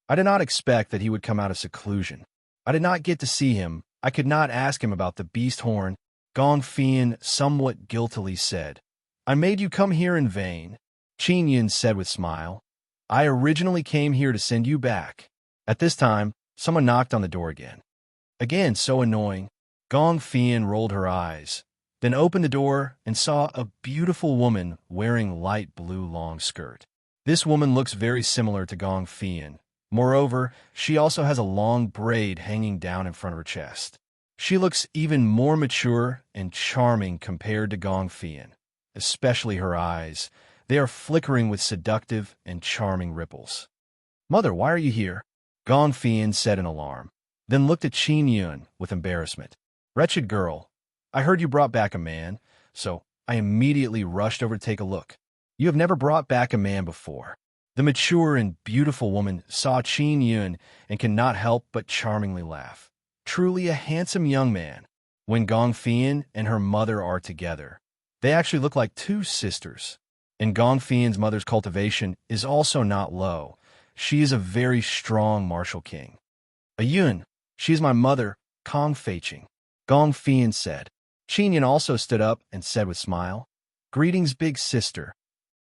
I did not expect that he would come out of seclusion. I did not get to see him. I could not ask him about the beast horn. Gong Fian somewhat guiltily said, I made you come here in vain. Qin Yun said with smile, I originally came here to send you back. At this time, someone knocked on the door again. Again, so annoying. Gong Fian rolled her eyes, then opened the door and saw a beautiful woman wearing light blue long skirt. This woman looks very similar to Gong Fian. Moreover, she also has a long braid hanging down in front of her chest. She looks even more mature and charming compared to Gong Fian, especially her eyes. They are flickering with seductive and charming ripples. "Mother, why are you here?" Gong Fian said in alarm, then looked at Qin Yun with embarrassment. "Wretched girl, I heard you brought back a man, so I immediately rushed over to take a look. You have never brought back a man before." The mature and beautiful woman saw Qin Yun and cannot help but charmingly laugh. Truly a handsome young man. When Gong Fian and her mother are together, they actually look like two sisters. And Gong Fian's mother's cultivation is also not low. She is a very strong martial king. "Yun, she is my mother, Kong Feiqing," Gong Fian said. Qin Yun also stood up and said with smile, "Greetings, big sister."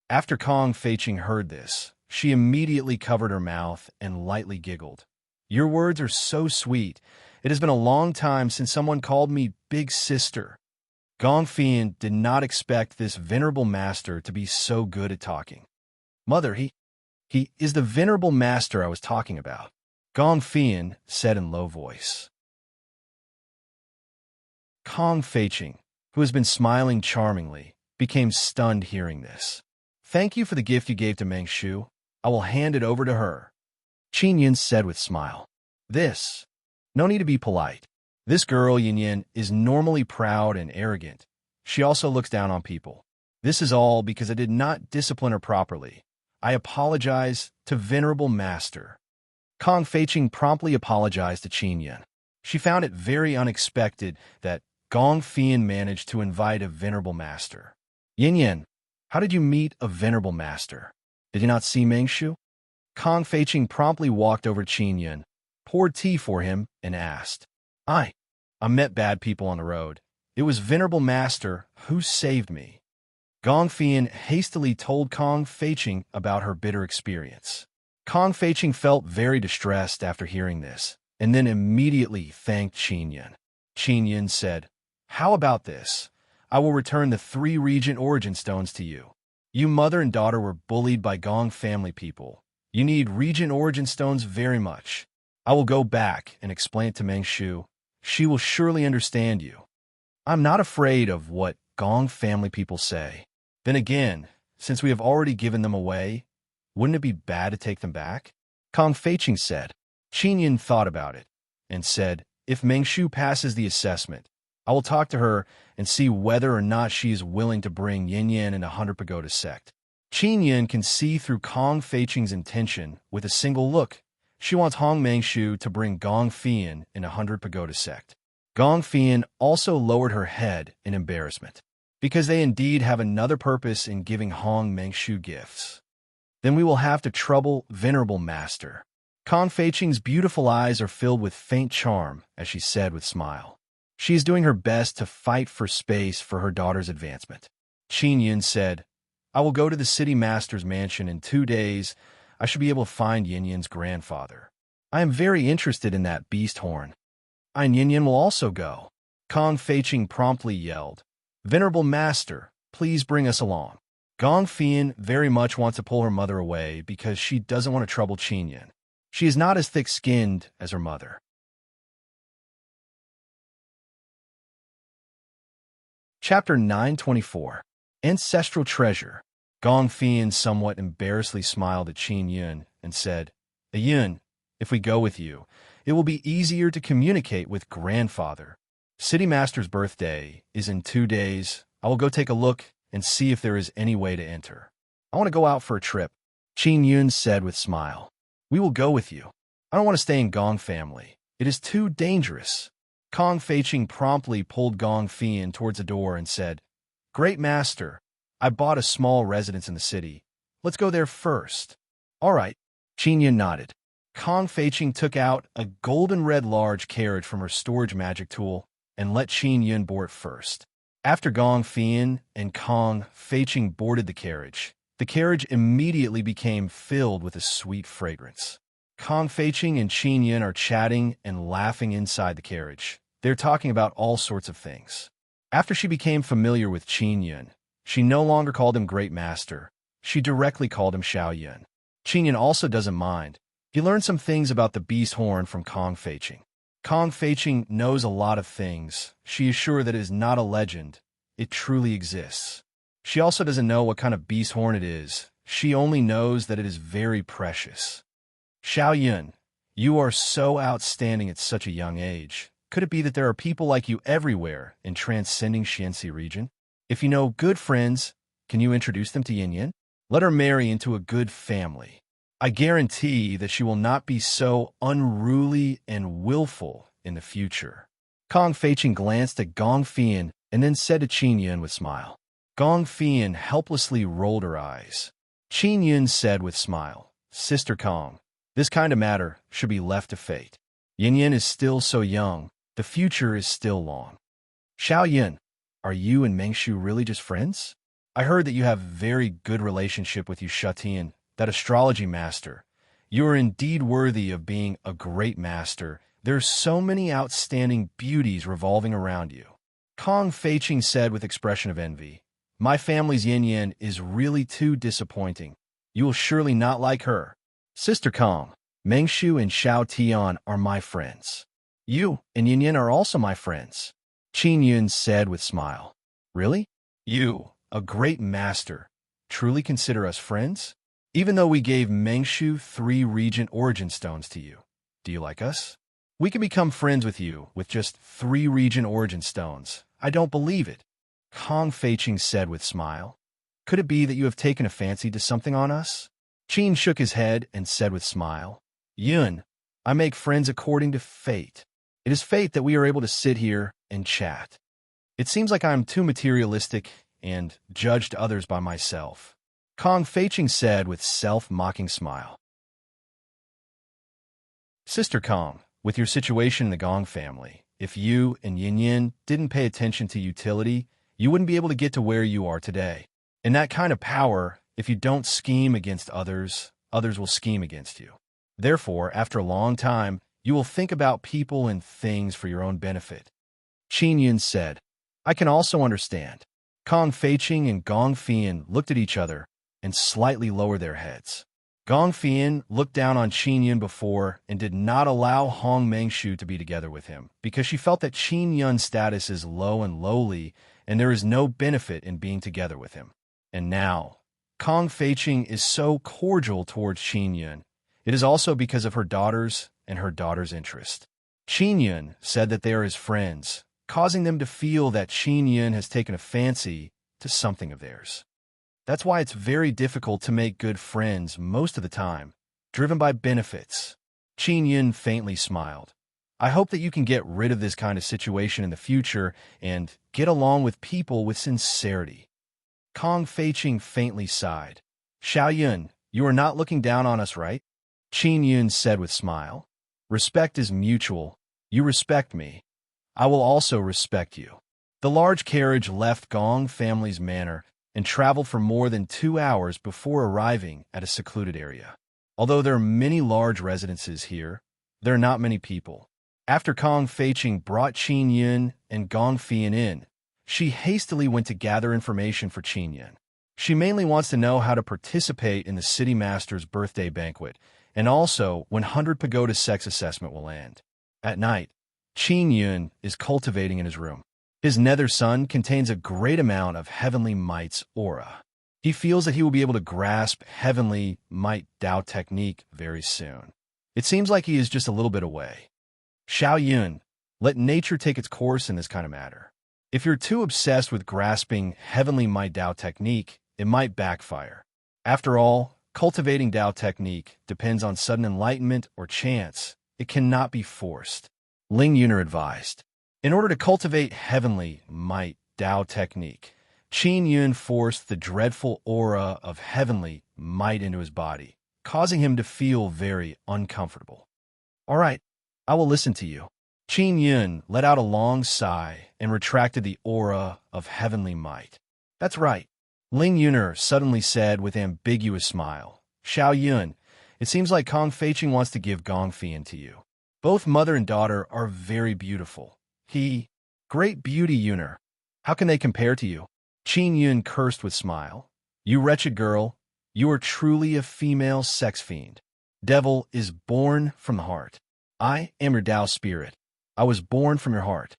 After Kong Feiqing heard this, she immediately covered her mouth and lightly giggled. "Your words are so sweet. It has been a long time since someone called me big sister." Gong Fian did not expect this venerable master to be so good at talking. "Mother, he is the venerable master I was talking about," Gong Fian said in low voice. Kong Feiqing, who has been smiling charmingly, became stunned hearing this. "Thank you for the gift you gave to Meng Shu. I will hand it over to her," Qin Yun said with smile. No need to be polite. This girl, Yin Yin, is normally proud and arrogant. She also looks down on people. This is all because I did not discipline her properly. I apologize to venerable master." Kong Feiqing promptly apologized to Qin Yun. She found it very unexpected that Gong Fian managed to invite a venerable master. "Yin Yin, how did you meet a venerable master? Did you not see Meng Shu?" Kong Feiqing promptly walked over to Qin Yun, poured tea for him, and asked. I met bad people on the road. It was venerable master who saved me." Gong Fian hastily told Kong Feiqing about her bitter experience. Kong Feiqing felt very distressed after hearing this, and then immediately thanked Qin Yun. Qin Yun said, "How about this? I will return the 3 Regent Origin Stones to you. You mother and daughter were bullied by Gong family people. You need Regent Origin Stones very much. I will go back and explain it to Meng Shu. She will surely understand you. I'm not afraid of what Gong family people say. Then again, since we have already given them away, wouldn't it be bad to take them back?" Kong Feiqing said. Qin Yun thought about it and said, "If Meng Shu passes the assessment, I will talk to her and see whether or not she is willing to bring Yin Yin and 100 Pagoda sect." Qin Yun can see through Kong Feiqing's intention with a single look. She wants Hong Meng Shu to bring Gong Fian in 100 Pagoda sect. Gong Fian also lowered her head in embarrassment, because they indeed have another purpose in giving Hong Meng Shu gifts. Then we will have to trouble venerable master. Kong Feiqing's beautiful eyes are filled with faint charm as she said with smile. She is doing her best to fight for space for her daughter's advancement. Qin Yun said, "I will go to the city master's mansion in 2 days. I should be able to find Yin Yin's grandfather. I am very interested in that beast horn." And Yin Yin will also go. Kong Feiqing promptly yelled, "Venerable master, please bring us along." Gong Fian very much wants to pull her mother away because she doesn't want to trouble Qin Yun. She is not as thick-skinned as her mother. Chapter 924. Ancestral Treasure. Gong Fian somewhat embarrassedly smiled at Qin Yun and said, "Yun, if we go with you, it will be easier to communicate with grandfather. City Master's birthday is in 2 days. I will go take a look and see if there is any way to enter. I want to go out for a trip." Qin Yun said with smile, "We will go with you. I don't want to stay in Gong family. It is too dangerous." Kong Feiqing promptly pulled Gong Fian towards the door and said, "Great master, I bought a small residence in the city. Let's go there first." "All right." Qin Yun nodded. Kong Feiqing took out a golden red large carriage from her storage magic tool and let Qin Yun board first. After Gong Fian and Kong Feiqing boarded the carriage immediately became filled with a sweet fragrance. Kong Feiqing and Qin Yun are chatting and laughing inside the carriage. They're talking about all sorts of things. After she became familiar with Qin Yun, she no longer called him Great Master. She directly called him Xiao Yun. Qin Yun also doesn't mind. He learned some things about the beast horn from Kong Feiqing. Kong Feiqing knows a lot of things. She is sure that it is not a legend. It truly exists. She also doesn't know what kind of beast horn it is. She only knows that it is very precious. Xiao Yun, you are so outstanding at such a young age. Could it be that there are people like you everywhere in transcending Xianxi region? If you know good friends, can you introduce them to Yin Yin? Let her marry into a good family. I guarantee that she will not be so unruly and willful in the future. Kong Feiqing glanced at Gong Fian and then said to Qin Yun with a smile. Gong Fian helplessly rolled her eyes. Qin Yun said with a smile, Sister Kong, this kind of matter should be left to fate. Yin Yin is still so young. The future is still long. Xiao Yun, are you and Mengshu really just friends? I heard that you have a very good relationship with Yushatian, that astrology master. You are indeed worthy of being a great master. There are so many outstanding beauties revolving around you. Kong Feiqing said with expression of envy, my family's Yin Yin is really too disappointing. You will surely not like her. Sister Kong, Mengshu and Xiao Tian are my friends. You and Yin Yin are also my friends. Qin Yun said with a smile. Really? You, a great master, truly consider us friends? Even though we gave Mengshu 3 Regent Origin Stones to you, do you like us? We can become friends with you with just 3 Regent Origin Stones. I don't believe it. Kong Feiqing said with a smile. Could it be that you have taken a fancy to something on us? Qin shook his head and said with a smile. Yun, I make friends according to fate. It is fate that we are able to sit here and chat. It seems like I am too materialistic and judged others by myself. Kong Feiqing said with self-mocking smile. Sister Kong, with your situation in the Gong family, if you and Yin Yin didn't pay attention to utility, you wouldn't be able to get to where you are today. In that kind of power, if you don't scheme against others, others will scheme against you. Therefore, after a long time, you will think about people and things for your own benefit. Qin Yun said, I can also understand. Kong Feiqing and Gong Fian looked at each other and slightly lowered their heads. Gong Fian looked down on Qin Yun before and did not allow Hong Mengshu to be together with him because she felt that Qin Yun's status is low and lowly and there is no benefit in being together with him. And now, Kong Feiqing is so cordial towards Qin Yun. It is also because of her daughters and her daughter's interest. Qin Yun said that they are his friends, causing them to feel that Qin Yun has taken a fancy to something of theirs. That's why it's very difficult to make good friends most of the time, driven by benefits. Qin Yun faintly smiled. I hope that you can get rid of this kind of situation in the future and get along with people with sincerity. Kong Feiqing faintly sighed. Xiao Yun, you are not looking down on us, right? Qin Yun said with a smile. Respect is mutual. You respect me. I will also respect you. The large carriage left Gong family's manor and traveled for more than 2 hours before arriving at a secluded area. Although there are many large residences here, there are not many people. After Kong Feiqing brought Qin Yun and Gong Fian in, she hastily went to gather information for Qin Yun. She mainly wants to know how to participate in the city master's birthday banquet, and also when 100 Pagoda sex assessment will end. At night, Qin Yun is cultivating in his room. His nether sun contains a great amount of heavenly might's aura. He feels that he will be able to grasp heavenly might Dao technique very soon. It seems like he is just a little bit away. Xiao Yun, let nature take its course in this kind of matter. If you're too obsessed with grasping heavenly might Dao technique, it might backfire. After all, cultivating Dao technique depends on sudden enlightenment or chance. It cannot be forced. Ling Yuner advised. In order to cultivate heavenly might Dao technique, Qin Yun forced the dreadful aura of heavenly might into his body, causing him to feel very uncomfortable. All right, I will listen to you. Qin Yun let out a long sigh and retracted the aura of heavenly might. That's right. Ling Yuner suddenly said with ambiguous smile. Xiao Yun, it seems like Kong Feiqing wants to give Gong Fian to you. Both mother and daughter are very beautiful. Great beauty, Yuner. How can they compare to you? Qin Yun cursed with smile. You wretched girl, You are truly a female sex fiend. Devil is born from the heart. I am your Tao spirit. I was born from your heart.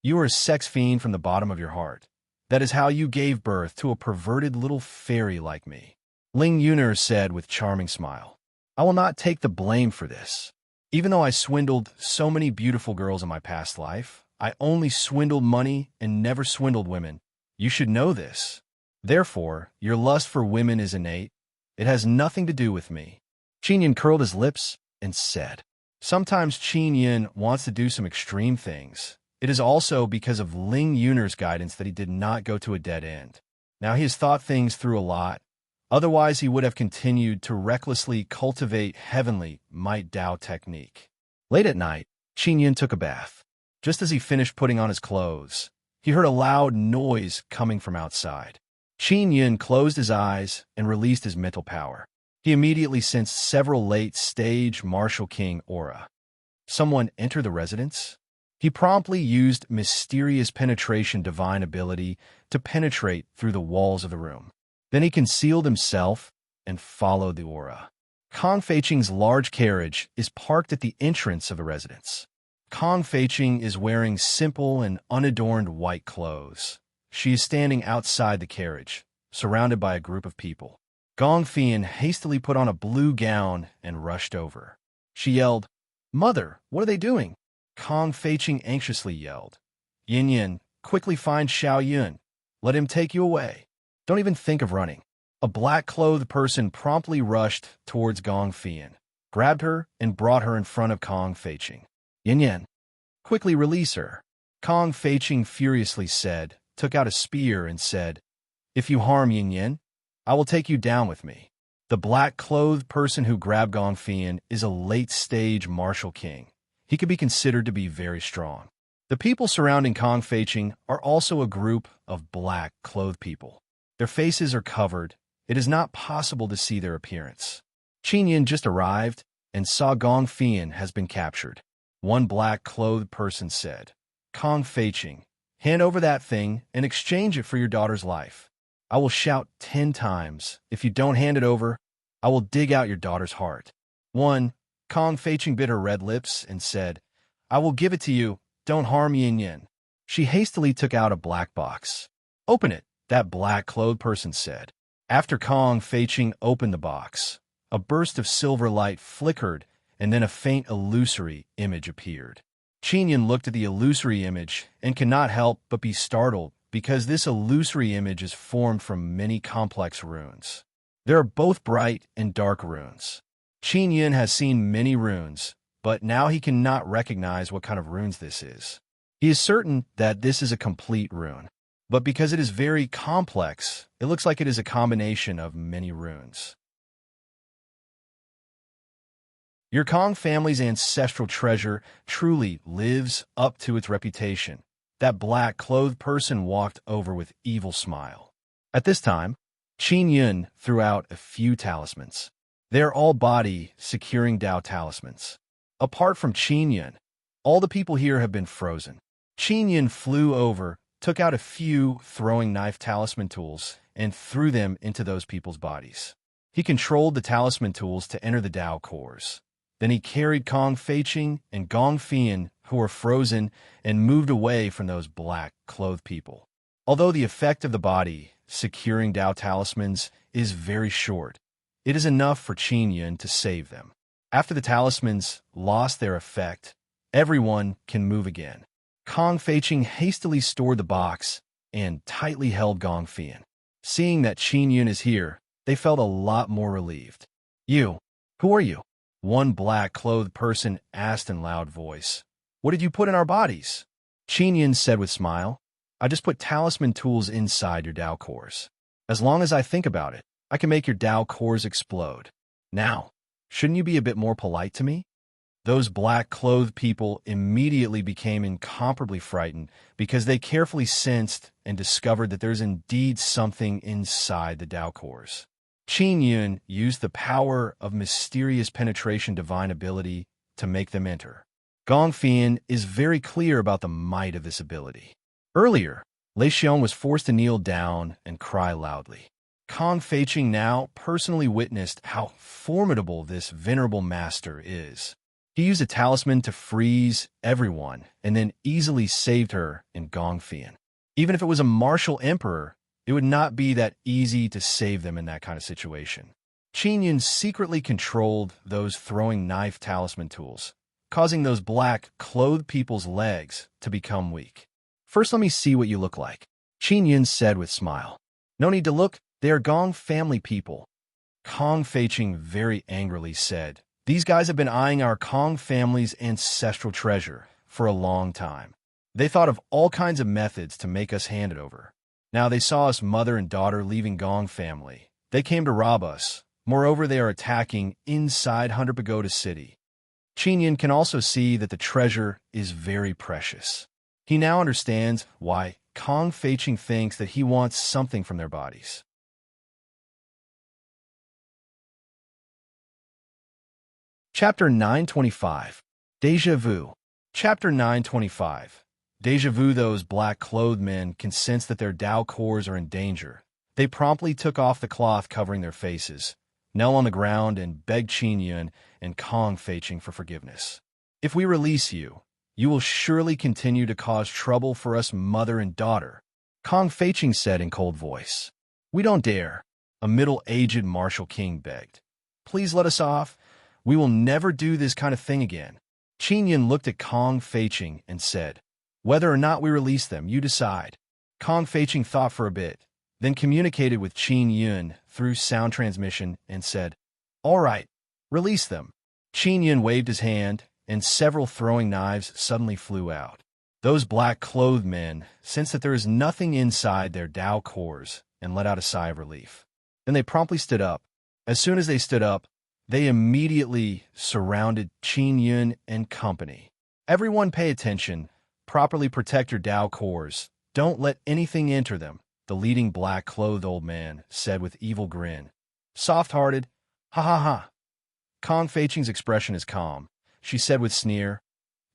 You are a sex fiend from the bottom of your heart. That is how you gave birth to a perverted little fairy like me. Ling Yuner said with charming smile. I will not take the blame for this. Even though I swindled so many beautiful girls in my past life, I only swindled money and never swindled women. You should know this. Therefore, your lust for women is innate. It has nothing to do with me. Qin Yin curled his lips and said, sometimes Qin Yin wants to do some extreme things. It is also because of Ling Yuner's guidance that he did not go to a dead end. Now he has thought things through a lot. Otherwise, he would have continued to recklessly cultivate heavenly might Dao technique. Late at night, Qin Yin took a bath. Just as he finished putting on his clothes, he heard a loud noise coming from outside. Qin Yin closed his eyes and released his mental power. He immediately sensed several late-stage Martial King aura. Someone enter the residence? He promptly used mysterious penetration divine ability to penetrate through the walls of the room. Then he concealed himself and followed the aura. Kong Feiqing's large carriage is parked at the entrance of the residence. Kong Feiqing is wearing simple and unadorned white clothes. She is standing outside the carriage, surrounded by a group of people. Gong Fian hastily put on a blue gown and rushed over. She yelled, Mother, what are they doing? Kong Feiqing anxiously yelled, Yin Yin, quickly find Xiao Yun. Let him take you away. Don't even think of running. A black-clothed person promptly rushed towards Gong Fian, grabbed her, and brought her in front of Kong Feiqing. Yin Yin, quickly release her. Kong Feiqing furiously said, took out a spear and said, If you harm Yin Yin, I will take you down with me. The black-clothed person who grabbed Gong Fian is a late-stage martial king. He could be considered to be very strong. The people surrounding Kong Feiqing are also a group of black-clothed people. Their faces are covered. It is not possible to see their appearance. Qin Yin just arrived and saw Gong Fian has been captured. One black-clothed person said, Kong Feiqing, hand over that thing and exchange it for your daughter's life. I will shout 10 times. If you don't hand it over, I will dig out your daughter's heart. 1. Kong Feiqing bit her red lips and said, I will give it to you. Don't harm Yin Yin. She hastily took out a black box. Open it, that black-clothed person said. After Kong Feiqing opened the box, a burst of silver light flickered and then a faint illusory image appeared. Qin Yin looked at the illusory image and cannot help but be startled because this illusory image is formed from many complex runes. There are both bright and dark runes. Qin Yin has seen many runes, but now he cannot recognize what kind of runes this is. He is certain that this is a complete rune, but because it is very complex, it looks like it is a combination of many runes. Your Kong family's ancestral treasure truly lives up to its reputation. That black-clothed person walked over with evil smile. At this time, Qin Yin threw out a few talismans. They are all body securing Dao talismans. Apart from Qin Yin, all the people here have been frozen. Qin Yin flew over, took out a few throwing knife talisman tools, and threw them into those people's bodies. He controlled the talisman tools to enter the Dao cores. Then he carried Kong Feiqing and Gong Fian, who were frozen, and moved away from those black-clothed people. Although the effect of the body securing Dao talismans is very short, it is enough for Qin Yin to save them. After the talismans lost their effect, everyone can move again. Kong Feiqing hastily stored the box and tightly held Gong Fian. Seeing that Qin Yin is here, they felt a lot more relieved. You, who are you? One black-clothed person asked in loud voice. What did you put in our bodies? Qin Yin said with smile, I just put talisman tools inside your Dao cores. As long as I think about it, I can make your Dao cores explode. Now, shouldn't you be a bit more polite to me? Those black-clothed people immediately became incomparably frightened because they carefully sensed and discovered that there's indeed something inside the Dao cores. Qin Yin used the power of mysterious penetration divine ability to make them enter. Gong Fian is very clear about the might of this ability. Earlier, Lei Xiong was forced to kneel down and cry loudly. Kong Feiqing now personally witnessed how formidable this venerable master is. He used a talisman to freeze everyone and then easily saved her in Gongfian. Even if it was a martial emperor, it would not be that easy to save them in that kind of situation. Qin Yun secretly controlled those throwing knife talisman tools, causing those black, clothed people's legs to become weak. First, let me see what you look like, Qin Yun said with smile. No need to look, they are Gong family people. Kong Feiqing very angrily said, these guys have been eyeing our Kong family's ancestral treasure for a long time. They thought of all kinds of methods to make us hand it over. Now they saw us mother and daughter leaving Gong family. They came to rob us. Moreover, they are attacking inside Hundred Pagoda City. Qin Yun can also see that the treasure is very precious. He now understands why Kong Feiqing thinks that he wants something from their bodies. Chapter 925. Deja Vu. Chapter 925. Deja Vu. Those black-clothed men can sense that their Dao cores are in danger. They promptly took off the cloth covering their faces, knelt on the ground, and begged Qin Yun and Kong Feiqing for forgiveness. If we release you, you will surely continue to cause trouble for us mother and daughter, Kong Feiqing said in cold voice. We don't dare, a middle-aged martial king begged. Please let us off. We will never do this kind of thing again. Qin Yun looked at Kong Feiqing and said, whether or not we release them, you decide. Kong Feiqing thought for a bit, then communicated with Qin Yun through sound transmission and said, all right, release them. Qin Yun waved his hand, and several throwing knives suddenly flew out. Those black-clothed men sensed that there is nothing inside their Dao cores and let out a sigh of relief. Then they promptly stood up. As soon as they stood up, they immediately surrounded Qin Yun and company. Everyone pay attention. Properly protect your Dao cores. Don't let anything enter them, the leading black-clothed old man said with evil grin. Soft-hearted, ha ha ha. Kong Feiqing's expression is calm. She said with sneer,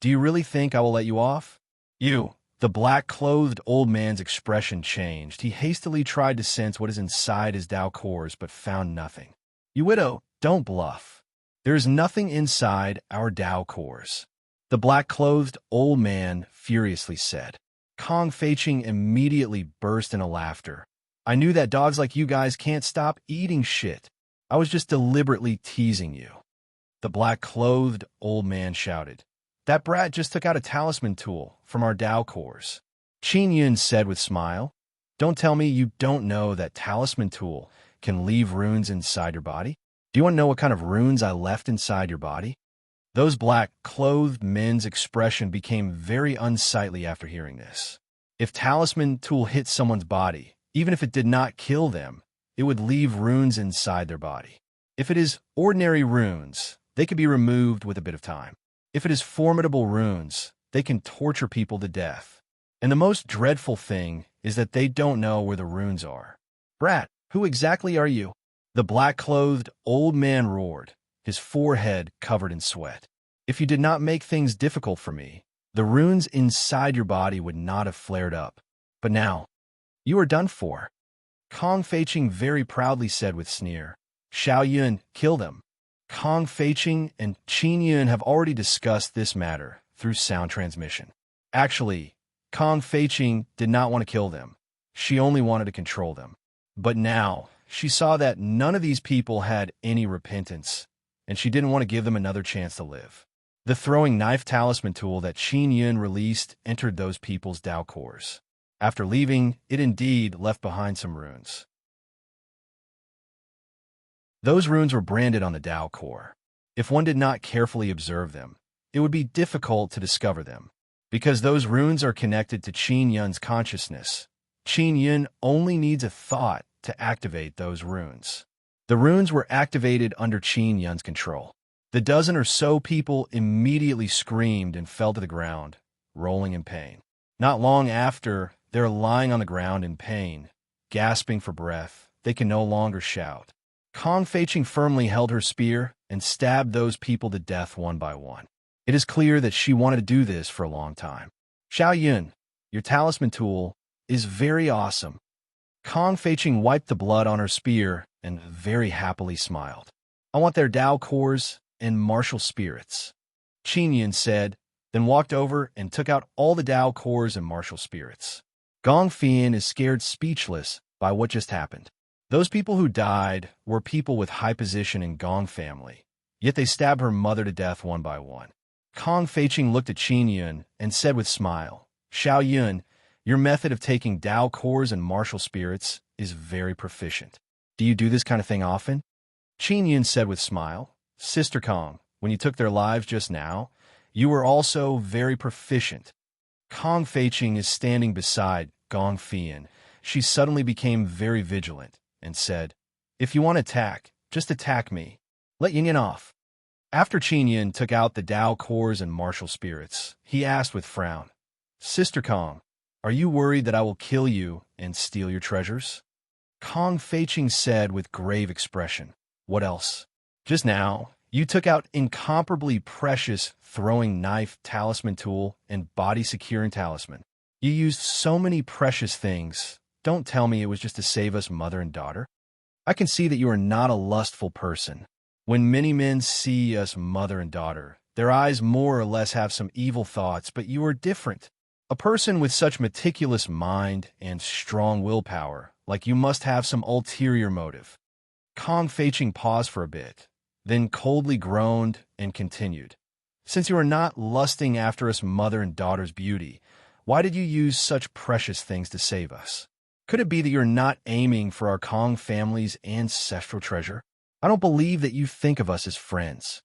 do you really think I will let you off? You. The black-clothed old man's expression changed. He hastily tried to sense what is inside his Dao cores, but found nothing. You widow, don't bluff. There is nothing inside our Dao cores, the black-clothed old man furiously said. Kong Feiqing immediately burst into laughter. I knew that dogs like you guys can't stop eating shit. I was just deliberately teasing you. The black-clothed old man shouted. That brat just took out a talisman tool from our Dao cores. Qin Yun said with smile. Don't tell me you don't know that talisman tool can leave runes inside your body? Do you want to know what kind of runes I left inside your body? Those black-clothed men's expression became very unsightly after hearing this. If talisman tool hit someone's body, even if it did not kill them, it would leave runes inside their body. If it is ordinary runes, they could be removed with a bit of time. If it is formidable runes, they can torture people to death. And the most dreadful thing is that they don't know where the runes are. Brat, who exactly are you? The black-clothed old man roared, his forehead covered in sweat. If you did not make things difficult for me, the runes inside your body would not have flared up. But now, you are done for. Kong Feiqing very proudly said with sneer. Xiao Yun, kill them. Kong Feiqing and Qin Yun have already discussed this matter through sound transmission. Actually, Kong Feiqing did not want to kill them. She only wanted to control them. But now, she saw that none of these people had any repentance, and she didn't want to give them another chance to live. The throwing knife talisman tool that Qin Yun released entered those people's Dao cores. After leaving, it indeed left behind some runes. Those runes were branded on the Dao core. If one did not carefully observe them, it would be difficult to discover them. Because those runes are connected to Qin Yun's consciousness, Qin Yun only needs a thought to activate those runes. The runes were activated under Qin Yun's control. The dozen or so people immediately screamed and fell to the ground, rolling in pain. Not long after, they're lying on the ground in pain, gasping for breath. They can no longer shout. Kong Feiqing firmly held her spear and stabbed those people to death one by one. It is clear that she wanted to do this for a long time. Xiao Yun, your talisman tool is very awesome. Kong Feiqing wiped the blood on her spear and very happily smiled. I want their Dao cores and martial spirits, Qin Yun said, then walked over and took out all the Dao cores and martial spirits. Gong Fian is scared speechless by what just happened. Those people who died were people with high position in Gong family, yet they stabbed her mother to death one by one. Kong Feiqing looked at Qin Yun and said with smile, Xiao Yun, your method of taking Dao cores and martial spirits is very proficient. Do you do this kind of thing often? Qin Yun said with smile, Sister Kong, when you took their lives just now, you were also very proficient. Kong Feiqing is standing beside Gong Fian. She suddenly became very vigilant and said, If you want to attack, just attack me. Let Yin Yin off. After Qin Yun took out the Dao cores and martial spirits, he asked with frown, Sister Kong, are you worried that I will kill you and steal your treasures? Kong Feiqing said with grave expression, What else? Just now, you took out incomparably precious throwing knife talisman tool and body securing talisman. You used so many precious things. Don't tell me it was just to save us mother and daughter. I can see that you are not a lustful person. When many men see us mother and daughter, their eyes more or less have some evil thoughts, but you are different. A person with such meticulous mind and strong willpower, like you must have some ulterior motive. Kong Feiqing paused for a bit, then coldly groaned and continued. Since you are not lusting after us mother and daughter's beauty, why did you use such precious things to save us? Could it be that you're not aiming for our Kong family's ancestral treasure? I don't believe that you think of us as friends.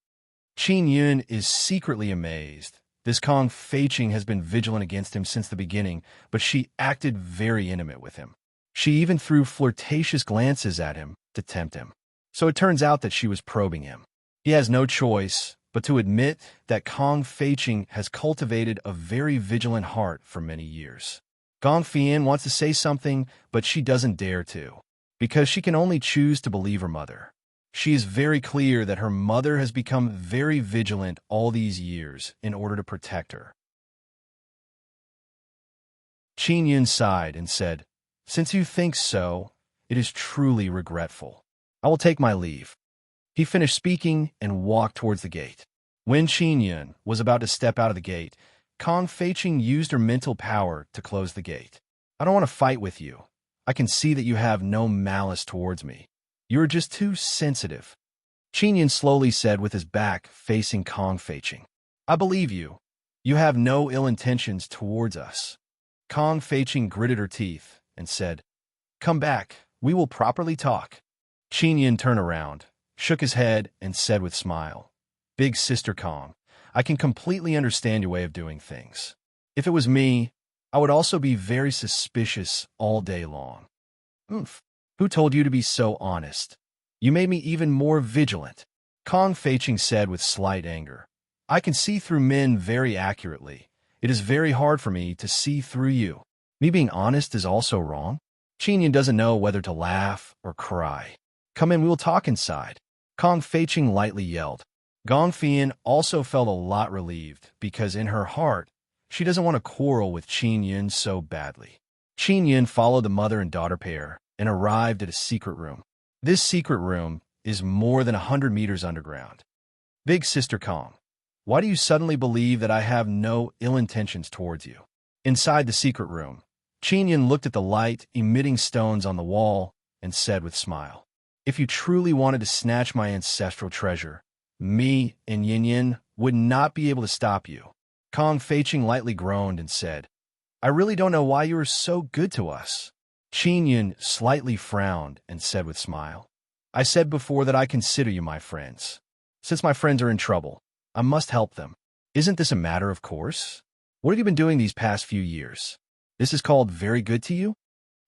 Qin Yun is secretly amazed. This Kong Feiqing has been vigilant against him since the beginning, but she acted very intimate with him. She even threw flirtatious glances at him to tempt him. So it turns out that she was probing him. He has no choice but to admit that Kong Feiqing has cultivated a very vigilant heart for many years. Gong Fian wants to say something, but she doesn't dare to, because she can only choose to believe her mother. She is very clear that her mother has become very vigilant all these years in order to protect her. Qin Yun sighed and said, Since you think so, it is truly regretful. I will take my leave. He finished speaking and walked towards the gate. When Qin Yun was about to step out of the gate, Kong Feiqing used her mental power to close the gate. I don't want to fight with you. I can see that you have no malice towards me. You are just too sensitive. Qin Yun slowly said with his back facing Kong Feiqing. I believe you. You have no ill intentions towards us. Kong Feiqing gritted her teeth and said, Come back. We will properly talk. Qin Yun turned around, shook his head, and said with smile, Big Sister Kong, I can completely understand your way of doing things. If it was me, I would also be very suspicious all day long. Who told you to be so honest? You made me even more vigilant. Kong Feiqing said with slight anger. I can see through men very accurately. It is very hard for me to see through you. Me being honest is also wrong. Qin Yun doesn't know whether to laugh or cry. Come in, we will talk inside. Kong Feiqing lightly yelled. Gong Fian also felt a lot relieved because in her heart, she doesn't want to quarrel with Qin Yun so badly. Qin Yun followed the mother and daughter pair and arrived at a secret room. This secret room is more than 100 meters underground. Big Sister Kong, why do you suddenly believe that I have no ill intentions towards you? Inside the secret room, Qin Yun looked at the light-emitting stones on the wall and said with smile, If you truly wanted to snatch my ancestral treasure, me and Yin Yin would not be able to stop you. Kong Feiqing lightly groaned and said, I really don't know why you are so good to us. Qin Yun slightly frowned and said with smile, I said before that I consider you my friends. Since my friends are in trouble, I must help them. Isn't this a matter of course? What have you been doing these past few years? This is called very good to you?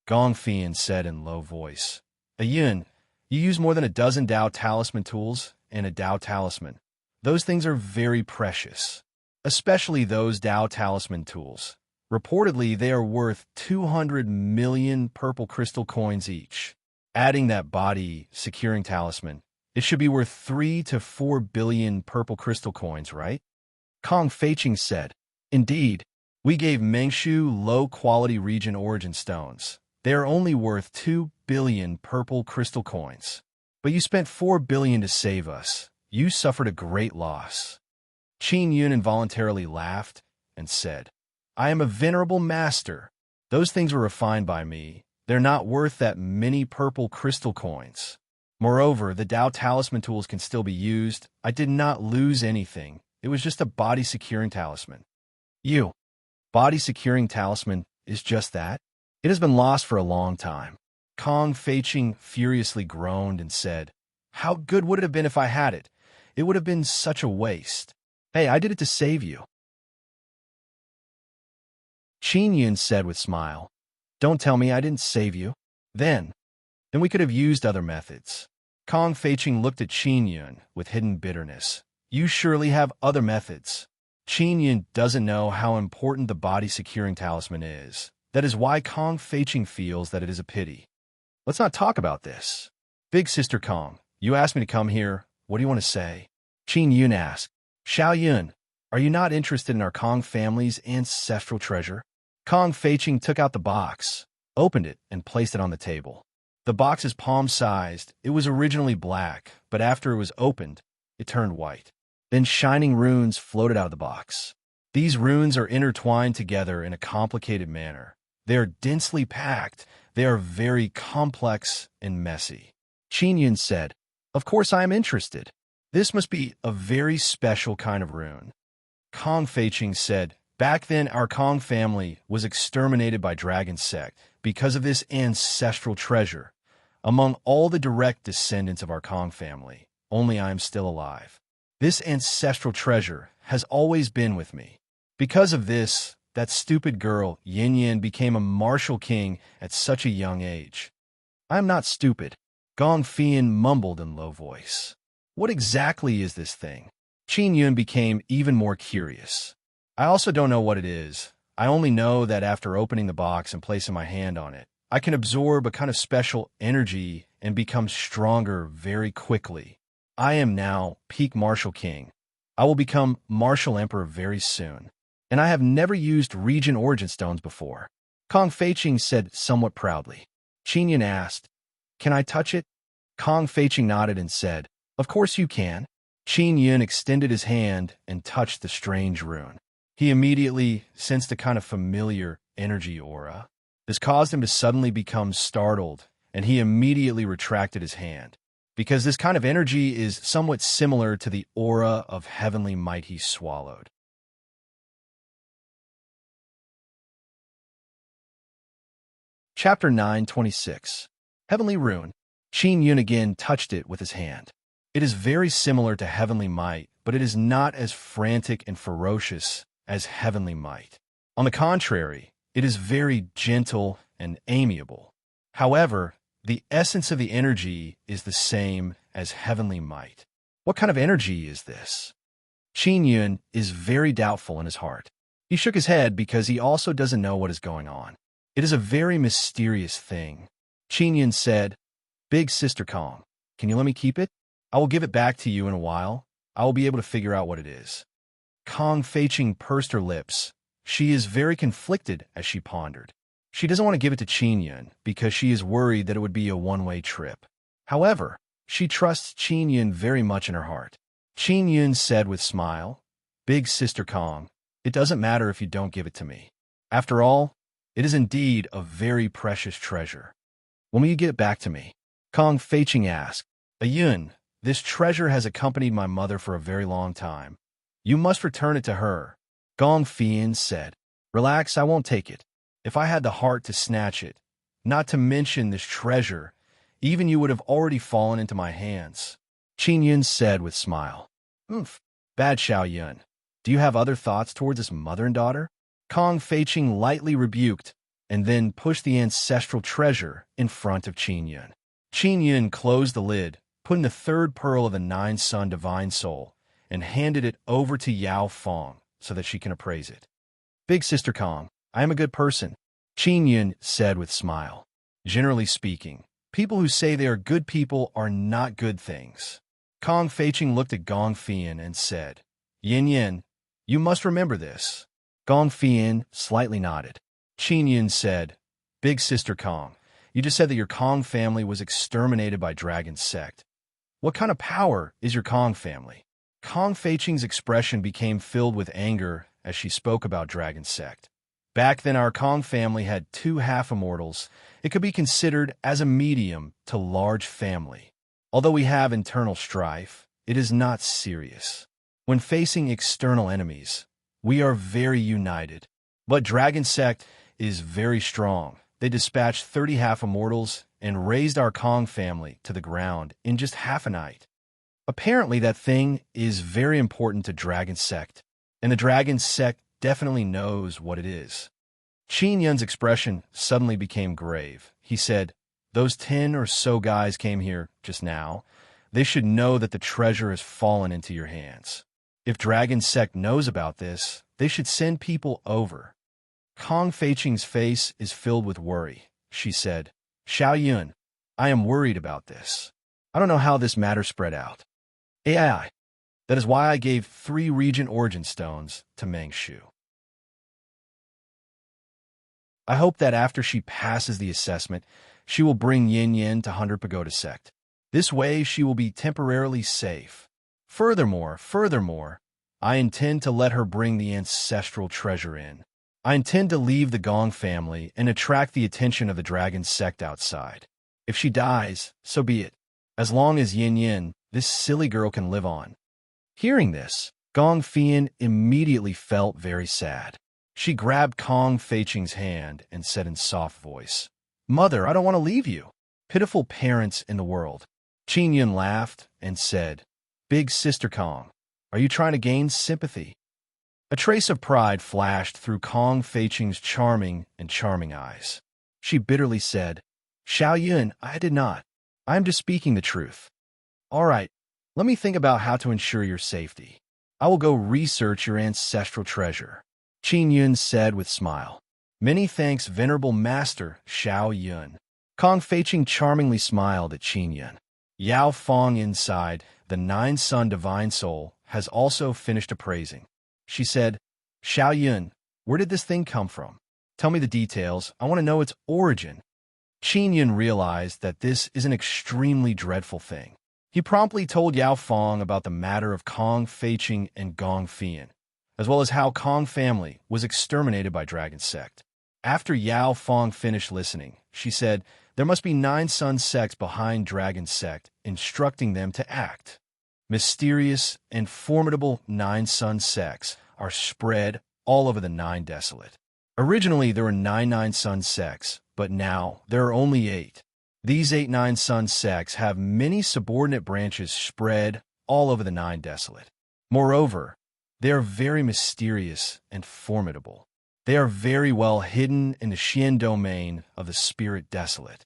Gong Fian said in low voice, Yun, you use more than a dozen Dao talisman tools and a Dao talisman. Those things are very precious, especially those Dao talisman tools. Reportedly, they are worth 200 million purple crystal coins each. Adding that body securing talisman, it should be worth 3 to 4 billion purple crystal coins, right? Kong Feiqing said, Indeed, We gave Mengshu low-quality region origin stones. They are only worth 2 billion purple crystal coins. But you spent 4 billion to save us. You suffered a great loss. Qin Yun involuntarily laughed and said, I am a venerable master. Those things were refined by me. They're not worth that many purple crystal coins. Moreover, the Dao talisman tools can still be used. I did not lose anything. It was just a body-securing talisman. Body-securing talisman is just that? It has been lost for a long time. Kong Feiqing furiously groaned and said, How good would it have been if I had it? It would have been such a waste. Hey, I did it to save you. Qin Yun said with a smile, Don't tell me I didn't save you. Then we could have used other methods. Kong Feiqing looked at Qin Yun with hidden bitterness. You surely have other methods. Qin Yun doesn't know how important the body-securing talisman is. That is why Kong Feiqing feels that it is a pity. Let's not talk about this. Big Sister Kong, you asked me to come here. What do you want to say? Qin Yun asked. Xiao Yun, are you not interested in our Kong family's ancestral treasure? Kong Feiqing took out the box, opened it, and placed it on the table. The box is palm-sized. It was originally black, but after it was opened, it turned white. Then shining runes floated out of the box. These runes are intertwined together in a complicated manner. They are densely packed. They are very complex and messy. Qin Yun said, Of course I am interested. This must be a very special kind of rune. Kong Feiqing said, Back then our Kong family was exterminated by Dragon Sect because of this ancestral treasure. Among all the direct descendants of our Kong family, only I am still alive. This ancestral treasure has always been with me. Because of this, that stupid girl, Yin Yin, became a martial king at such a young age. I am not stupid. Gong Fian mumbled in low voice. What exactly is this thing? Qin Yun became even more curious. I also don't know what it is. I only know that after opening the box and placing my hand on it, I can absorb a kind of special energy and become stronger very quickly. I am now peak martial king. I will become martial emperor very soon. And I have never used region origin stones before. Kong Feiqing said somewhat proudly. Qin Yun asked, Can I touch it? Kong Feiqing nodded and said, Of course you can. Qin Yun extended his hand and touched the strange rune. He immediately sensed a kind of familiar energy aura. This caused him to suddenly become startled, and he immediately retracted his hand, because this kind of energy is somewhat similar to the aura of heavenly might he swallowed. Chapter 9:26. Heavenly Rune. Qin Yun again touched it with his hand. It is very similar to heavenly might, but it is not as frantic and ferocious as heavenly might. On the contrary, it is very gentle and amiable. However, the essence of the energy is the same as heavenly might. What kind of energy is this? Qin Yun is very doubtful in his heart. He shook his head because he also doesn't know what is going on. It is a very mysterious thing. Qin Yun said, Big Sister Kong, can you let me keep it? I will give it back to you in a while. I will be able to figure out what it is. Kong Feiqing pursed her lips. She is very conflicted as she pondered. She doesn't want to give it to Qin Yun because she is worried that it would be a one-way trip. However, she trusts Qin Yun very much in her heart. Qin Yun said with a smile, Big Sister Kong, it doesn't matter if you don't give it to me. After all, it is indeed a very precious treasure. When will you get it back to me? Kong Feiqing asked. Yun, this treasure has accompanied my mother for a very long time. You must return it to her. Gong Fian said. Relax, I won't take it. If I had the heart to snatch it, not to mention this treasure, even you would have already fallen into my hands. Qin Yun said with a smile. Bad Xiao Yun. Do you have other thoughts towards this mother and daughter? Kong Feiqing lightly rebuked, and then pushed the ancestral treasure in front of Qin Yun. Qin Yun closed the lid, put in the third pearl of the nine-sun divine soul, and handed it over to Yao Fong so that she can appraise it. Big Sister Kong, I am a good person, Qin Yun said with a smile. Generally speaking, people who say they are good people are not good things. Kong Feiqing looked at Gong Fian and said, Yin Yin, you must remember this. Gong Fian slightly nodded. Qin Yun said, Big Sister Kong, you just said that your Kong family was exterminated by Dragon Sect. What kind of power is your Kong family? Kong Feiqing's expression became filled with anger as she spoke about Dragon Sect. Back then, our Kong family had 2 half-immortals. It could be considered as a medium to large family. Although we have internal strife, it is not serious. When facing external enemies, we are very united. But Dragon Sect is very strong. They dispatched 30 half-immortals and razed our Kong family to the ground in just half a night. Apparently, that thing is very important to Dragon Sect, and the Dragon Sect definitely knows what it is. Qin Yun's expression suddenly became grave. He said, Those 10 or so guys came here just now. They should know that the treasure has fallen into your hands. If Dragon Sect knows about this, they should send people over. Kong Feiqing's face is filled with worry. She said, Xiao Yun, I am worried about this. I don't know how this matter spread out. AI. That is why I gave 3 Regent Origin Stones to Meng Shu. I hope that after she passes the assessment, she will bring Yin Yin to 100 Pagoda Sect. This way, she will be temporarily safe. Furthermore, I intend to let her bring the ancestral treasure in. I intend to leave the Gong family and attract the attention of the Dragon Sect outside. If she dies, so be it. As long as Yin Yin, this silly girl, can live on. Hearing this, Gong Fian immediately felt very sad. She grabbed Kong Feiqing's hand and said in soft voice, Mother, I don't want to leave you. Pitiful parents in the world. Qin Yun laughed and said, Big Sister Kong, are you trying to gain sympathy? A trace of pride flashed through Kong Feiqing's charming eyes. She bitterly said, Xiao Yun, I did not. I am just speaking the truth. All right, let me think about how to ensure your safety. I will go research your ancestral treasure. Qin Yun said with smile. Many thanks, Venerable Master Xiao Yun. Kong Feiqing charmingly smiled at Qin Yun. Yao Fong inside, the 9-Sun Divine Soul, has also finished appraising. She said, Xiao Yun, where did this thing come from? Tell me the details. I want to know its origin. Qin Yun realized that this is an extremely dreadful thing. He promptly told Yao Fong about the matter of Kong Feiqing and Gong Fian, as well as how Kong family was exterminated by Dragon Sect. After Yao Fong finished listening, she said, There must be 9 Sun sects behind Dragon Sect, instructing them to act. Mysterious and formidable 9 Sun sects are spread all over the 9 Desolate. Originally, there were 9 Sun sects, but now there are only 8. These 8 9 Sun sects have many subordinate branches spread all over the 9 Desolate. Moreover, they are very mysterious and formidable. They are very well hidden in the Xian domain of the Spirit Desolate.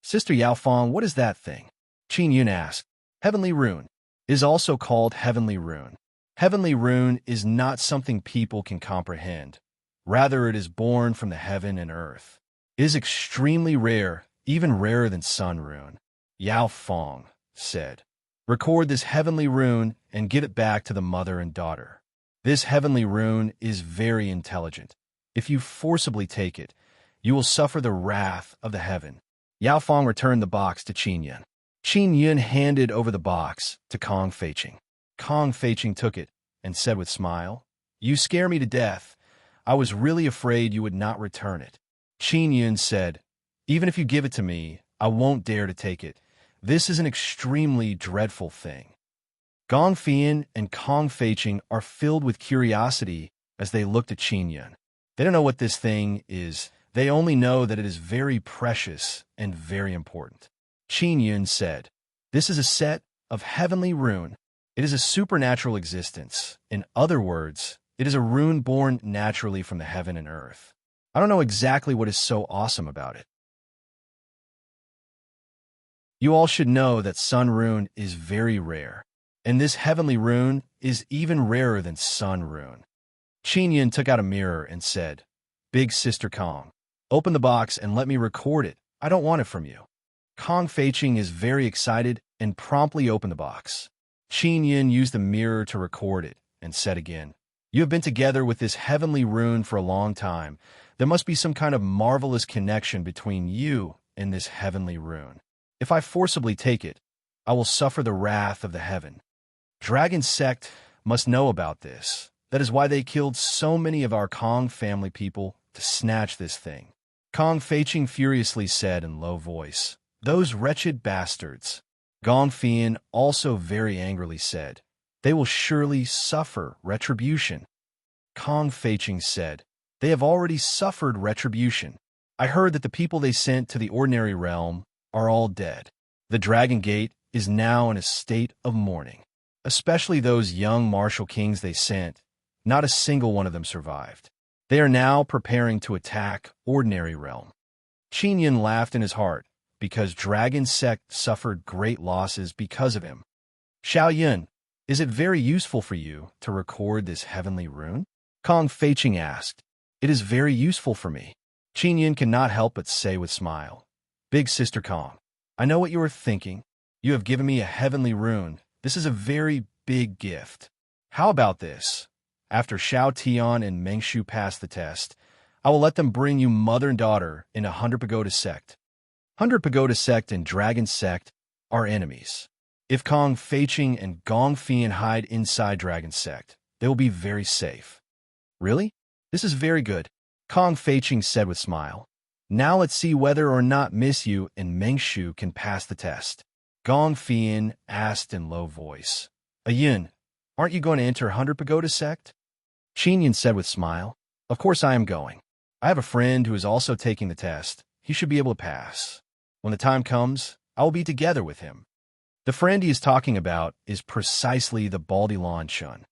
Sister Yao Fong, what is that thing? Qin Yun asked. Heavenly Rune. It is also called Heavenly Rune. Heavenly Rune is not something people can comprehend. Rather, it is born from the heaven and earth. It is extremely rare, even rarer than Sun Rune. Yao Fong said, Record this Heavenly Rune and give it back to the mother and daughter. This Heavenly Rune is very intelligent. If you forcibly take it, you will suffer the wrath of the heaven. Yao Fong returned the box to Qin Yun. Qin Yun handed over the box to Kong Feiqing. Kong Feiqing took it and said with smile, You scare me to death. I was really afraid you would not return it. Qin Yun said, Even if you give it to me, I won't dare to take it. This is an extremely dreadful thing. Gong Fian and Kong Feiqing are filled with curiosity as they looked at Qin Yun. They don't know what this thing is. They only know that it is very precious and very important. Qin Yun said, This is a set of Heavenly Rune. It is a supernatural existence. In other words, it is a rune born naturally from the heaven and earth. I don't know exactly what is so awesome about it. You all should know that Sun Rune is very rare, and this Heavenly Rune is even rarer than Sun Rune. Qin Yun took out a mirror and said, Big Sister Kong, open the box and let me record it. I don't want it from you. Kong Feiqing is very excited and promptly opened the box. Qin Yun used the mirror to record it and said again, You have been together with this heavenly rune for a long time. There must be some kind of marvelous connection between you and this heavenly rune. If I forcibly take it, I will suffer the wrath of the heaven. Dragon sect must know about this. That is why they killed so many of our Kong family people to snatch this thing. Kong Feiqing furiously said in low voice, "Those wretched bastards." Gong Fian also very angrily said, "They will surely suffer retribution." Kong Feiqing said, "They have already suffered retribution. I heard that the people they sent to the ordinary realm are all dead. The Dragon Gate is now in a state of mourning. Especially those young martial kings they sent, not a single one of them survived. They are now preparing to attack ordinary realm." Qin Yin laughed in his heart, because Dragon Sect suffered great losses because of him. "Xiao Yun, is it very useful for you to record this heavenly rune?" Kong Feiqing asked. "It is very useful for me." Qin Yin cannot help but say with smile, "Big Sister Kong, I know what you are thinking. You have given me a heavenly rune. This is a very big gift. How about this? After Xiao Tian and Meng Shu pass the test, I will let them bring you mother and daughter in 100 Pagoda Sect. 100 Pagoda Sect and Dragon Sect are enemies. If Kong Feiqing and Gong Fian hide inside Dragon Sect, they will be very safe." "Really? This is very good," Kong Feiqing said with smile. "Now let's see whether or not Miss Yu and Meng Shu can pass the test." Gong Fian asked in low voice, "Yun, aren't you going to enter 100 Pagoda Sect?" Qin Yin said with smile, "Of course I am going. I have a friend who is also taking the test. He should be able to pass. When the time comes, I will be together with him." The friend he is talking about is precisely the Baldy Lawn Chun.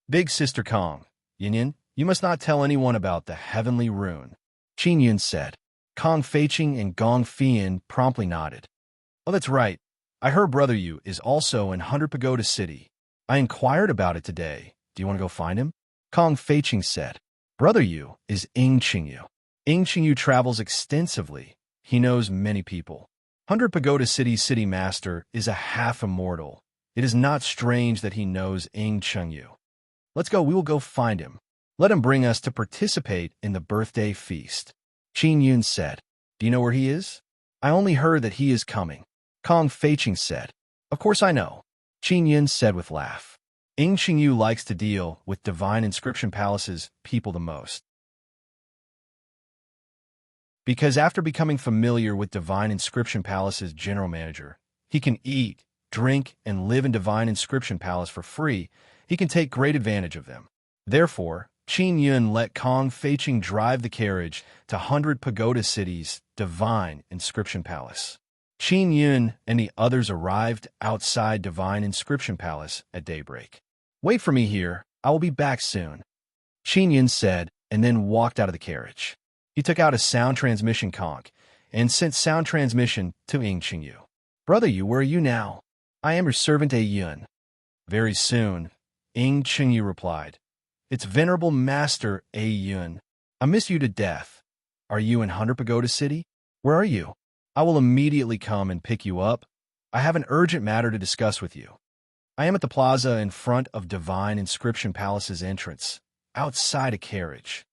"Big Sister Kong, Yin, you must not tell anyone about the heavenly rune," Qin Yin said. Kong Feiqing and Gong Fian promptly nodded. "Oh, that's right. I heard Brother Yu is also in 100 Pagoda City. I inquired about it today. Do you want to go find him?" Kong Feiqing said. Brother Yu is Ing Qingyu. Ing Qingyu travels extensively. He knows many people. 100 Pagoda City's city master is a half-immortal. It is not strange that he knows Ing Qingyu. "Let's go, we will go find him. Let him bring us to participate in the birthday feast," Qin Yun said. "Do you know where he is?" "I only heard that he is coming," Kong Feiqing said. "Of course I know," Qin Yun said with laugh. Ing Qingyu likes to deal with Divine Inscription Palace's people the most. Because after becoming familiar with Divine Inscription Palace's general manager, he can eat, drink, and live in Divine Inscription Palace for free. He can take great advantage of them. Therefore, Qin Yun let Kong Feiqing drive the carriage to 100 Pagoda City's Divine Inscription Palace. Qin Yun and the others arrived outside Divine Inscription Palace at daybreak. "Wait for me here. I will be back soon," Qin Yun said, and then walked out of the carriage. He took out a sound transmission conch and sent sound transmission to Ing Qingyu. "Brother Yu, where are you now?" "I am your servant A Yun." "Very soon," Ing Qingyu replied. "It's Venerable Master A Yun. I miss you to death. Are you in 100 Pagoda City? Where are you? I will immediately come and pick you up. I have an urgent matter to discuss with you." "I am at the plaza in front of Divine Inscription Palace's entrance, outside a carriage,"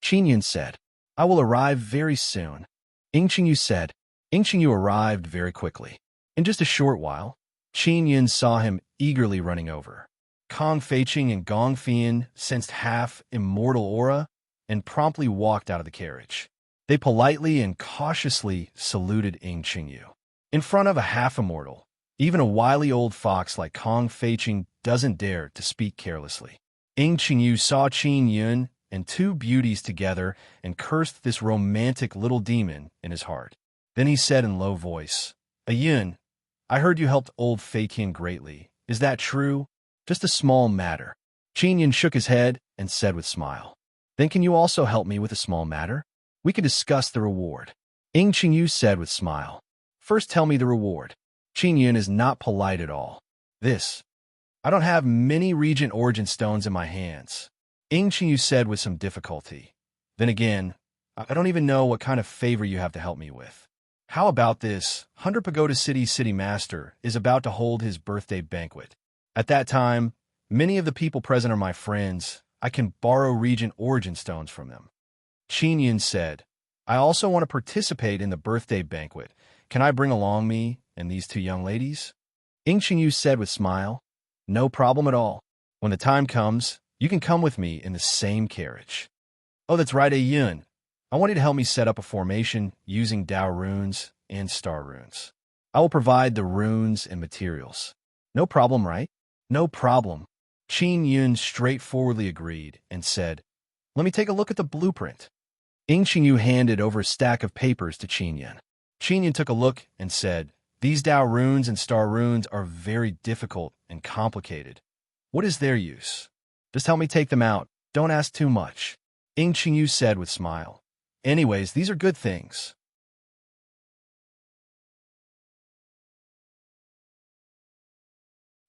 Qin Yun said. "I will arrive very soon," Ing Qingyu said. Ing Qingyu arrived very quickly. In just a short while, Qin Yun saw him eagerly running over. Kong Feiqing and Gong Fian sensed half-immortal aura and promptly walked out of the carriage. They politely and cautiously saluted Ing Qingyu. In front of a half-immortal, even a wily old fox like Kong Feiqing doesn't dare to speak carelessly. Ing Qingyu saw Qin Yun and two beauties together and cursed this romantic little demon in his heart. Then he said in low voice, "Yun, I heard you helped old Feiqian greatly. Is that true?" "Just a small matter." Qin Yun shook his head and said with smile, "Then can you also help me with a small matter? We can discuss the reward." Ing Qingyu said with smile, "First tell me the reward." Qin Yun is not polite at all. I don't have many Regent Origin Stones in my hands," Ing Qingyu said with some difficulty. "Then again, I don't even know what kind of favor you have to help me with. How about this? 100 Pagoda City's city master is about to hold his birthday banquet. At that time, many of the people present are my friends. I can borrow regent origin stones from them. Qin Yun said, I also want to participate in the birthday banquet. Can I bring along me and these two young ladies? Ing Qingyu said with smile, no problem at all. When the time comes, you can come with me in the same carriage. Oh, that's right, Yun. I want you to help me set up a formation using Dao runes and star runes. I will provide the runes and materials. No problem, right? No problem. Qin Yun straightforwardly agreed and said, let me take a look at the blueprint. Ing Qingyu handed over a stack of papers to Qin Yun. Qin Yun took a look and said, these Dao runes and star runes are very difficult and complicated. What is their use? Just help me take them out. Don't ask too much. Ing Qingyu said with smile. Anyways, these are good things.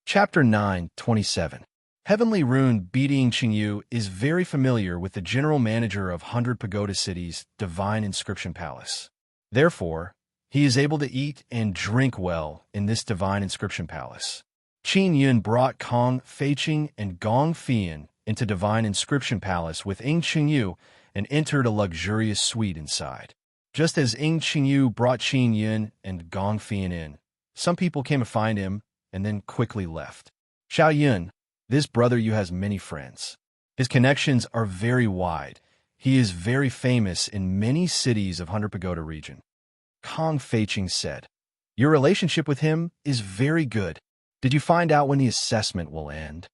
Chapter 9:27. Heavenly Rune Beating Qingyu is very familiar with the general manager of 100 Pagoda City's Divine Inscription Palace. Therefore, he is able to eat and drink well in this Divine Inscription Palace. Qin Yun brought Kong Feiqing and Gong Fian into Divine Inscription Palace with Ing Qingyu and entered a luxurious suite inside. Just as Ing Qingyu brought Qin Yun and Gong Fian in, some people came to find him and then quickly left. Xiao Yun, this brother you has many friends. His connections are very wide. He is very famous in many cities of 100 Pagoda region. Kong Feiqing said, your relationship with him is very good. Did you find out when the assessment will end?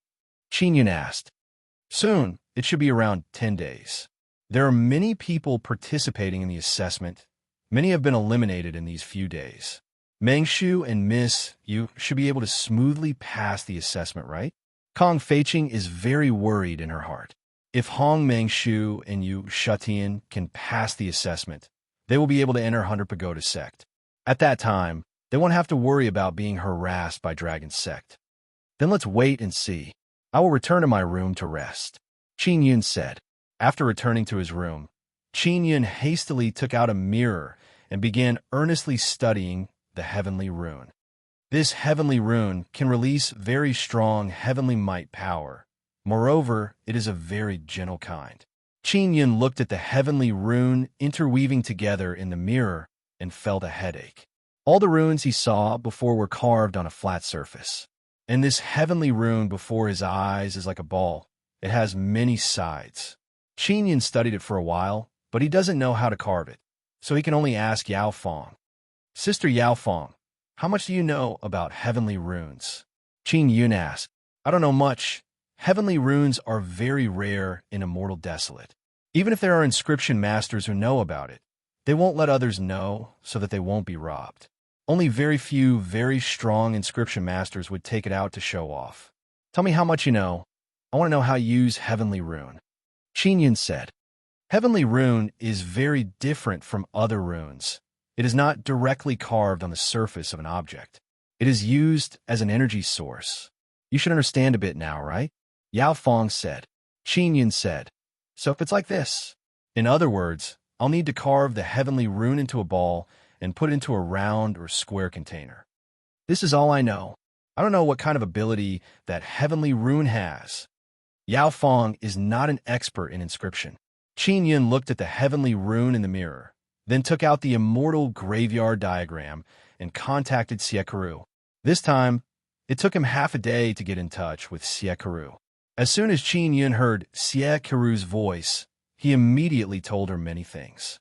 Qin Yun asked. Soon. It should be around 10 days. There are many people participating in the assessment. Many have been eliminated in these few days. Mengshu and Miss, you should be able to smoothly pass the assessment, right? Kong Feiqing is very worried in her heart. If Hong Mengshu and Yu Shutian can pass the assessment, they will be able to enter 100 Pagoda sect. At that time, they won't have to worry about being harassed by Dragon sect. Then let's wait and see. I will return to my room to rest, Qin Yun said. After returning to his room, Qin Yun hastily took out a mirror and began earnestly studying the heavenly rune. This heavenly rune can release very strong heavenly might power. Moreover, it is a very gentle kind. Qin Yun looked at the heavenly rune interweaving together in the mirror and felt a headache. All the runes he saw before were carved on a flat surface. And this heavenly rune before his eyes is like a ball. It has many sides. Qin Yun studied it for a while, but he doesn't know how to carve it, so he can only ask Yao Fong. Sister Yao Fong, how much do you know about heavenly runes? Qin Yun asked. I don't know much. Heavenly runes are very rare in Immortal Desolate. Even if there are inscription masters who know about it, they won't let others know so that they won't be robbed. Only very few, very strong inscription masters would take it out to show off. Tell me how much you know. I want to know how you use Heavenly Rune. Qin Yun said, Heavenly Rune is very different from other runes. It is not directly carved on the surface of an object. It is used as an energy source. You should understand a bit now, right? Yao Fong said. Qin Yun said, so if it's like this. In other words, I'll need to carve the heavenly rune into a ball and put it into a round or square container. This is all I know. I don't know what kind of ability that heavenly rune has. Yao Fong is not an expert in inscription. Qin Yun looked at the heavenly rune in the mirror, then took out the immortal graveyard diagram and contacted Siekaru. This time, it took him half a day to get in touch with Siekaru. As soon as Qin Yun heard Siekaru's voice, he immediately told her many things.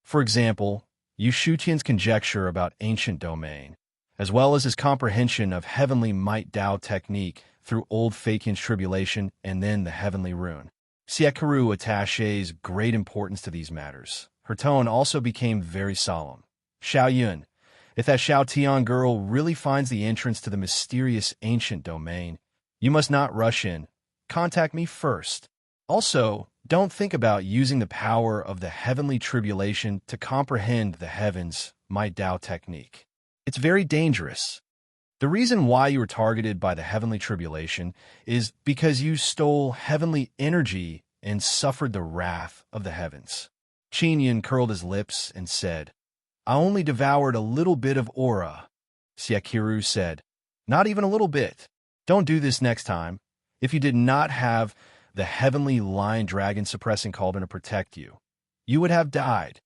For example, Yu Shutian's conjecture about ancient domain, as well as his comprehension of heavenly might Dao technique through old Feiqian's tribulation and then the heavenly rune. Siekaru attaches great importance to these matters. Her tone also became very solemn. Xiao Yun, if that Xiao Tian girl really finds the entrance to the mysterious ancient domain, you must not rush in. Contact me first. Also, don't think about using the power of the heavenly tribulation to comprehend the heavens, my Dao technique. It's very dangerous. The reason why you were targeted by the heavenly tribulation is because you stole heavenly energy and suffered the wrath of the heavens. Qin Yun curled his lips and said, I only devoured a little bit of aura. Siekaru said, not even a little bit. Don't do this next time. if you did not have the heavenly lion dragon suppressing cauldron to protect you, you would have died.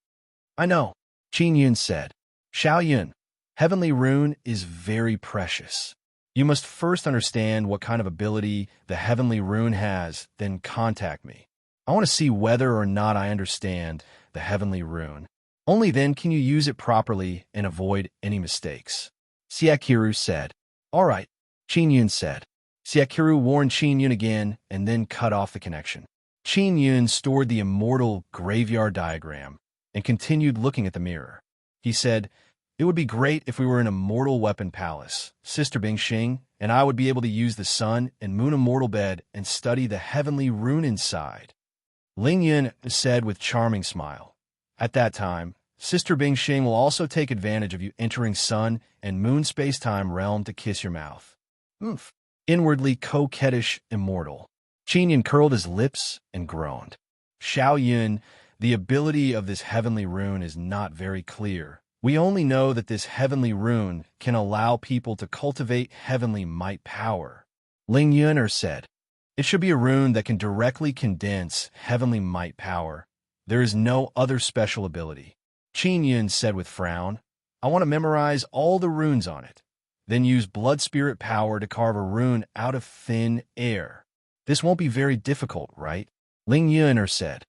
I know, Qin Yun said. Xiao Yun, heavenly rune is very precious. You must first understand what kind of ability the heavenly rune has, then contact me. I want to see whether or not I understand the heavenly rune. Only then can you use it properly and avoid any mistakes. Siakiru said. All right, Qin Yun said. Siakiru warned Qin Yun again and then cut off the connection. Qin Yun stored the immortal graveyard diagram and continued looking at the mirror. He said, it would be great if we were in a mortal weapon palace. Sister Bingxing and I would be able to use the sun and moon immortal bed and study the heavenly rune inside. Ling Yun said with charming smile. At that time, Sister Bingxing will also take advantage of you entering sun and moon space-time realm to kiss your mouth. Oomph. Inwardly coquettish immortal. Qin Yun curled his lips and groaned. Xiao Yun, the ability of this heavenly rune is not very clear. We only know that this heavenly rune can allow people to cultivate heavenly might power. Ling Yuner said, it should be a rune that can directly condense heavenly might power. There is no other special ability. Qin Yun said with frown, I want to memorize all the runes on it, then use blood spirit power to carve a rune out of thin air. This won't be very difficult, right? Ling Yuner said.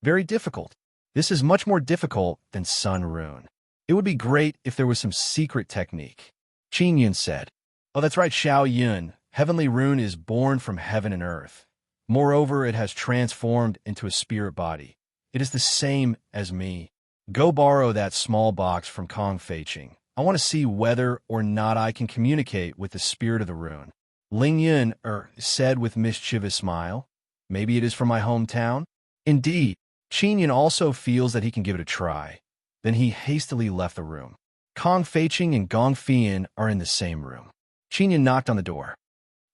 Very difficult. This is much more difficult than sun rune. It would be great if there was some secret technique. Qin Yun said. Oh, that's right, Xiao Yun. Heavenly rune is born from heaven and earth. Moreover, it has transformed into a spirit body. It is the same as me. Go borrow that small box from Kong Feiqing. I want to see whether or not I can communicate with the spirit of the rune. Ling Yun said with mischievous smile. Maybe it is from my hometown? Indeed. Qin Yun also feels that he can give it a try. Then he hastily left the room. Kong Feiqing and Gong Fian are in the same room. Qin Yun knocked on the door.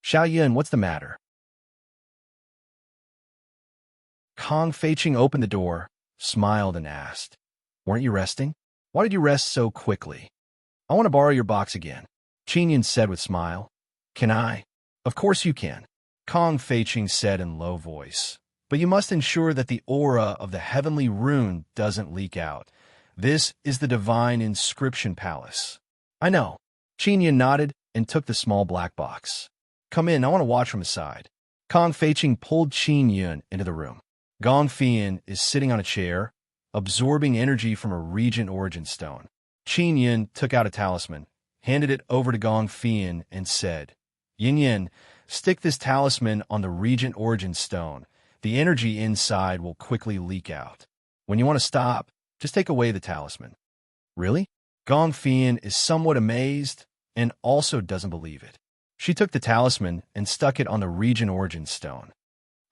Xiao Yun, what's the matter? Kong Feiqing opened the door, smiled, and asked, weren't you resting? Why did you rest so quickly? I want to borrow your box again. Qin Yun said with smile. Can I? Of course you can. Kong Feiqing said in low voice. But you must ensure that the aura of the heavenly rune doesn't leak out. This is the divine inscription palace. I know. Qin Yun nodded and took the small black box. Come in, I want to watch from the side. Kong Feiqing pulled Qin Yun into the room. Gong Fian is sitting on a chair, absorbing energy from a regent origin stone. Qin Yun took out a talisman, handed it over to Gong Fian, and said, Yin Yin, stick this talisman on the regent origin stone. The energy inside will quickly leak out. When you want to stop, just take away the talisman. Really? Gong Fian is somewhat amazed and also doesn't believe it. She took the talisman and stuck it on the regent origin stone.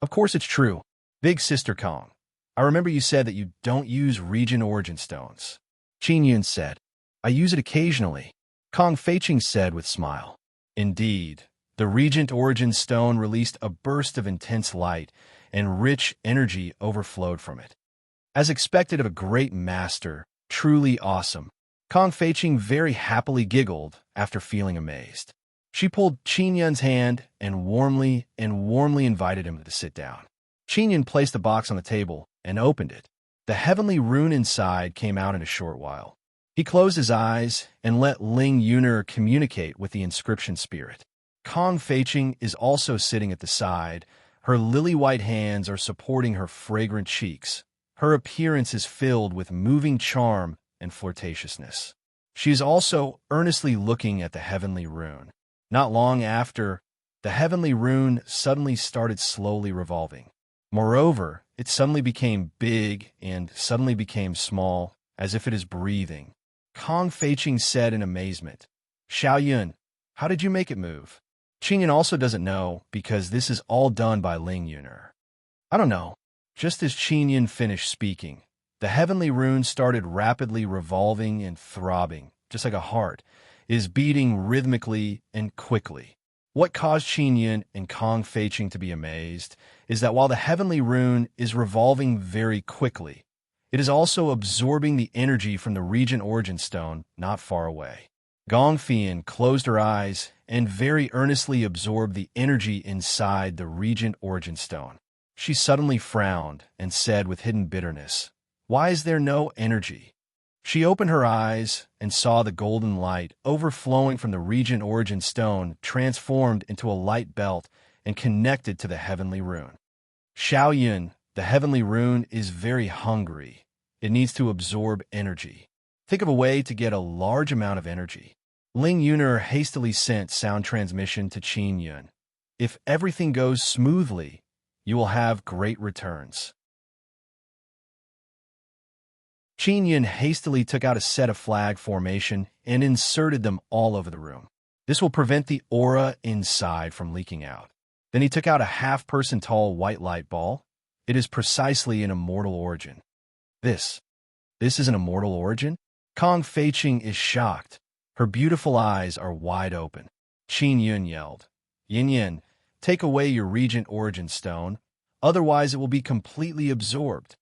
Of course it's true. Big Sister Kong, I remember you said that you don't use regent origin stones. Qin Yun said, I use it occasionally. Kong Feiqing said with smile. Indeed, the regent origin stone released a burst of intense light, and rich energy overflowed from it. As expected of a great master, truly awesome. Kong Feiqing very happily giggled after feeling amazed. She pulled Qin Yun's hand and warmly invited him to sit down. Qin Yun placed the box on the table and opened it. The heavenly rune inside came out in a short while. He closed his eyes and let Ling Yuner communicate with the inscription spirit. Kong Feiqing is also sitting at the side. Her lily-white hands are supporting her fragrant cheeks. Her appearance is filled with moving charm and flirtatiousness. She is also earnestly looking at the heavenly rune. Not long after, the heavenly rune suddenly started slowly revolving. Moreover, it suddenly became big and suddenly became small, as if it is breathing. Kong Feiqing said in amazement, Xiao Yun, how did you make it move? Qin Yun also doesn't know, because this is all done by Ling Yuner. I don't know. Just as Qin Yun finished speaking, the heavenly rune started rapidly revolving and throbbing, just like a heart, is beating rhythmically and quickly. What caused Qin Yun and Kong Feiqing to be amazed is that while the heavenly rune is revolving very quickly, it is also absorbing the energy from the regent origin stone not far away. Gong Fian closed her eyes and very earnestly absorbed the energy inside the Regent Origin Stone. She suddenly frowned and said with hidden bitterness, "Why is there no energy?" She opened her eyes and saw the golden light overflowing from the Regent Origin Stone transformed into a light belt and connected to the heavenly rune. Xiaoyun, the heavenly rune, is very hungry. It needs to absorb energy. Think of a way to get a large amount of energy. Ling Yuner hastily sent sound transmission to Qin Yun. If everything goes smoothly, you will have great returns. Qin Yun hastily took out a set of flag formation and inserted them all over the room. This will prevent the aura inside from leaking out. Then he took out a half-person tall white light ball. It is precisely an immortal origin. This is an immortal origin? Kong Feiqing is shocked. Her beautiful eyes are wide open. Qin Yun yelled, "Yin Yin, take away your Regent Origin Stone, otherwise it will be completely absorbed."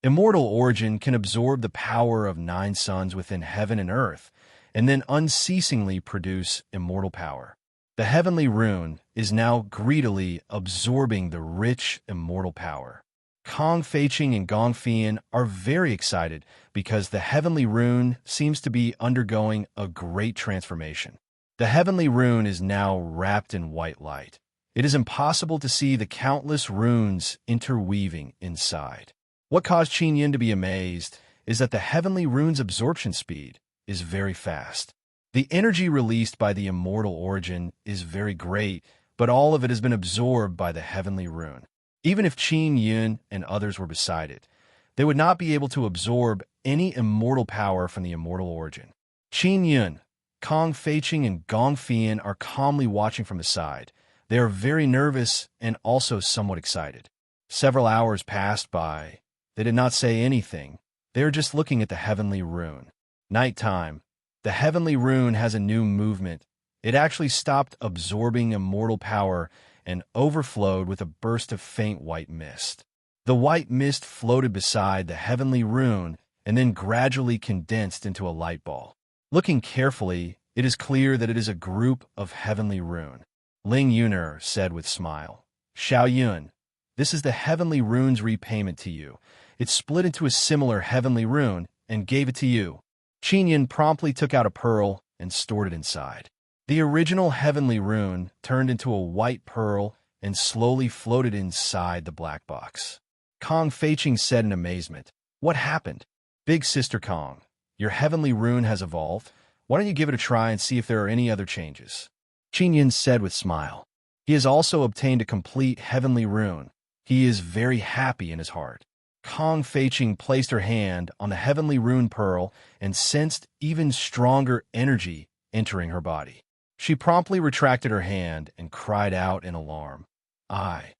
Immortal origin can absorb the power of 9 suns within heaven and earth, and then unceasingly produce immortal power. The heavenly rune is now greedily absorbing the rich immortal power. Kong Feiqing and Gong Fian are very excited because the heavenly rune seems to be undergoing a great transformation. The heavenly rune is now wrapped in white light. It is impossible to see the countless runes interweaving inside. What caused Qin Yun to be amazed is that the heavenly rune's absorption speed is very fast. The energy released by the immortal origin is very great, but all of it has been absorbed by the heavenly rune. Even if Qin Yun and others were beside it, they would not be able to absorb any immortal power from the immortal origin. Qin Yun, Kong Feiqing, and Gong Fian are calmly watching from the side. They are very nervous and also somewhat excited. Several hours passed by. They did not say anything. They are just looking at the heavenly rune. Nighttime. The heavenly rune has a new movement. It actually stopped absorbing immortal power and overflowed with a burst of faint white mist. The white mist floated beside the heavenly rune and then gradually condensed into a light ball. Looking carefully, it is clear that it is a group of heavenly rune. Ling Yuner said with smile, "Xiaoyun, this is the heavenly rune's repayment to you. It split into a similar heavenly rune and gave it to you." Qin Yun promptly took out a pearl and stored it inside. The original heavenly rune turned into a white pearl and slowly floated inside the black box. Kong Feiqing said in amazement, "What happened?" "Big Sister Kong, your heavenly rune has evolved. Why don't you give it a try and see if there are any other changes?" Qin Yun said with smile. He has also obtained a complete heavenly rune. He is very happy in his heart. Kong Feiqing placed her hand on the heavenly rune pearl and sensed even stronger energy entering her body. She promptly retracted her hand and cried out in alarm, I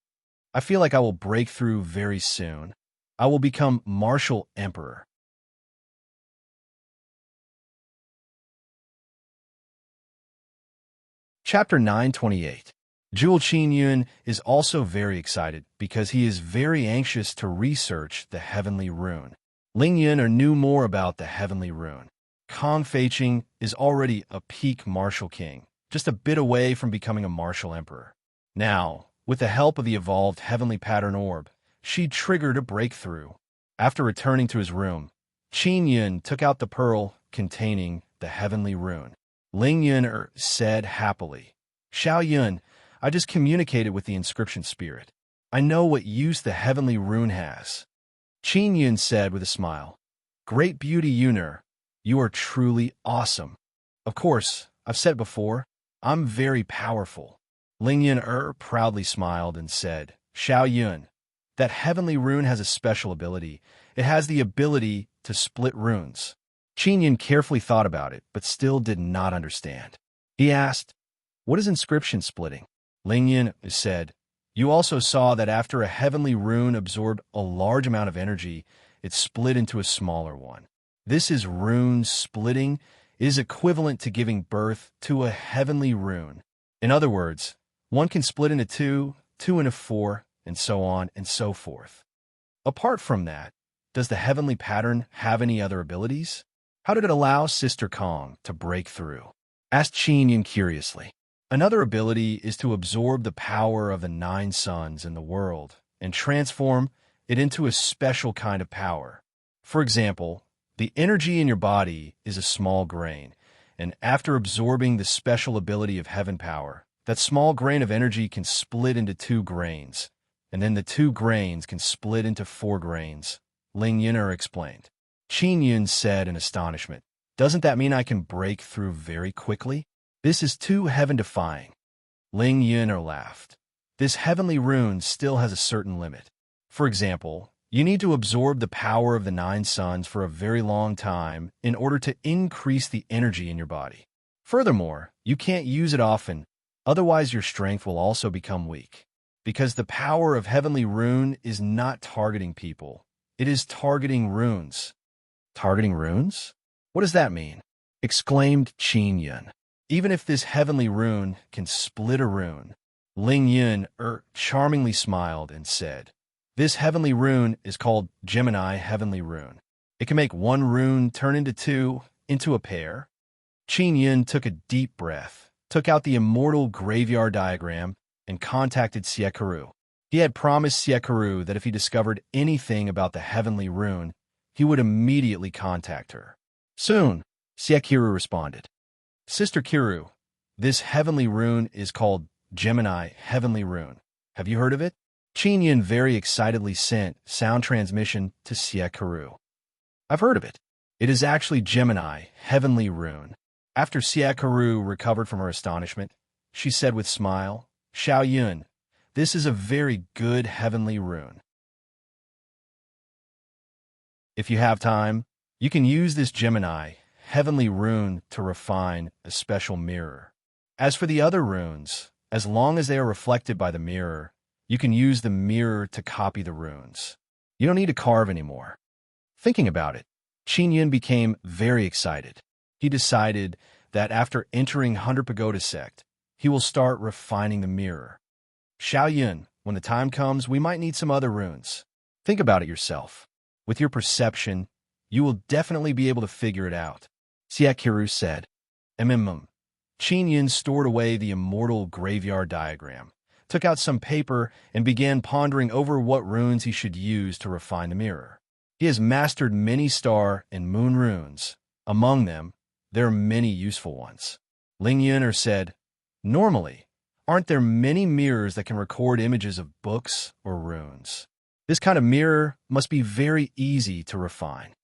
feel like I will break through very soon. I will become martial emperor." Chapter 928. Zhuo Qinyun is also very excited because he is very anxious to research the heavenly rune. Ling Yun knew more about the heavenly rune. Kong Feiqing is already a peak martial king, just a bit away from becoming a martial emperor. Now, with the help of the evolved heavenly pattern orb, she triggered a breakthrough. After returning to his room, Qin Yun took out the pearl containing the heavenly rune. Ling Yun said happily, "Xiaoyun, I just communicated with the inscription spirit. I know what use the heavenly rune has." Qin Yun said with a smile, "Great beauty, Yuner. You are truly awesome. Of course, I've said before, I'm very powerful." Ling Yun proudly smiled and said, "Xiaoyun, that heavenly rune has a special ability. It has the ability to split runes." Qin Yun carefully thought about it, but still did not understand. He asked, "What is inscription splitting?" Ling Yun said, "You also saw that after a heavenly rune absorbed a large amount of energy, it split into a smaller one. This is rune splitting. It is equivalent to giving birth to a heavenly rune. In other words, one can split into two, two into four, and so on and so forth. Apart from that, does the heavenly pattern have any other abilities? How did it allow Sister Kong to break through?" asked Qin Yun curiously. Another ability is to absorb the power of the 9 suns in the world and transform it into a special kind of power. For example, the energy in your body is a small grain, and after absorbing the special ability of heaven power, that small grain of energy can split into 2 grains, and then the 2 grains can split into 4 grains, Ling Yun'er explained. Qin Yun said in astonishment, "Doesn't that mean I can break through very quickly? This is too heaven-defying." Ling Yun'er laughed. "This heavenly rune still has a certain limit. For example, you need to absorb the power of the 9 suns for a very long time in order to increase the energy in your body. Furthermore, you can't use it often, otherwise your strength will also become weak. Because the power of heavenly rune is not targeting people, it is targeting runes." "Targeting runes? What does that mean?" exclaimed Qin Yun. "Even if this heavenly rune can split a rune," Ling Yun'er charmingly smiled and said, "This heavenly rune is called Gemini Heavenly Rune. It can make one rune turn into 2, into a pair." Qin Yun took a deep breath, took out the immortal graveyard diagram, and contacted Siekaru. He had promised Siekaru that if he discovered anything about the heavenly rune, he would immediately contact her. "Soon," Siekaru responded. "Sister Kiru, this heavenly rune is called Gemini Heavenly Rune. Have you heard of it?" Qin Yun very excitedly sent sound transmission to Siekaru. "I've heard of it. It is actually Gemini Heavenly Rune." After Siekaru recovered from her astonishment, she said with smile, "Xiao Yun, this is a very good heavenly rune. If you have time, you can use this Gemini Heavenly Rune to refine a special mirror. As for the other runes, as long as they are reflected by the mirror, you can use the mirror to copy the runes. You don't need to carve anymore." Thinking about it, Qin Yun became very excited. He decided that after entering 100 Pagoda sect, he will start refining the mirror. "Xiao Yun, when the time comes, we might need some other runes. Think about it yourself. With your perception, you will definitely be able to figure it out," Siekaru said. Qin Yun stored away the immortal graveyard diagram, took out some paper, and began pondering over what runes he should use to refine the mirror. He has mastered many star and moon runes. Among them, there are many useful ones. Ling Yun'er said, "Normally, aren't there many mirrors that can record images of books or runes? This kind of mirror must be very easy to refine."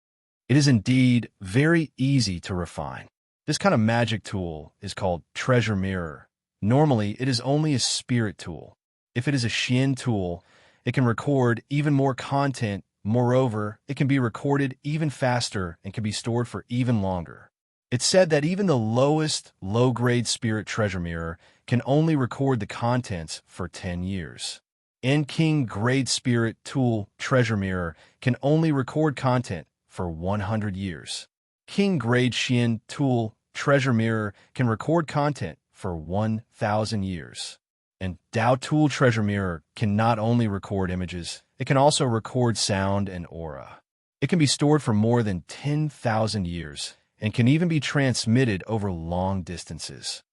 It is indeed very easy to refine. This kind of magic tool is called treasure mirror. Normally, it is only a spirit tool. If it is a Xian tool, it can record even more content. Moreover, it can be recorded even faster and can be stored for even longer. It's said that even the lowest, low-grade spirit treasure mirror can only record the contents for 10 years. King grade spirit tool treasure mirror can only record content for 100 years. King grade Xian tool treasure mirror can record content for 1,000 years. And Dao tool treasure mirror can not only record images, it can also record sound and aura. It can be stored for more than 10,000 years and can even be transmitted over long distances.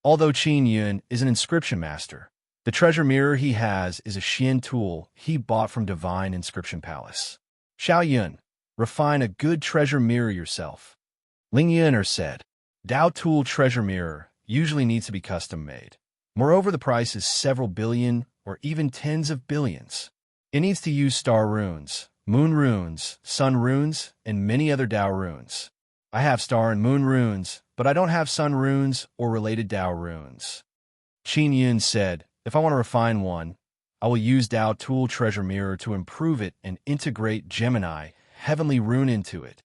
Although Qin Yun is an inscription master, the treasure mirror he has is a Xian tool he bought from Divine Inscription Palace. "Xiao Yun, refine a good treasure mirror yourself," Ling Yun'er said. Dao tool treasure mirror usually needs to be custom-made. Moreover, the price is several billion or even tens of billions. It needs to use star runes, moon runes, sun runes, and many other Dao runes. I have star and moon runes, but I don't have sun runes or related Dao runes. Qin Yun said, "If I want to refine one, I will use Dao tool treasure mirror to improve it and integrate Gemini Heavenly Rune into it."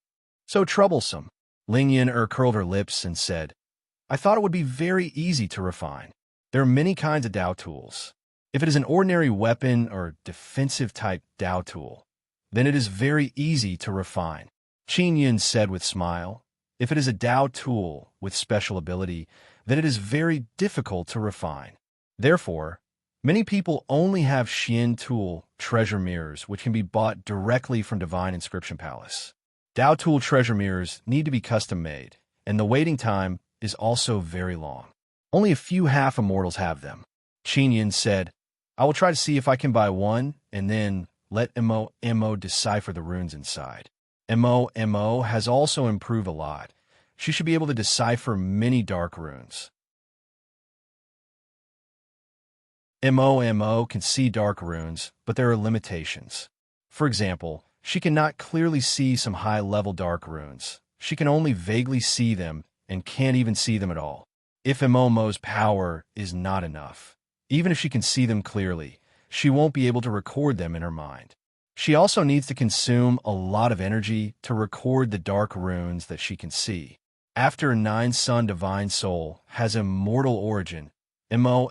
"So troublesome." Ling Yun'er curled her lips and said, "I thought it would be very easy to refine. There are many kinds of Dao tools. If it is an ordinary weapon or defensive-type Dao tool, then it is very easy to refine." Qin Yun said with smile, "If it is a Dao tool with special ability, then it is very difficult to refine. Therefore, many people only have Xian tool treasure mirrors which can be bought directly from Divine Inscription Palace. Dao tool treasure mirrors need to be custom-made, and the waiting time is also very long. Only a few half-immortals have them. Qin Yun said, I will try to see if I can buy one, and then let Mo decipher the runes inside. Mo has also improved a lot. She should be able to decipher many dark runes. Mo can see dark runes, but there are limitations. For example, she cannot clearly see some high-level dark runes. She can only vaguely see them and can't even see them at all. If Mo's power is not enough, even if she can see them clearly, she won't be able to record them in her mind. She also needs to consume a lot of energy to record the dark runes that she can see. After a 9-sun divine soul has immortal origin, Mo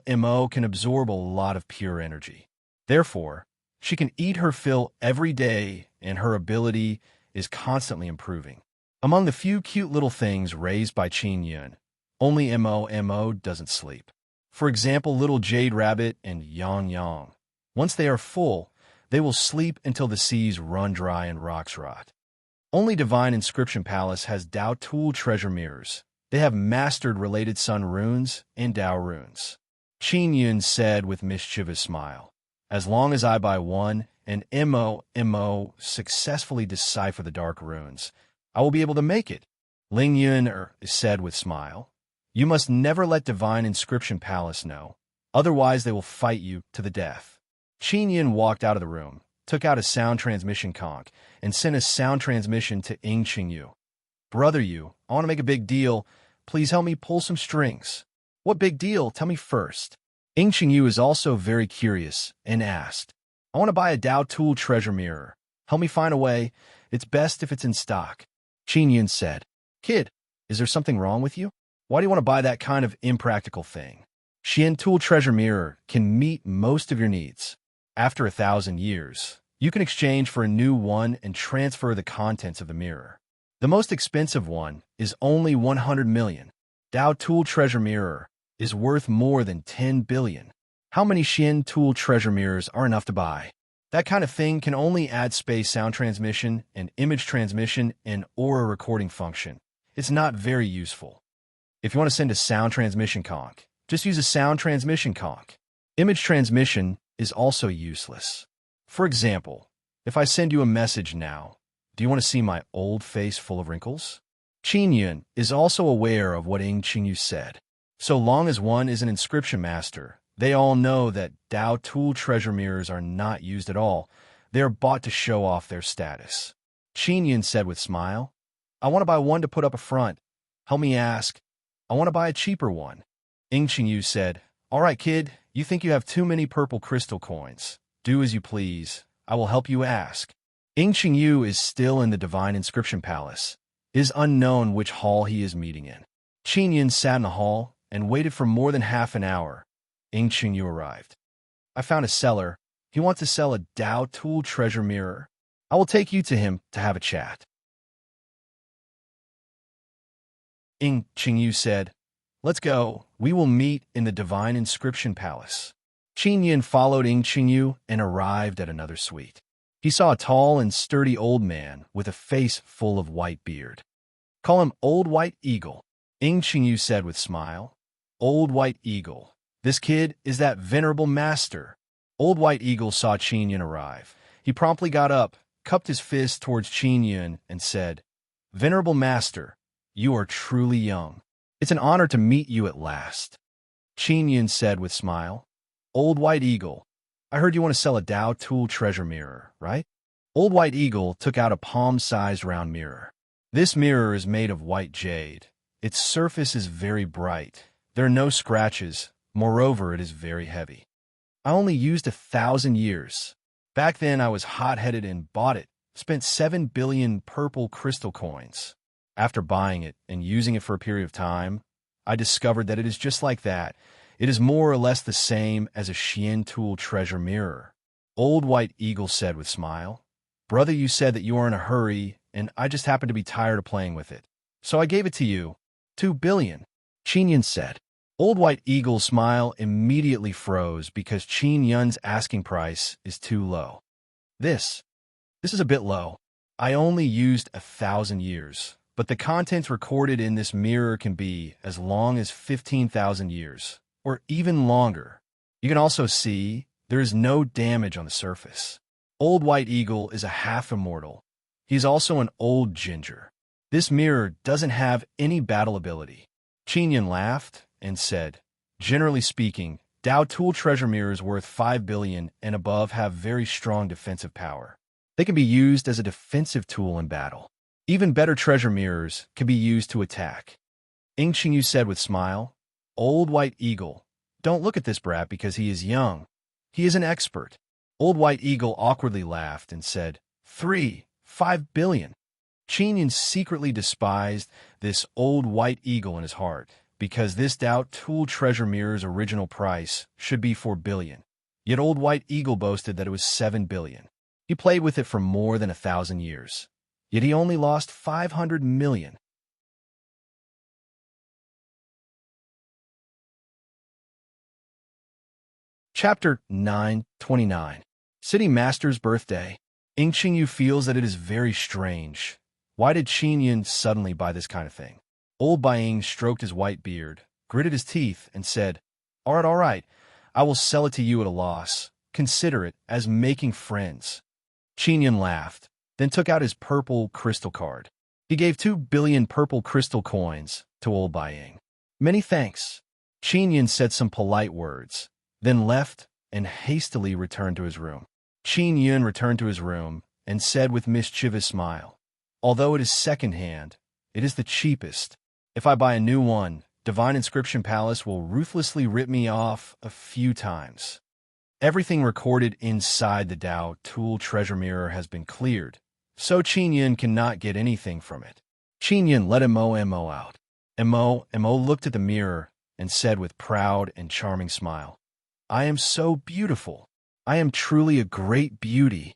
can absorb a lot of pure energy. Therefore, she can eat her fill every day, and her ability is constantly improving. Among the few cute little things raised by Qin Yun, only Mo doesn't sleep. For example, little Jade Rabbit and Yang. Once they are full, they will sleep until the seas run dry and rocks rot. Only Divine Inscription Palace has Dao Tool treasure mirrors. They have mastered related sun runes and Dao runes. Qin Yun said with mischievous smile, as long as I buy one and Mo successfully decipher the dark runes, I will be able to make it. Ling Yun said with smile, you must never let Divine Inscription Palace know, otherwise they will fight you to the death. Qin Yun walked out of the room, took out a sound transmission conch, and sent a sound transmission to Qingyu. Brother Yu, I want to make a big deal. Please help me pull some strings. What big deal? Tell me first. Qingyu is also very curious and asked, I want to buy a Dao Tool treasure mirror. Help me find a way. It's best if it's in stock. Qin Yun said, Kid, is there something wrong with you? Why do you want to buy that kind of impractical thing? Xian Tool treasure mirror can meet most of your needs. After 1,000 years, you can exchange for a new one and transfer the contents of the mirror. The most expensive one is only 100 million. Dao Tool treasure mirror is worth more than 10 billion. How many Xian Tool treasure mirrors are enough to buy? That kind of thing can only add space sound transmission and image transmission and aura recording function. It's not very useful. If you want to send a sound transmission conch, just use a sound transmission conch. Image transmission is also useless. For example, if I send you a message now, do you want to see my old face full of wrinkles? Qin Yun is also aware of what Qingyu said. So long as one is an inscription master, they all know that Dao Tool treasure mirrors are not used at all. They are bought to show off their status. Qin Yun said with smile, I want to buy one to put up a front. Help me ask. I want to buy a cheaper one. Qingyu said, all right, kid, you think you have too many purple crystal coins. Do as you please. I will help you ask. Qingyu is still in the Divine Inscription Palace. It is unknown which hall he is meeting in. Qin Yun sat in the hall and waited for more than half an hour. Qingyu arrived. I found a seller. He wants to sell a Dao Tool treasure mirror. I will take you to him to have a chat. Qingyu said, let's go. We will meet in the Divine Inscription Palace. Qin Yun followed Qingyu and arrived at another suite. He saw a tall and sturdy old man with a face full of white beard. Call him Old White Eagle. Qingyu said with smile. Old White Eagle. This kid is that venerable master. Old White Eagle saw Qin Yun arrive. He promptly got up, cupped his fist towards Qin Yun, and said, Venerable master, you are truly young. It's an honor to meet you at last. Qin Yun said with smile. Old White Eagle, I heard you want to sell a Dao Tool treasure mirror, right? Old White Eagle took out a palm-sized round mirror. This mirror is made of white jade. Its surface is very bright. There are no scratches. Moreover, it is very heavy. I only used 1,000 years. Back then, I was hot-headed and bought it. Spent 7 billion purple crystal coins. After buying it and using it for a period of time, I discovered that it is just like that. It is more or less the same as a Xian Tool treasure mirror. Old White Eagle said with smile, Brother, you said that you are in a hurry, and I just happened to be tired of playing with it. So I gave it to you. 2 billion. Qin Yun said. Old White Eagle's smile immediately froze because Qin Yun's asking price is too low. This is a bit low. I only used 1,000 years. but the contents recorded in this mirror can be as long as 15,000 years, or even longer. You can also see there is no damage on the surface. Old White Eagle is a half-immortal. He's also an old ginger. This mirror doesn't have any battle ability. Qin laughed and said, generally speaking, Dao tool treasure mirrors worth 5 billion and above have very strong defensive power. They can be used as a defensive tool in battle. Even better treasure mirrors can be used to attack. Qingyu said with smile, Old White Eagle, don't look at this brat because he is young. He is an expert. Old White Eagle awkwardly laughed and said, 5 billion. Qin secretly despised this Old White Eagle in his heart, because this Dao tool treasure mirror's original price should be 4 billion. Yet Old White Eagle boasted that it was 7 billion. He played with it for more than 1,000 years. Yet he only lost 500 million. Chapter 9:29. City Master's Birthday. Qingyu feels that it is very strange. Why did Qin suddenly buy this kind of thing? Old Baiying stroked his white beard, gritted his teeth, and said, all right, I will sell it to you at a loss. Consider it as making friends. Qin laughed, then took out his purple crystal card. He gave 2 billion purple crystal coins to Old Baiying. Many thanks. Qin said some polite words, then left and hastily returned to his room. Qin returned to his room and said with mischievous smile, although it is second-hand, it is the cheapest. If I buy a new one, Divine Inscription Palace will ruthlessly rip me off a few times. Everything recorded inside the Dao tool treasure mirror has been cleared, so Qin cannot get anything from it. Qin let Mo out. Mo looked at the mirror and said with proud and charming smile, I am so beautiful. I am truly a great beauty.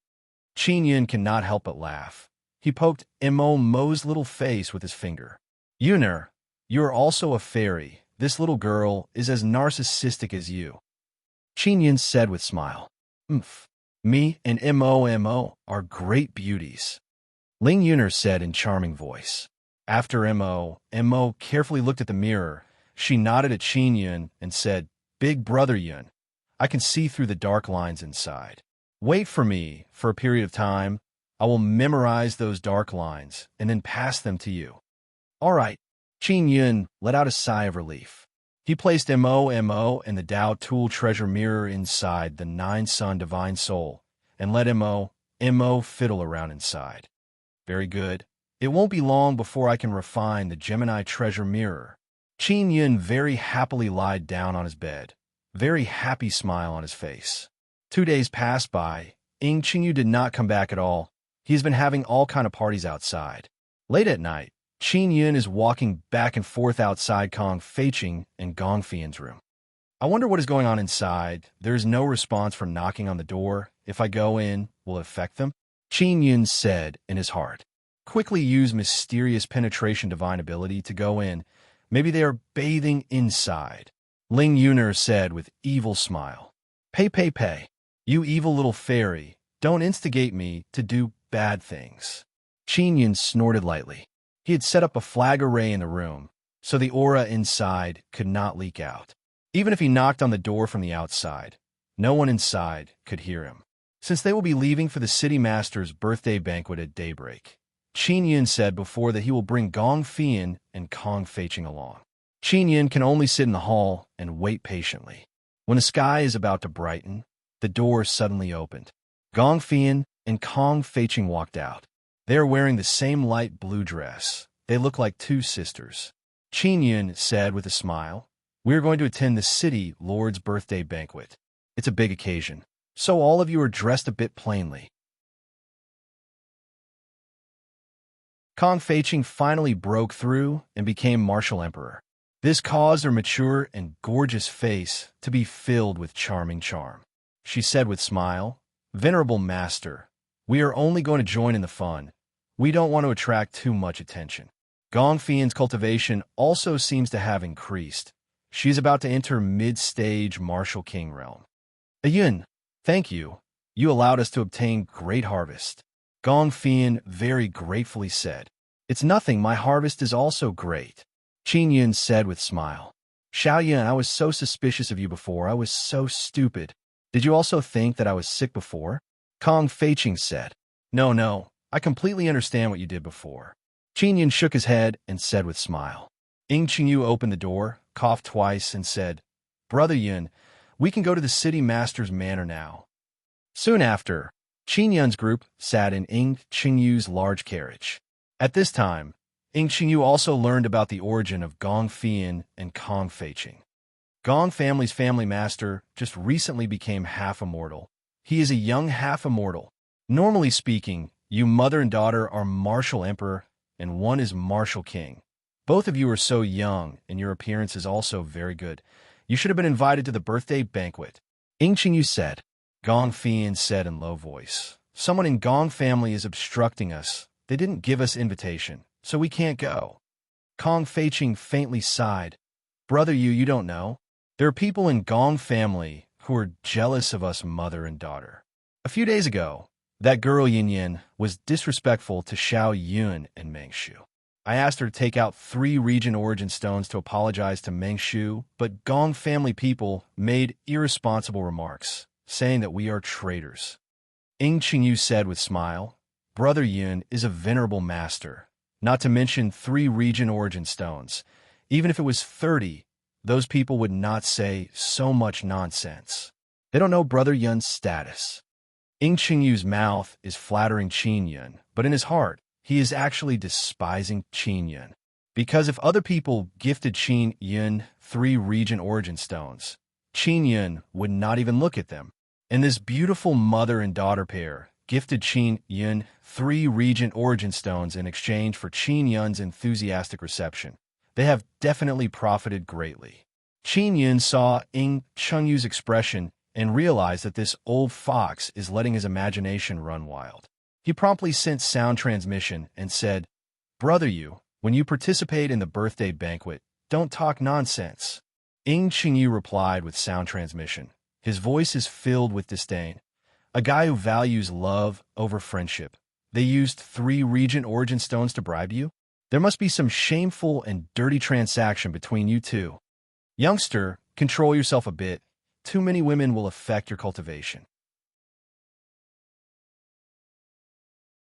Qin cannot help but laugh. He poked Mo's little face with his finger. Yuner, you are also a fairy. This little girl is as narcissistic as you. Qin said with smile. Me and Mo are great beauties. Ling Yuner said in charming voice. After Mo carefully looked at the mirror. She nodded at Qin and said, Big brother Yun, I can see through the dark lines inside. Wait for me for a period of time. I will memorize those dark lines and then pass them to you. All right. Qin let out a sigh of relief. He placed Mo and the Dao tool treasure mirror inside the 9-Sun Divine Soul and let Mo fiddle around inside. Very good. It won't be long before I can refine the Gemini treasure mirror. Qin very happily lied down on his bed, very happy smile on his face. 2 days passed by. Qingyu did not come back at all. He has been having all kind of parties outside. Late at night, Qin is walking back and forth outside Kong Feiqing and Gong Fian's room. I wonder what is going on inside. There is no response from knocking on the door. If I go in, will it affect them? Qin said in his heart. Quickly use mysterious penetration divine ability to go in. Maybe they are bathing inside. Ling Yuner said with evil smile. Pay. You evil little fairy, don't instigate me to do bad things. Qin snorted lightly. He had set up a flag array in the room, so the aura inside could not leak out. Even if he knocked on the door from the outside, no one inside could hear him. Since they will be leaving for the city master's birthday banquet at daybreak, Qin said before that he will bring Gong Fian and Kong Feiqing along. Qin can only sit in the hall and wait patiently. When the sky is about to brighten, the door suddenly opened. Gong Fian and Kong Feiqing walked out. They are wearing the same light blue dress. They look like two sisters. Qin said with a smile, we are going to attend the city lord's birthday banquet. It's a big occasion, so all of you are dressed a bit plainly. Kong Feiqing finally broke through and became martial emperor. This caused her mature and gorgeous face to be filled with charming charm. She said with smile, Venerable master, we are only going to join in the fun. We don't want to attract too much attention. Gong Fian's cultivation also seems to have increased. She is about to enter mid-stage martial king realm. Ayun, thank you. You allowed us to obtain great harvest. Gong Fian very gratefully said. It's nothing, my harvest is also great. Qin Yun said with smile. Xiao Yun, I was so suspicious of you before, I was so stupid. Did you also think that I was sick before? Kong Feiqing said. No, I completely understand what you did before. Qin Yun shook his head and said with smile. Ying Qingyu opened the door, coughed twice, and said, Brother Yun, we can go to the city master's manor now. Soon after, Qin Yun's group sat in Ying Qingyu's large carriage. At this time, Ying Qingyu also learned about the origin of Gong Fian and Kong Feiqing. Gong family's family master just recently became half-immortal. He is a young half-immortal. Normally speaking, you mother and daughter are martial emperor, and one is martial king. Both of you are so young, and your appearance is also very good. You should have been invited to the birthday banquet. Ying Qingyu said. Gong Fian said in low voice. Someone in Gong family is obstructing us. They didn't give us invitation, so we can't go. Kong Feiqing faintly sighed. Brother you don't know. There are people in Gong family who are jealous of us mother and daughter. A few days ago, that girl Yin Yin was disrespectful to Xiao Yun and Meng Shu. I asked her to take out 3 region origin stones to apologize to Meng Shu, but Gong family people made irresponsible remarks, saying that we are traitors. Ying Qingyu said with smile, Brother Yun is a venerable master, not to mention 3 region origin stones. Even if it was 30, those people would not say so much nonsense. They don't know Brother Yun's status. Ying Qingyu's mouth is flattering Qin Yun, but in his heart, he is actually despising Qin Yun. Because if other people gifted Qin Yun 3 region origin stones, Qin Yun would not even look at them. And this beautiful mother and daughter pair gifted Qin Yun 3 region origin stones in exchange for Qin Yun's enthusiastic reception. They have definitely profited greatly. Qin Yun saw Ying Qingyu's expression and realized that this old fox is letting his imagination run wild. He promptly sent sound transmission and said, Brother you, when you participate in the birthday banquet, don't talk nonsense. Ying Qingyu replied with sound transmission. His voice is filled with disdain. A guy who values love over friendship. They used 3 region origin stones to bribe you? There must be some shameful and dirty transaction between you two. Youngster, control yourself a bit. Too many women will affect your cultivation.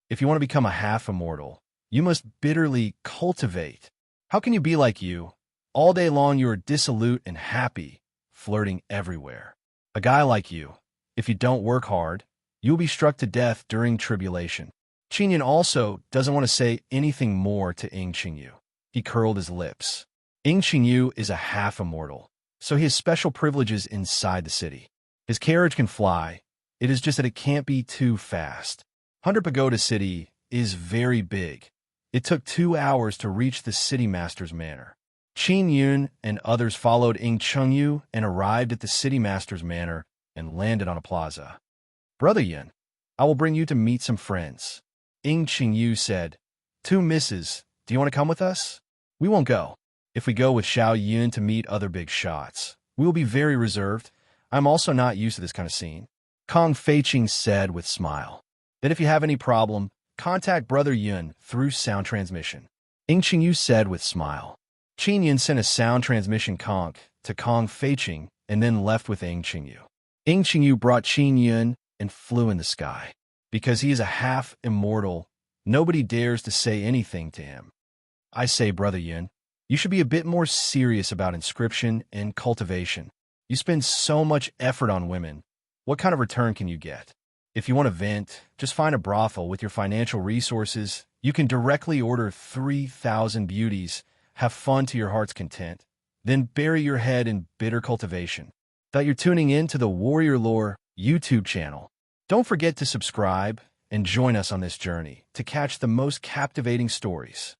If you want to become a half-immortal, you must bitterly cultivate. How can you be like you? All day long you are dissolute and happy, flirting everywhere. A guy like you, if you don't work hard, you will be struck to death during tribulation. Qin Yun also doesn't want to say anything more to Ying Qingyu. He curled his lips. Ying Qingyu is a half-immortal, so he has special privileges inside the city. His carriage can fly. It is just that it can't be too fast. 100 Pagoda City is very big. It took 2 hours to reach the city master's manor. Qin Yun and others followed Ying Qingyu and arrived at the city master's manor and landed on a plaza. Brother Yun, I will bring you to meet some friends. Ying Qingyu said, 2 misses, do you want to come with us? We won't go. If we go with Xiao Yun to meet other big shots, we will be very reserved. I'm also not used to this kind of scene. Kong Feiqing said with smile. Then if you have any problem, contact Brother Yun through sound transmission. Ying Qingyu said with smile. Qin Yun sent a sound transmission conch to Kong Feiqing and then left with Ying Qingyu. Ying Qingyu brought Qin Yun and flew in the sky. Because he is a half-immortal, nobody dares to say anything to him. I say, Brother Yun, you should be a bit more serious about inscription and cultivation. You spend so much effort on women. What kind of return can you get? If you want to vent, just find a brothel with your financial resources. You can directly order 3,000 beauties, have fun to your heart's content, then bury your head in bitter cultivation. That you're tuning in to the Warrior Lore YouTube channel. Don't forget to subscribe and join us on this journey to catch the most captivating stories.